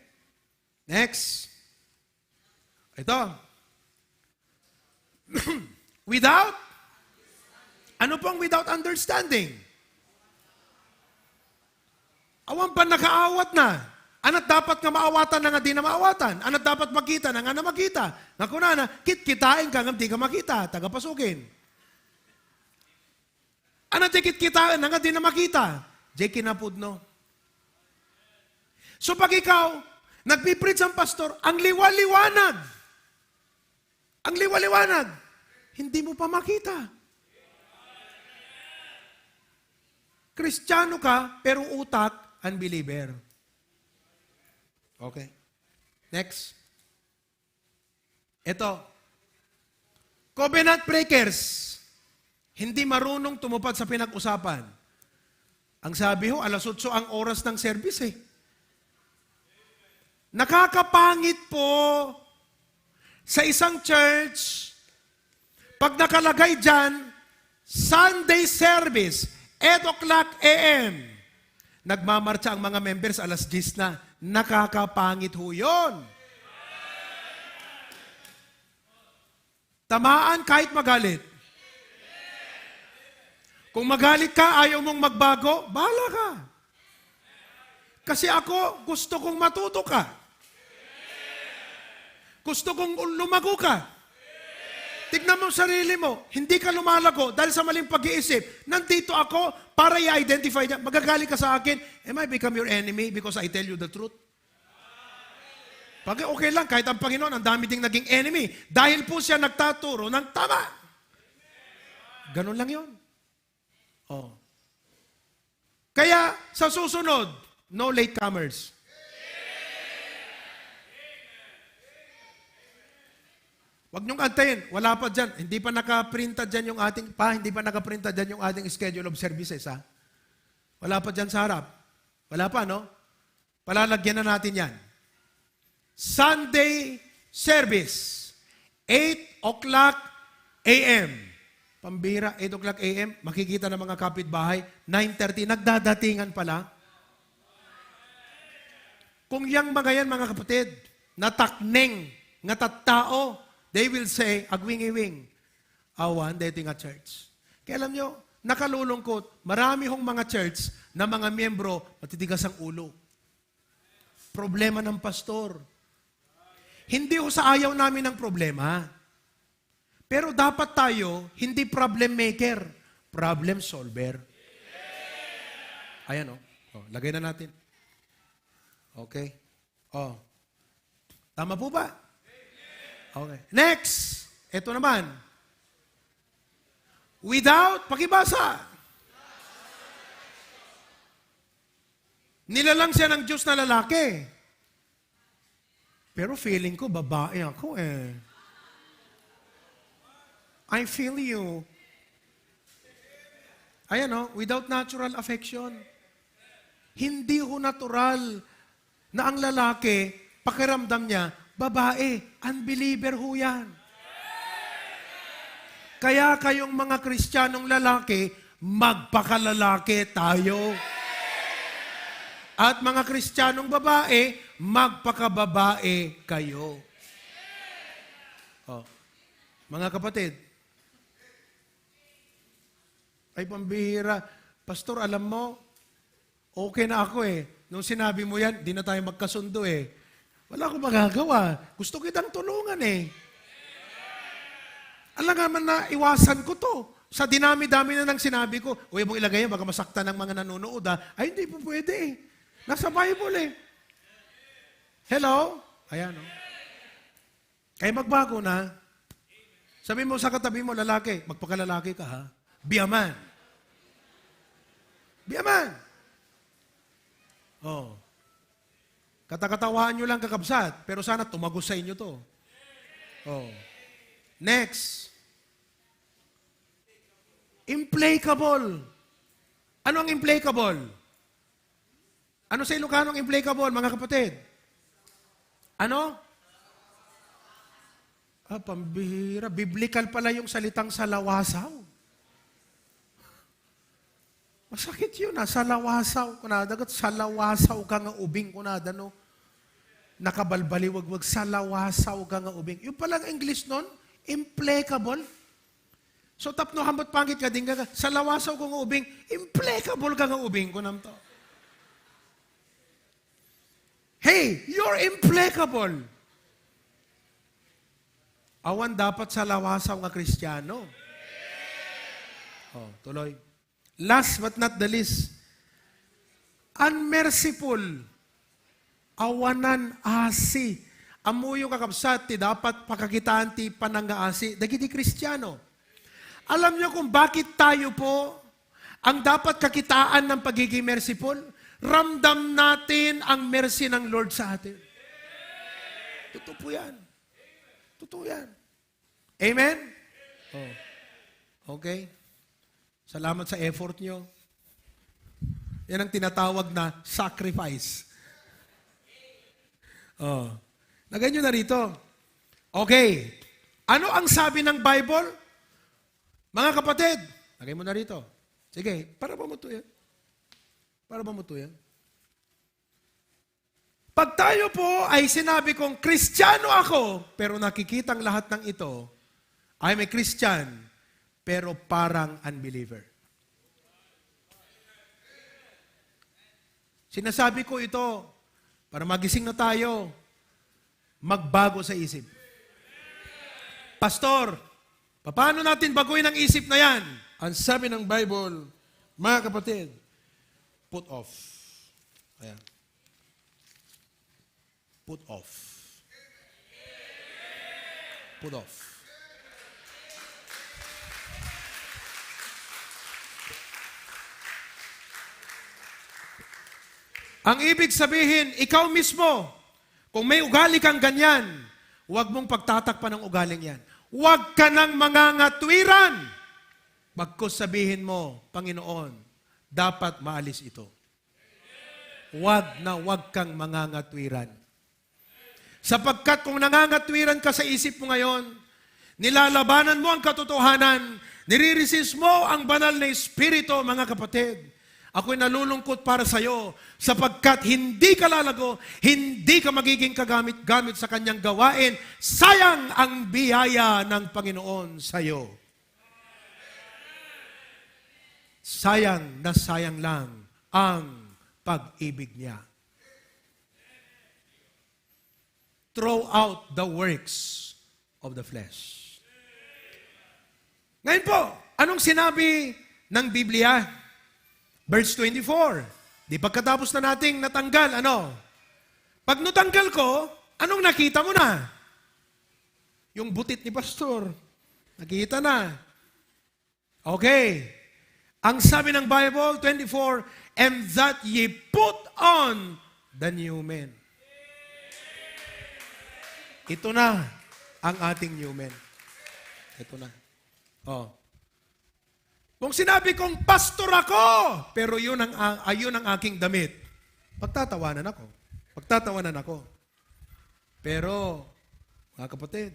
Next. Ito. Without? Ano pong without understanding? Awan pa nakaawat na. Anat dapat nga maawatan na nga di na maawatan. Anat dapat makita na nga na makita. Nga kunana, kit-kitain ka nga di ka makita. Tagapasukin. Anat kit-kitain na nga di na makita. Di kinapudno. So pag ikaw, nagpipreach ang pastor, ang liwaliwanag. Ang liwaliwanag. Hindi mo pa makita. Kristiyano ka, pero utak, unbeliever. Okay. Next. Ito. Covenant breakers. Hindi marunong tumupad sa pinag-usapan. Ang sabi ho, 8:00 ang oras ng service eh. Nakakapangit po sa isang church, pag nakalagay dyan, Sunday service, 8:00 a.m. Nagmamarcha ang mga members, 10:00 na. Nakakapangit ho yun. Tamaan kahit magalit. Kung magalit ka, ayaw mong magbago, bahala ka. Kasi ako, gusto kong matuto ka. Gusto kong lumago ka. Tignan mo sarili mo, hindi ka lumalago dahil sa maling pag-iisip. Nandito ako para i-identify niya. Magagalit ka sa akin, am I become your enemy because I tell you the truth? Pag okay lang, kahit ang Panginoon, ang dami ding naging enemy. Dahil po siya nagtaturo ng tama. Ganun lang yun. Oh. Kaya, sa susunod, no latecomers. Huwag niyong antayin. Wala pa dyan. Hindi pa nakaprinta dyan yung ating, hindi pa nakaprinta dyan yung ating schedule of services, ha? Wala pa dyan sa harap. Wala pa, no? Palalagyan na natin yan. Sunday service, 8:00 a.m. Pambira, 8:00 a.m. Makikita ng mga kapitbahay, 9:30, nagdadatingan pala. Kung yang mga yan, mga kapatid, natakneng, nga tattao, they will say, agwing-iwing, awan, dating a church. Kaya alam nyo, nakalulungkot, marami hong mga church na mga miyembro, matitigas ang ulo. Problema ng pastor. Hindi ho sa ayaw namin ng problema. Pero dapat tayo, hindi problem maker, problem solver. Ayan o. Oh, lagay na natin. Okay. Oh. Tama po ba? Okay. Next. Ito naman. Without, pakibasa. Nilalang siya ng Diyos na lalaki. Pero feeling ko, babae ako eh. I feel you. Ayan o, without natural affection. Hindi ho natural na ang lalaki, pakiramdam niya, babae, unbeliever ho yan. Kaya kayong mga Kristiyanong lalaki, magpakalalaki tayo. At mga Kristiyanong babae, magpakababae kayo. Oh. Mga kapatid, ay pambihira, Pastor, alam mo, okay na ako eh. Nung sinabi mo yan, di na tayo magkasundo eh. Wala akong magagawa. Gusto kitang tulungan eh. Alam nga man na iwasan ko to. Sa dinami-dami na nang sinabi ko, huwag mong ilagay yan, baka masaktan ng mga nanonood ha. Ay, hindi po pwede eh. Nasa Bible eh. Hello? Ayan o. Kaya magbago na. Sabi mo sa katabi mo, lalaki, magpakalalaki ka ha. Be a man. Be a man. Oh. Katakatawaan nyo lang kakabsat, pero sana tumagos sa inyo to. Oh. Next. Implacable. Ano ang implacable? Ano sa Ilocano ang implacable, mga kapatid? Ano? Pambihira. Biblical pala yung salitang salawasaw. Masakit yun salawasaw. Kunadagat, salawasaw ka nga ubing. Kunada, no? Nakabalbaliwag-wag, salawasaw ka nga ubing. Yung palang English nun, implacable. So, tapno hambot pangit ka din ka, salawasaw ko nga ubing, implacable ka nga ubing. Kunam to. Hey, you're implacable. Awan dapat sa lawasaw nga Kristiyano. Oh, tuloy. Last but not the least, unmerciful. Awanan asi. Amuyo kakabsat, ti dapat pakakitaan ti panangaasi. Dagiti Kristiyano. Alam niyo kung bakit tayo po ang dapat kakitaan ng pagiging merciful? Ramdam natin ang mercy ng Lord sa atin. Totoo po yan. Totoo yan. Amen? Oh. Okay? Salamat sa effort nyo. Yan ang tinatawag na sacrifice. Oh. Lagay nyo na rito. Okay. Ano ang sabi ng Bible? Mga kapatid, lagay mo na rito. Sige, para ba mo ito yan? Para ba mo ito yan? Pag tayo po ay sinabi kong Kristiyano ako, pero nakikitang lahat ng ito, I'm a Christian, pero parang unbeliever. Sinasabi ko ito para magising na tayo, magbago sa isip. Pastor, paano natin baguhin ang isip na yan? Ang sabi ng Bible, mga kapatid, put off. Ayan. Put off. Put off. Ang ibig sabihin, ikaw mismo, kung may ugali kang ganyan, huwag mong pagtatakpan ng ugaling yan. Huwag ka nang mangangatwiran. Bagkus sabihin mo, Panginoon, dapat maalis ito. Huwag kang mangangatwiran. Sapagkat kung nangangatwiran ka sa isip mo ngayon, nilalabanan mo ang katotohanan, nire-resist mo ang banal na espiritu, mga kapatid. Ako'y nalulungkot para sa iyo sapagkat hindi ka lalago, hindi ka magiging kagamit-gamit sa kanyang gawain. Sayang ang biyaya ng Panginoon sa iyo. Sayang na sayang lang ang pag-ibig niya. Throw out the works of the flesh. Ngayon po, anong sinabi ng Biblia? Verse 24. Di pagkatapos na nating natanggal, ano? Pag natanggal ko, anong nakita mo na? Yung butit ni pastor. Nakita na. Okay. Ang sabi ng Bible, 24, and that ye put on the new man. Ito na ang ating new man. Ito na. Oh. Kung sinabi kong pastor ako, pero yun ang aking damit, pagtatawanan ako. Pagtatawanan ako. Pero, mga kapatid,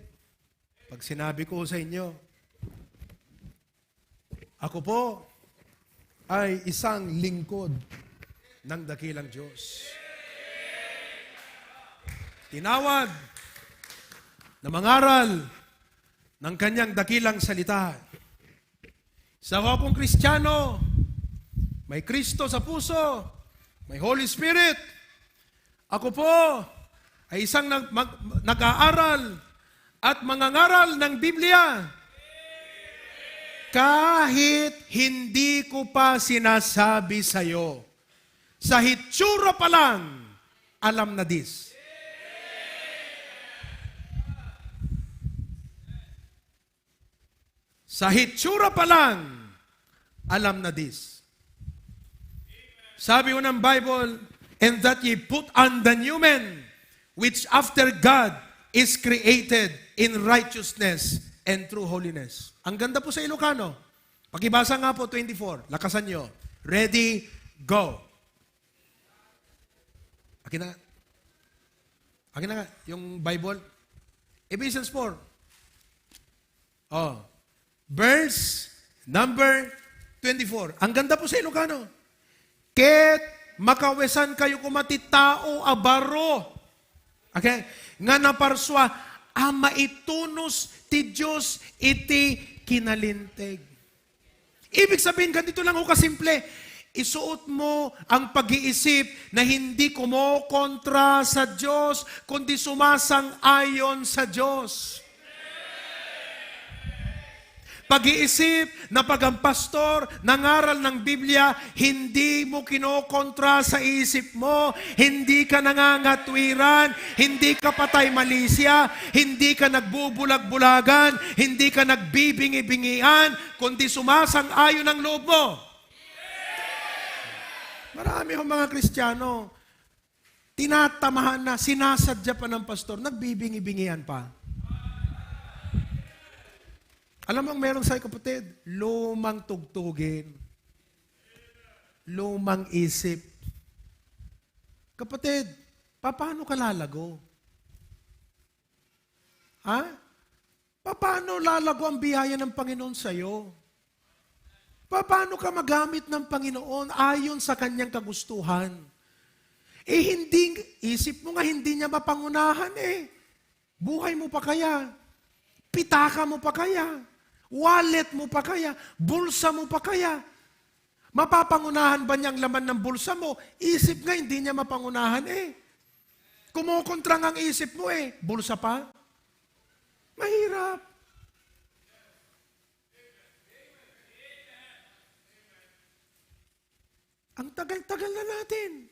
pag sinabi ko sa inyo, ako po ay isang lingkod ng dakilang Diyos. Tinawag na mangaral ng kanyang dakilang salita. Sa akong Kristiyano, may Kristo sa puso, may Holy Spirit. Ako po ay isang nag-aaral at mangangaral ng Biblia. Kahit hindi ko pa sinasabi sa iyo, sa hitsura pa lang, alam na this. Sa hitsura pa lang, alam na this. Sabi ko ng Bible, and that ye put on the new man, which after God is created in righteousness and true holiness. Ang ganda po sa Ilocano. Pakibasa nga po 24. Lakasan nyo. Ready, go. Akin na nga. Akin na nga. Yung Bible. Ephesians 4. Oh. Verse number 24. Ang ganda po sa Ilocano. Ket makawesan kayo kumati tao abaro. Okay? Nga naparswa, ama itunos ti Diyos iti kinalinteg. Ibig sabihin, ganito lang ho kasimple, isuot mo ang pag-iisip na hindi kumokontra sa Diyos, kundi sumasang-ayon sa Diyos. Pag-iisip na pag ang pastor nangaral ng Biblia, hindi mo kinokontra sa isip mo, hindi ka nangangatwiran, hindi ka patay malisya, hindi ka nagbubulag-bulagan, hindi ka nagbibingi-bingian, kundi sumasang-ayon ang loob mo. Marami ang mga Kristiyano, tinatamahan na, sinasadya pa ng pastor, nagbibingi-bingian pa. Alam mo ang meron sa'yo, kapatid? Lumang tugtugin. Lumang isip. Kapatid, paano ka lalago? Ha? Paano lalago ang biyaya ng Panginoon sa'yo? Paano ka magamit ng Panginoon ayon sa kanyang kagustuhan? Hindi, isip mo nga, hindi niya mapangunahan eh. Buhay mo pa kaya? Pitaka mo pa kaya? Wallet mo pa kaya? Bulsa mo pa kaya? Mapapangunahan ba niyang laman ng bulsa mo? Isip nga, hindi niya mapangunahan eh. Kumukontra nga ang isip mo eh. Bulsa pa? Mahirap. Ang tagal-tagal na natin.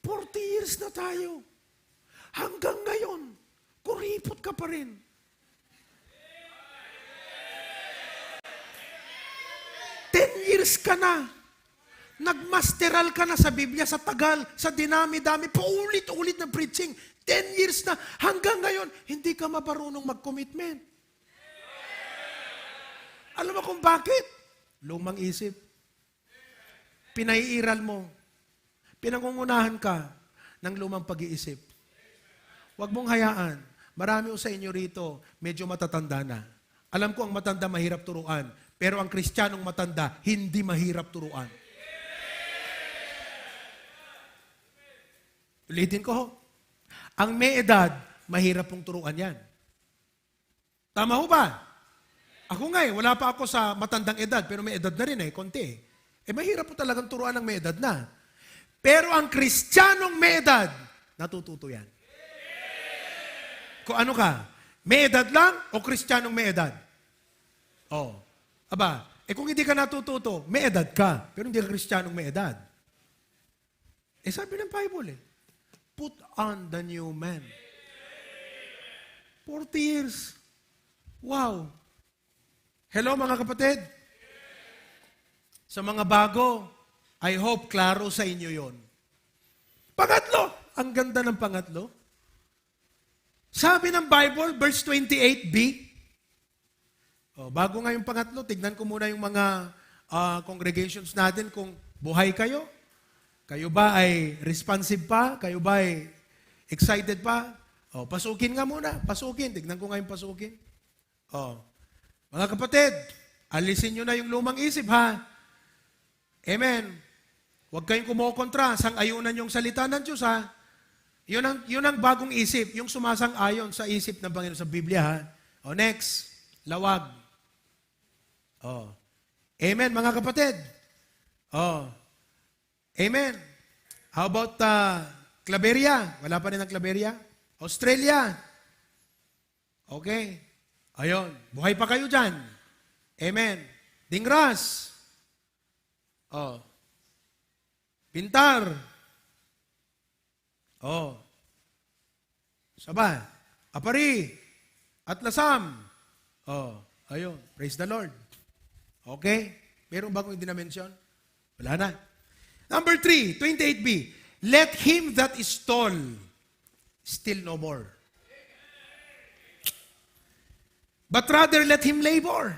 40 years na tayo. Hanggang ngayon, kuripot ka pa rin. 10 years ka na. Nagmasteral ka na sa Biblia, sa tagal, sa dinami-dami, paulit-ulit na preaching. 10 years na. Hanggang ngayon, hindi ka maparunong mag-commitment. Alam mo kung bakit? Lumang isip. Pinaiiral mo. Pinangungunahan ka ng lumang pag-iisip. Huwag mong hayaan. Marami sa inyo rito, medyo matatanda na. Alam ko ang matanda mahirap turuan. Pero ang Kristiyanong matanda, hindi mahirap turuan. Ulitin ko ho. Ang may edad, mahirap pong turuan yan. Tama ho ba? Ako nga wala pa ako sa matandang edad, pero may edad na rin konti. Mahirap po talagang turuan ng may edad na. Pero ang Kristiyanong may edad, natututo yan. Kung ano ka, may edad lang o Kristiyanong may edad? Aba, kung hindi ka natututo, may edad ka, pero hindi ka Kristiyanong may edad. Sabi ng Bible put on the new man. 40 years. Wow. Hello mga kapatid. Sa mga bago, I hope klaro sa inyo yon. Pangatlo, ang ganda ng pangatlo. Sabi ng Bible, verse 28b, bago nga yung pangatlo, tignan ko muna yung mga congregations natin kung buhay kayo. Kayo ba ay responsive pa? Kayo ba ay excited pa? Pasukin nga muna. Pasukin. Tignan ko nga yung pasukin. Mga kapatid, alisin nyo na yung lumang isip, ha? Amen. Huwag kayong kumokontra. Sang-ayunan yung salita ng Diyos, ha? Yun ang bagong isip. Yung sumasang-ayon sa isip ng Panginoon sa Biblia, ha? Next. Lawag. Amen, mga kapatid. Amen. How about Claveria? Wala pa rin ang Claveria? Australia. Okay. Ayun. Buhay pa kayo dyan. Amen. Dingras. Pintar. Saba. Apari. Atlasam. Ayun. Praise the Lord. Okay? Meron ba akong dinamention? Wala na. Number 3, 28b. Let him that is tall still no more. But rather let him labor.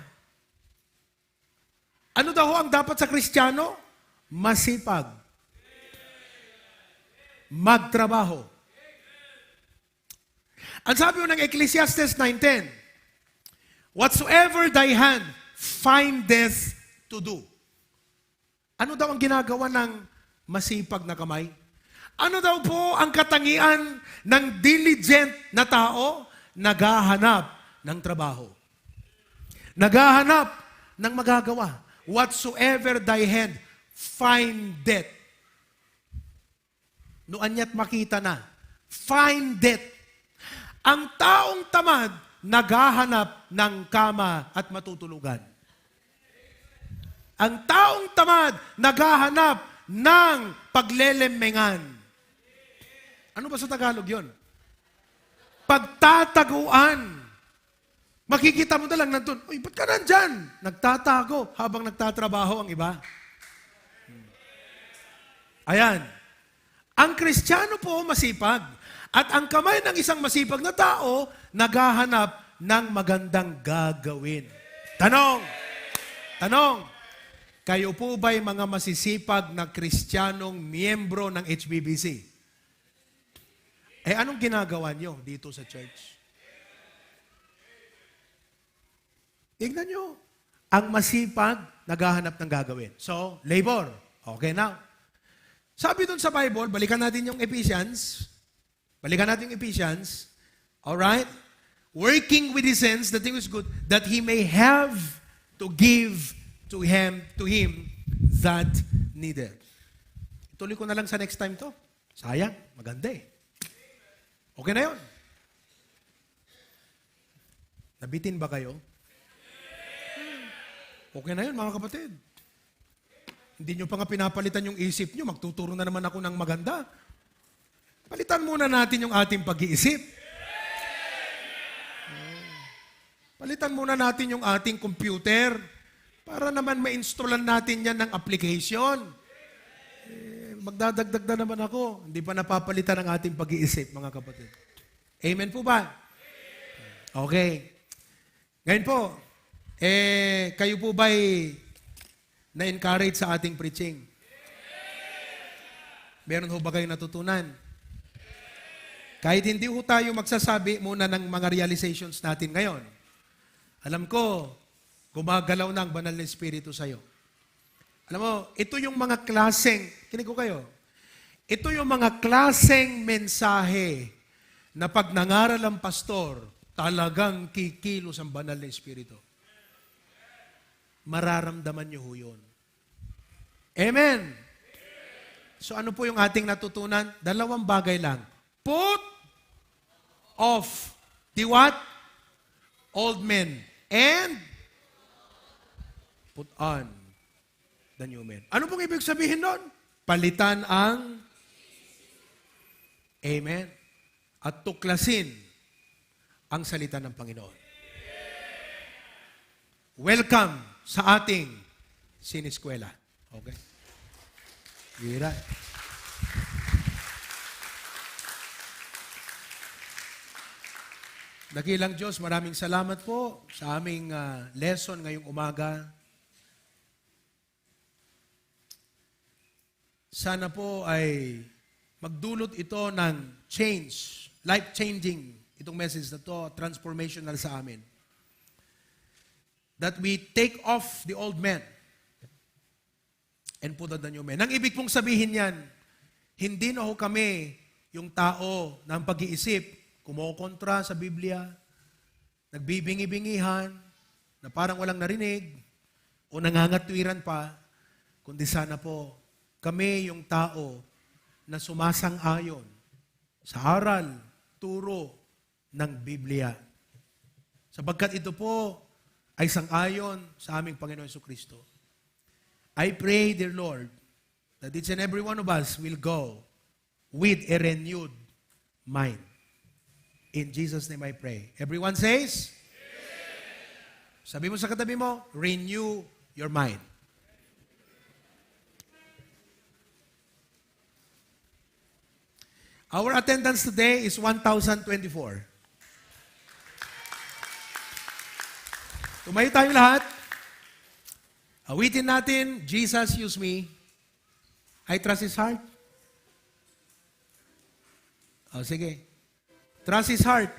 Ano daw ang dapat sa Kristiyano? Masipag. Magtrabaho. Ang sabi ng Ecclesiastes 9:10, whatsoever thy hand findeth to do. Ano daw ang ginagawa ng masipag na kamay? Ano daw po ang katangian ng diligent na tao? Naghahanap ng trabaho. Naghahanap ng magagawa. Whatsoever thy hand find it. Noan niya't makita na. Find it. Ang taong tamad, naghahanap ng kama at matutulugan. Ang taong tamad, naghahanap ng paglelemengan. Ano ba sa Tagalog yon? Pagtataguan. Makikita mo na lang nandun, uy, ba't ka nandyan? Nagtatago habang nagtatrabaho ang iba. Ayan. Ang Kristiyano po masipag. At ang kamay ng isang masipag na tao, naghahanap ng magandang gagawin. Tanong, kayo po ba'y mga masisipag na Kristiyanong miyembro ng HBBC? Anong ginagawa nyo dito sa church? Tignan nyo. Ang masipag, naghahanap ng gagawin. So, labor. Okay now. Sabi dun sa Bible, balikan natin yung Ephesians. Alright? Working with his hands, the thing is good, that he may have to give to him that needed. Ituloy ko na lang sa next time to. Sayang, maganda eh. Okay na yun. Nabitin ba kayo? Okay na yun, mga kapatid. Hindi nyo pa nga pinapalitan yung isip nyo, magtuturo na naman ako ng maganda. Palitan muna natin yung ating pag-iisip. Palitan muna natin yung ating computer para naman ma-installan natin yan ng application. Magdadagdag na naman ako. Hindi pa napapalitan ang ating pag-iisip, mga kapatid. Amen po ba? Okay. Ngayon po, kayo po ba'y na-encourage sa ating preaching? Meron ho ba kayo natutunan? Kahit hindi ho tayo magsasabi muna ng mga realizations natin ngayon, alam ko, gumagalaw na ang banal na Espiritu sa'yo. Alam mo, ito yung mga klaseng, kinig ko kayo, ito yung mga klaseng mensahe na pag nangaral ang pastor, talagang kikilos ang banal na Espiritu. Mararamdaman niyo ho yun. Amen. So ano po yung ating natutunan? 2 bagay lang. Put off the what? Old men. And put on the new men. Ano pong ibig sabihin nun? Palitan ang Amen. At tuklasin ang salita ng Panginoon. Welcome sa ating siniskwela. Okay? Gira. Dakilang Diyos, maraming salamat po sa aming lesson ngayong umaga. Sana po ay magdulot ito ng change, life-changing itong message na to, transformational sa amin. That we take off the old man and put on the new man. Ang ibig pong sabihin yan, hindi na ho kami yung tao ng pag-iisip, kumokontra sa Biblia, nagbibingi-bingihan, na parang walang narinig, o nangangatwiran pa, kundi sana po, kami yung tao na sumasang-ayon sa aral, turo ng Biblia. Sapagkat ito po ay sang-ayon sa aming Panginoon Jesucristo. I pray, dear Lord, that each and every one of us will go with a renewed mind. In Jesus' name I pray. Everyone says? Amen. Sabi mo sa katabi mo, renew your mind. Our attendance today is 1,024. Tumayo tayong lahat. Awitin natin, Jesus use me. I trust His heart. O, sige. Trust His heart.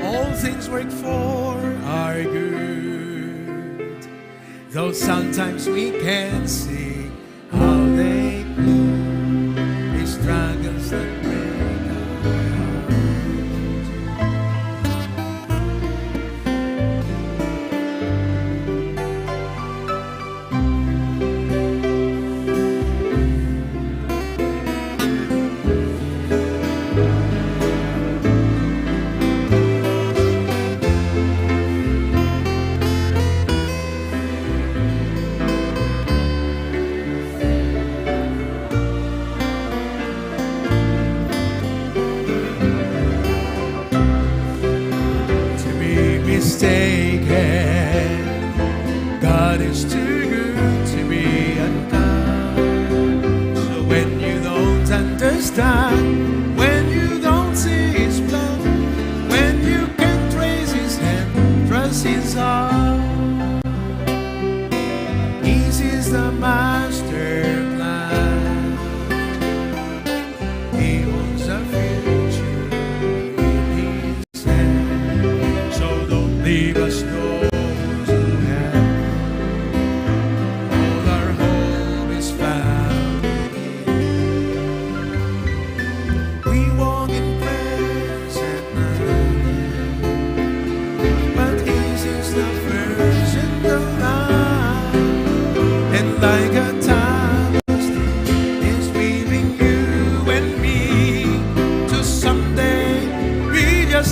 All things work for our good, though sometimes we can't see how they prove the struggles that break our hearts.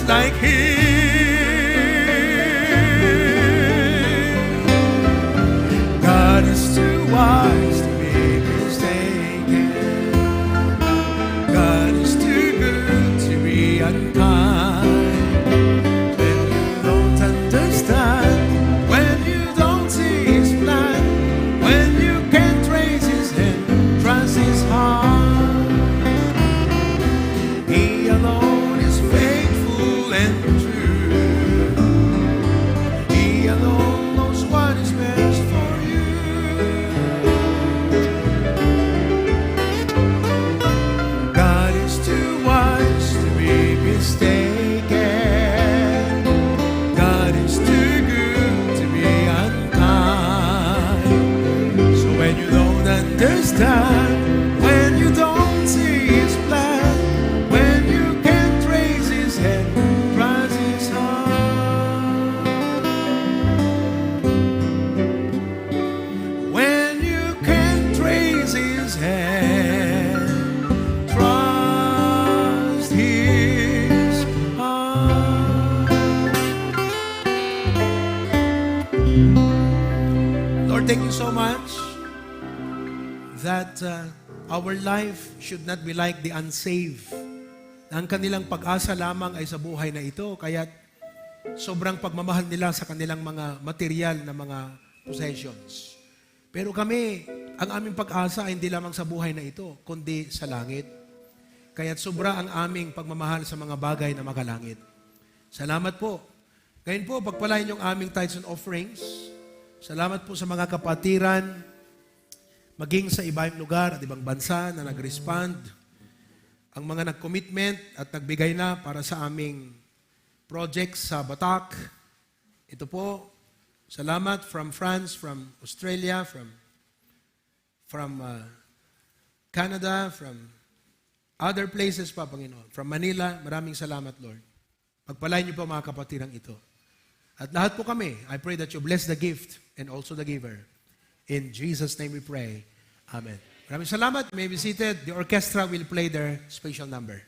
like Him. God is too wise to make mistaken. God is too good to be unkind. When you don't understand, when you don't see His plan, when you can't trace His hand, trust His heart. He alone is faithful and true. He alone knows what is best for you. God is too wise to be mistaken. God is too good to be unkind. So when you don't understand, when you don't see His plan, when you can't trace His hand, trust His heart. When you can't trace His hand, trust His heart. Lord, thank you so much that our life should not be like the unsaved. Na ang kanilang pag-asa lamang ay sa buhay na ito, kaya sobrang pagmamahal nila sa kanilang mga material na mga possessions. Pero kami, ang aming pag-asa ay hindi lamang sa buhay na ito, kundi sa langit. Kaya't sobra ang aming pagmamahal sa mga bagay na makalangit. Salamat po. Ngayon po, pagpalain yung aming tithes and offerings. Salamat po sa mga kapatiran, maging sa ibang lugar at ibang bansa na nag-respond, ang mga nag-commitment at nagbigay na para sa aming projects sa Batak. Ito po, salamat from France, from Australia, from Canada, from other places pa, Panginoon. From Manila, maraming salamat, Lord. Pagpalain niyo po mga kapatirang ito. At lahat po kami, I pray that you bless the gift and also the giver. In Jesus' name we pray. Amen. Maraming salamat. You may be seated. The orchestra will play their special number.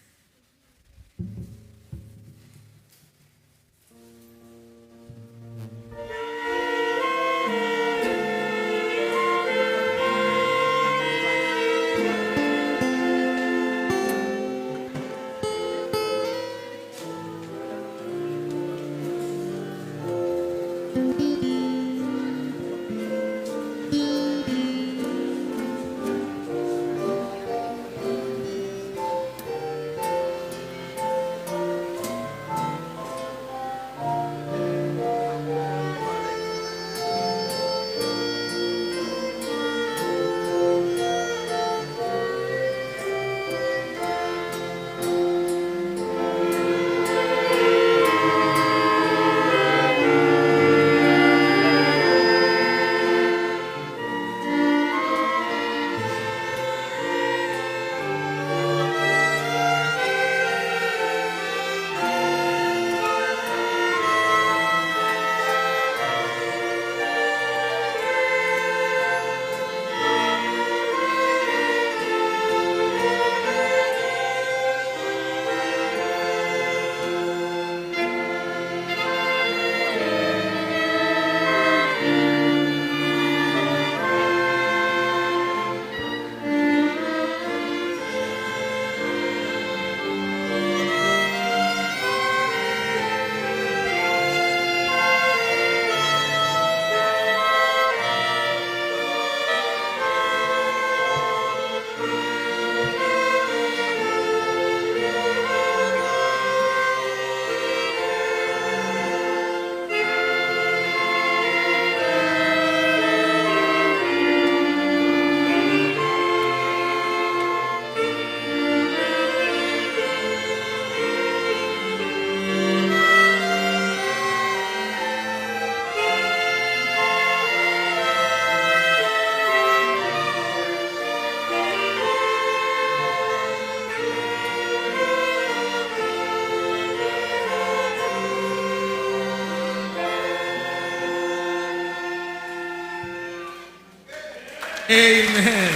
Amen.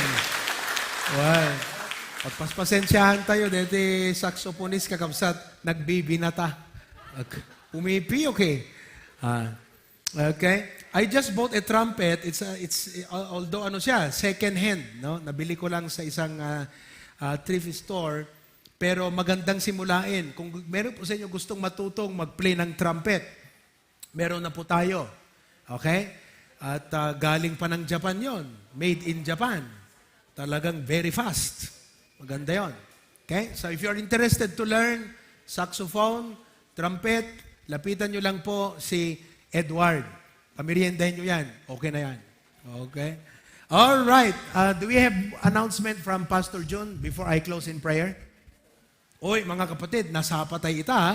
Wow. Pagpaspasensyahan tayo, dito saxophonist kakabsat, nagbibinata. Umipi, okay. Okay. I just bought a trumpet. Although ano siya, second hand, no? Nabili ko lang sa isang thrift store, pero magandang simulain. Kung meron po sa inyo gustong matutong mag-play ng trumpet, meron na po tayo. Okay? At galing pa ng Japan yon, made in Japan. Talagang very fast. Maganda yon. Okay? So if you're interested to learn saxophone, trumpet, lapitan nyo lang po si Edward. Pamiriendahin nyo yan. Okay na yan. Okay? All right. Do we have announcement from Pastor John before I close in prayer? Oy, mga kapatid, nasa patay ita, ha?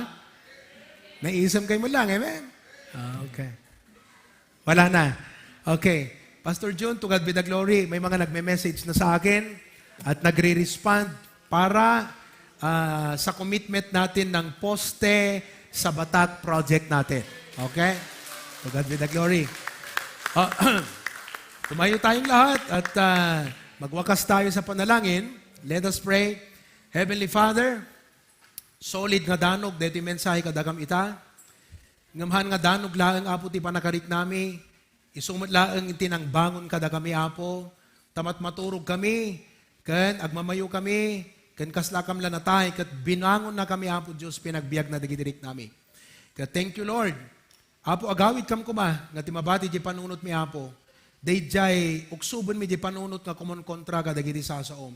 Naiisam kayo mo lang, amen? Okay. Wala na. Okay. Pastor John, to God be the glory. May mga nagme-message na sa akin at nagre-respond para sa commitment natin ng poste sa Batak project natin. Okay? To God be the glory. Tumayo tayong lahat at magwakas tayo sa panalangin. Let us pray. Heavenly Father, solid nga danog, deti mensahe kadagam ita. Ngamhan nga danog laang apo ti panakarik nami. Isumot laang tinang bangon kadagami apo. Tamat maturog kami. Ken agmamayo kami. Ken kaslakam lanatay. Kat binangon na kami apo Diyos pinagbiag na dagidirik nami. Kat thank you Lord. Apo agawid kam kuma nga timabati di panunot mi apo. Dayjay uksubon mi di panunot nga kumon kontra ka dagiti sasaom.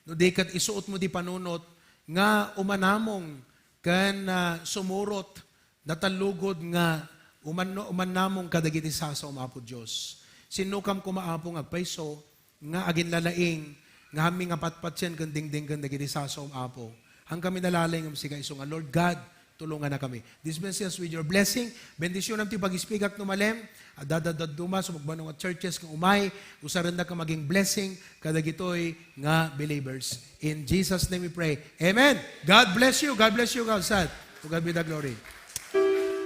No di kat isuot mo di panunot nga umanamong kan sumurot natalugod nga umanamong kadagiti sasaom apo Dios. Sinukam ko maapo agpayso nga agin lalaing nga haming apatpatsen kan dingding kan dagiti sasaom apo. Hang kami nalalay ng siga iso nga Lord God, tulungan na kami. Dispense us with your blessing. Bendisyon ng ti pag-speak at numalem. Adadadaduma sa magbanong at churches kung umay. Usaran na ka maging blessing. Kadagitoy nga believers. In Jesus' name we pray. Amen. God bless you. God bless you, God. To God be the glory.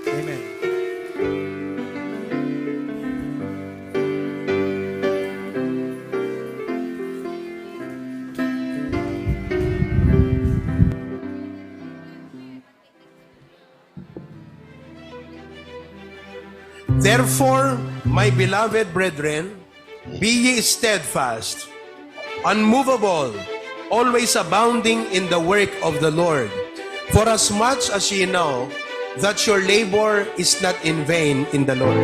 Amen. Therefore, my beloved brethren, be ye steadfast, unmovable, always abounding in the work of the Lord. For as much as ye know that your labor is not in vain in the Lord.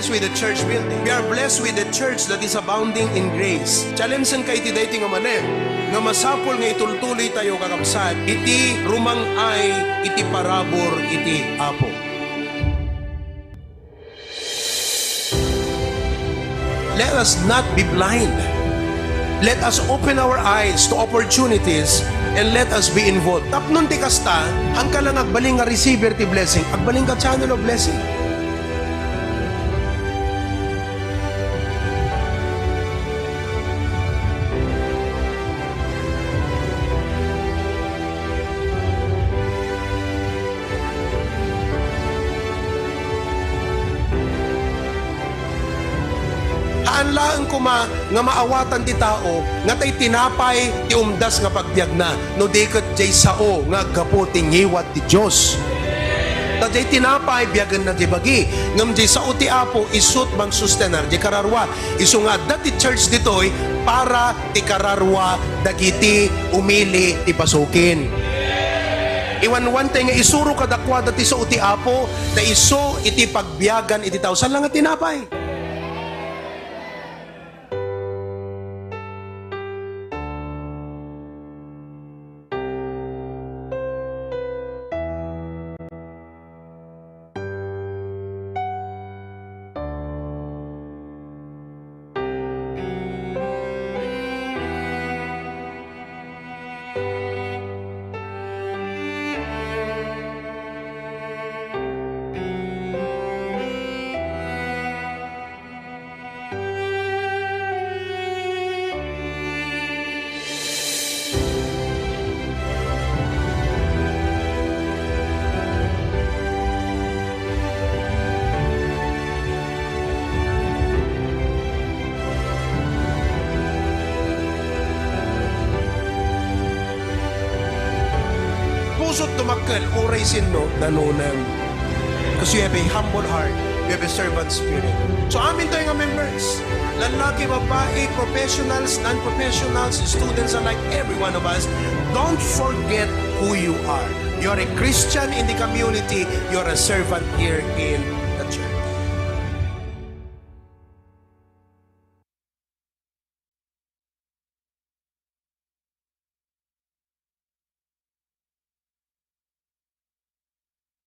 With the church building. We are blessed with the church that is abounding in grace. Challenge kay iti dating nga manem, nga masapol nga itultuloy tayo kakabsat, iti rumang ay, iti parabor, iti apo. Let us not be blind. Let us open our eyes to opportunities and let us be involved. Tapnon ti kasta, ang kalang agbaling nga receiver ti blessing, agbaling ka channel of blessing. Laang kuma nga maawatan ti tao nga tay tinapay ti umdas nga pagbiag na no diket jay sao nga gapo ti ngiwat ti Dios. Ta jay tinapay biagan na ti bagi ngam jay sao ti apo isut mang sustenar jay kararwa isu nga dati church ditoy para ti kararwa dagiti umili ti pasukin. Iwan-wan tayo nga isuro kadakwa dati sao ti apo na iso iti pagbiagan iti tao saan lang nga tinapay. susot tumakkel, uray sinno, nanunan. Because you have a humble heart. You have a servant spirit. So amin tayo nga members. Lalaki, babae, professionals, non-professionals, students alike, every one of us, don't forget who you are. You're a Christian in the community. You're a servant here in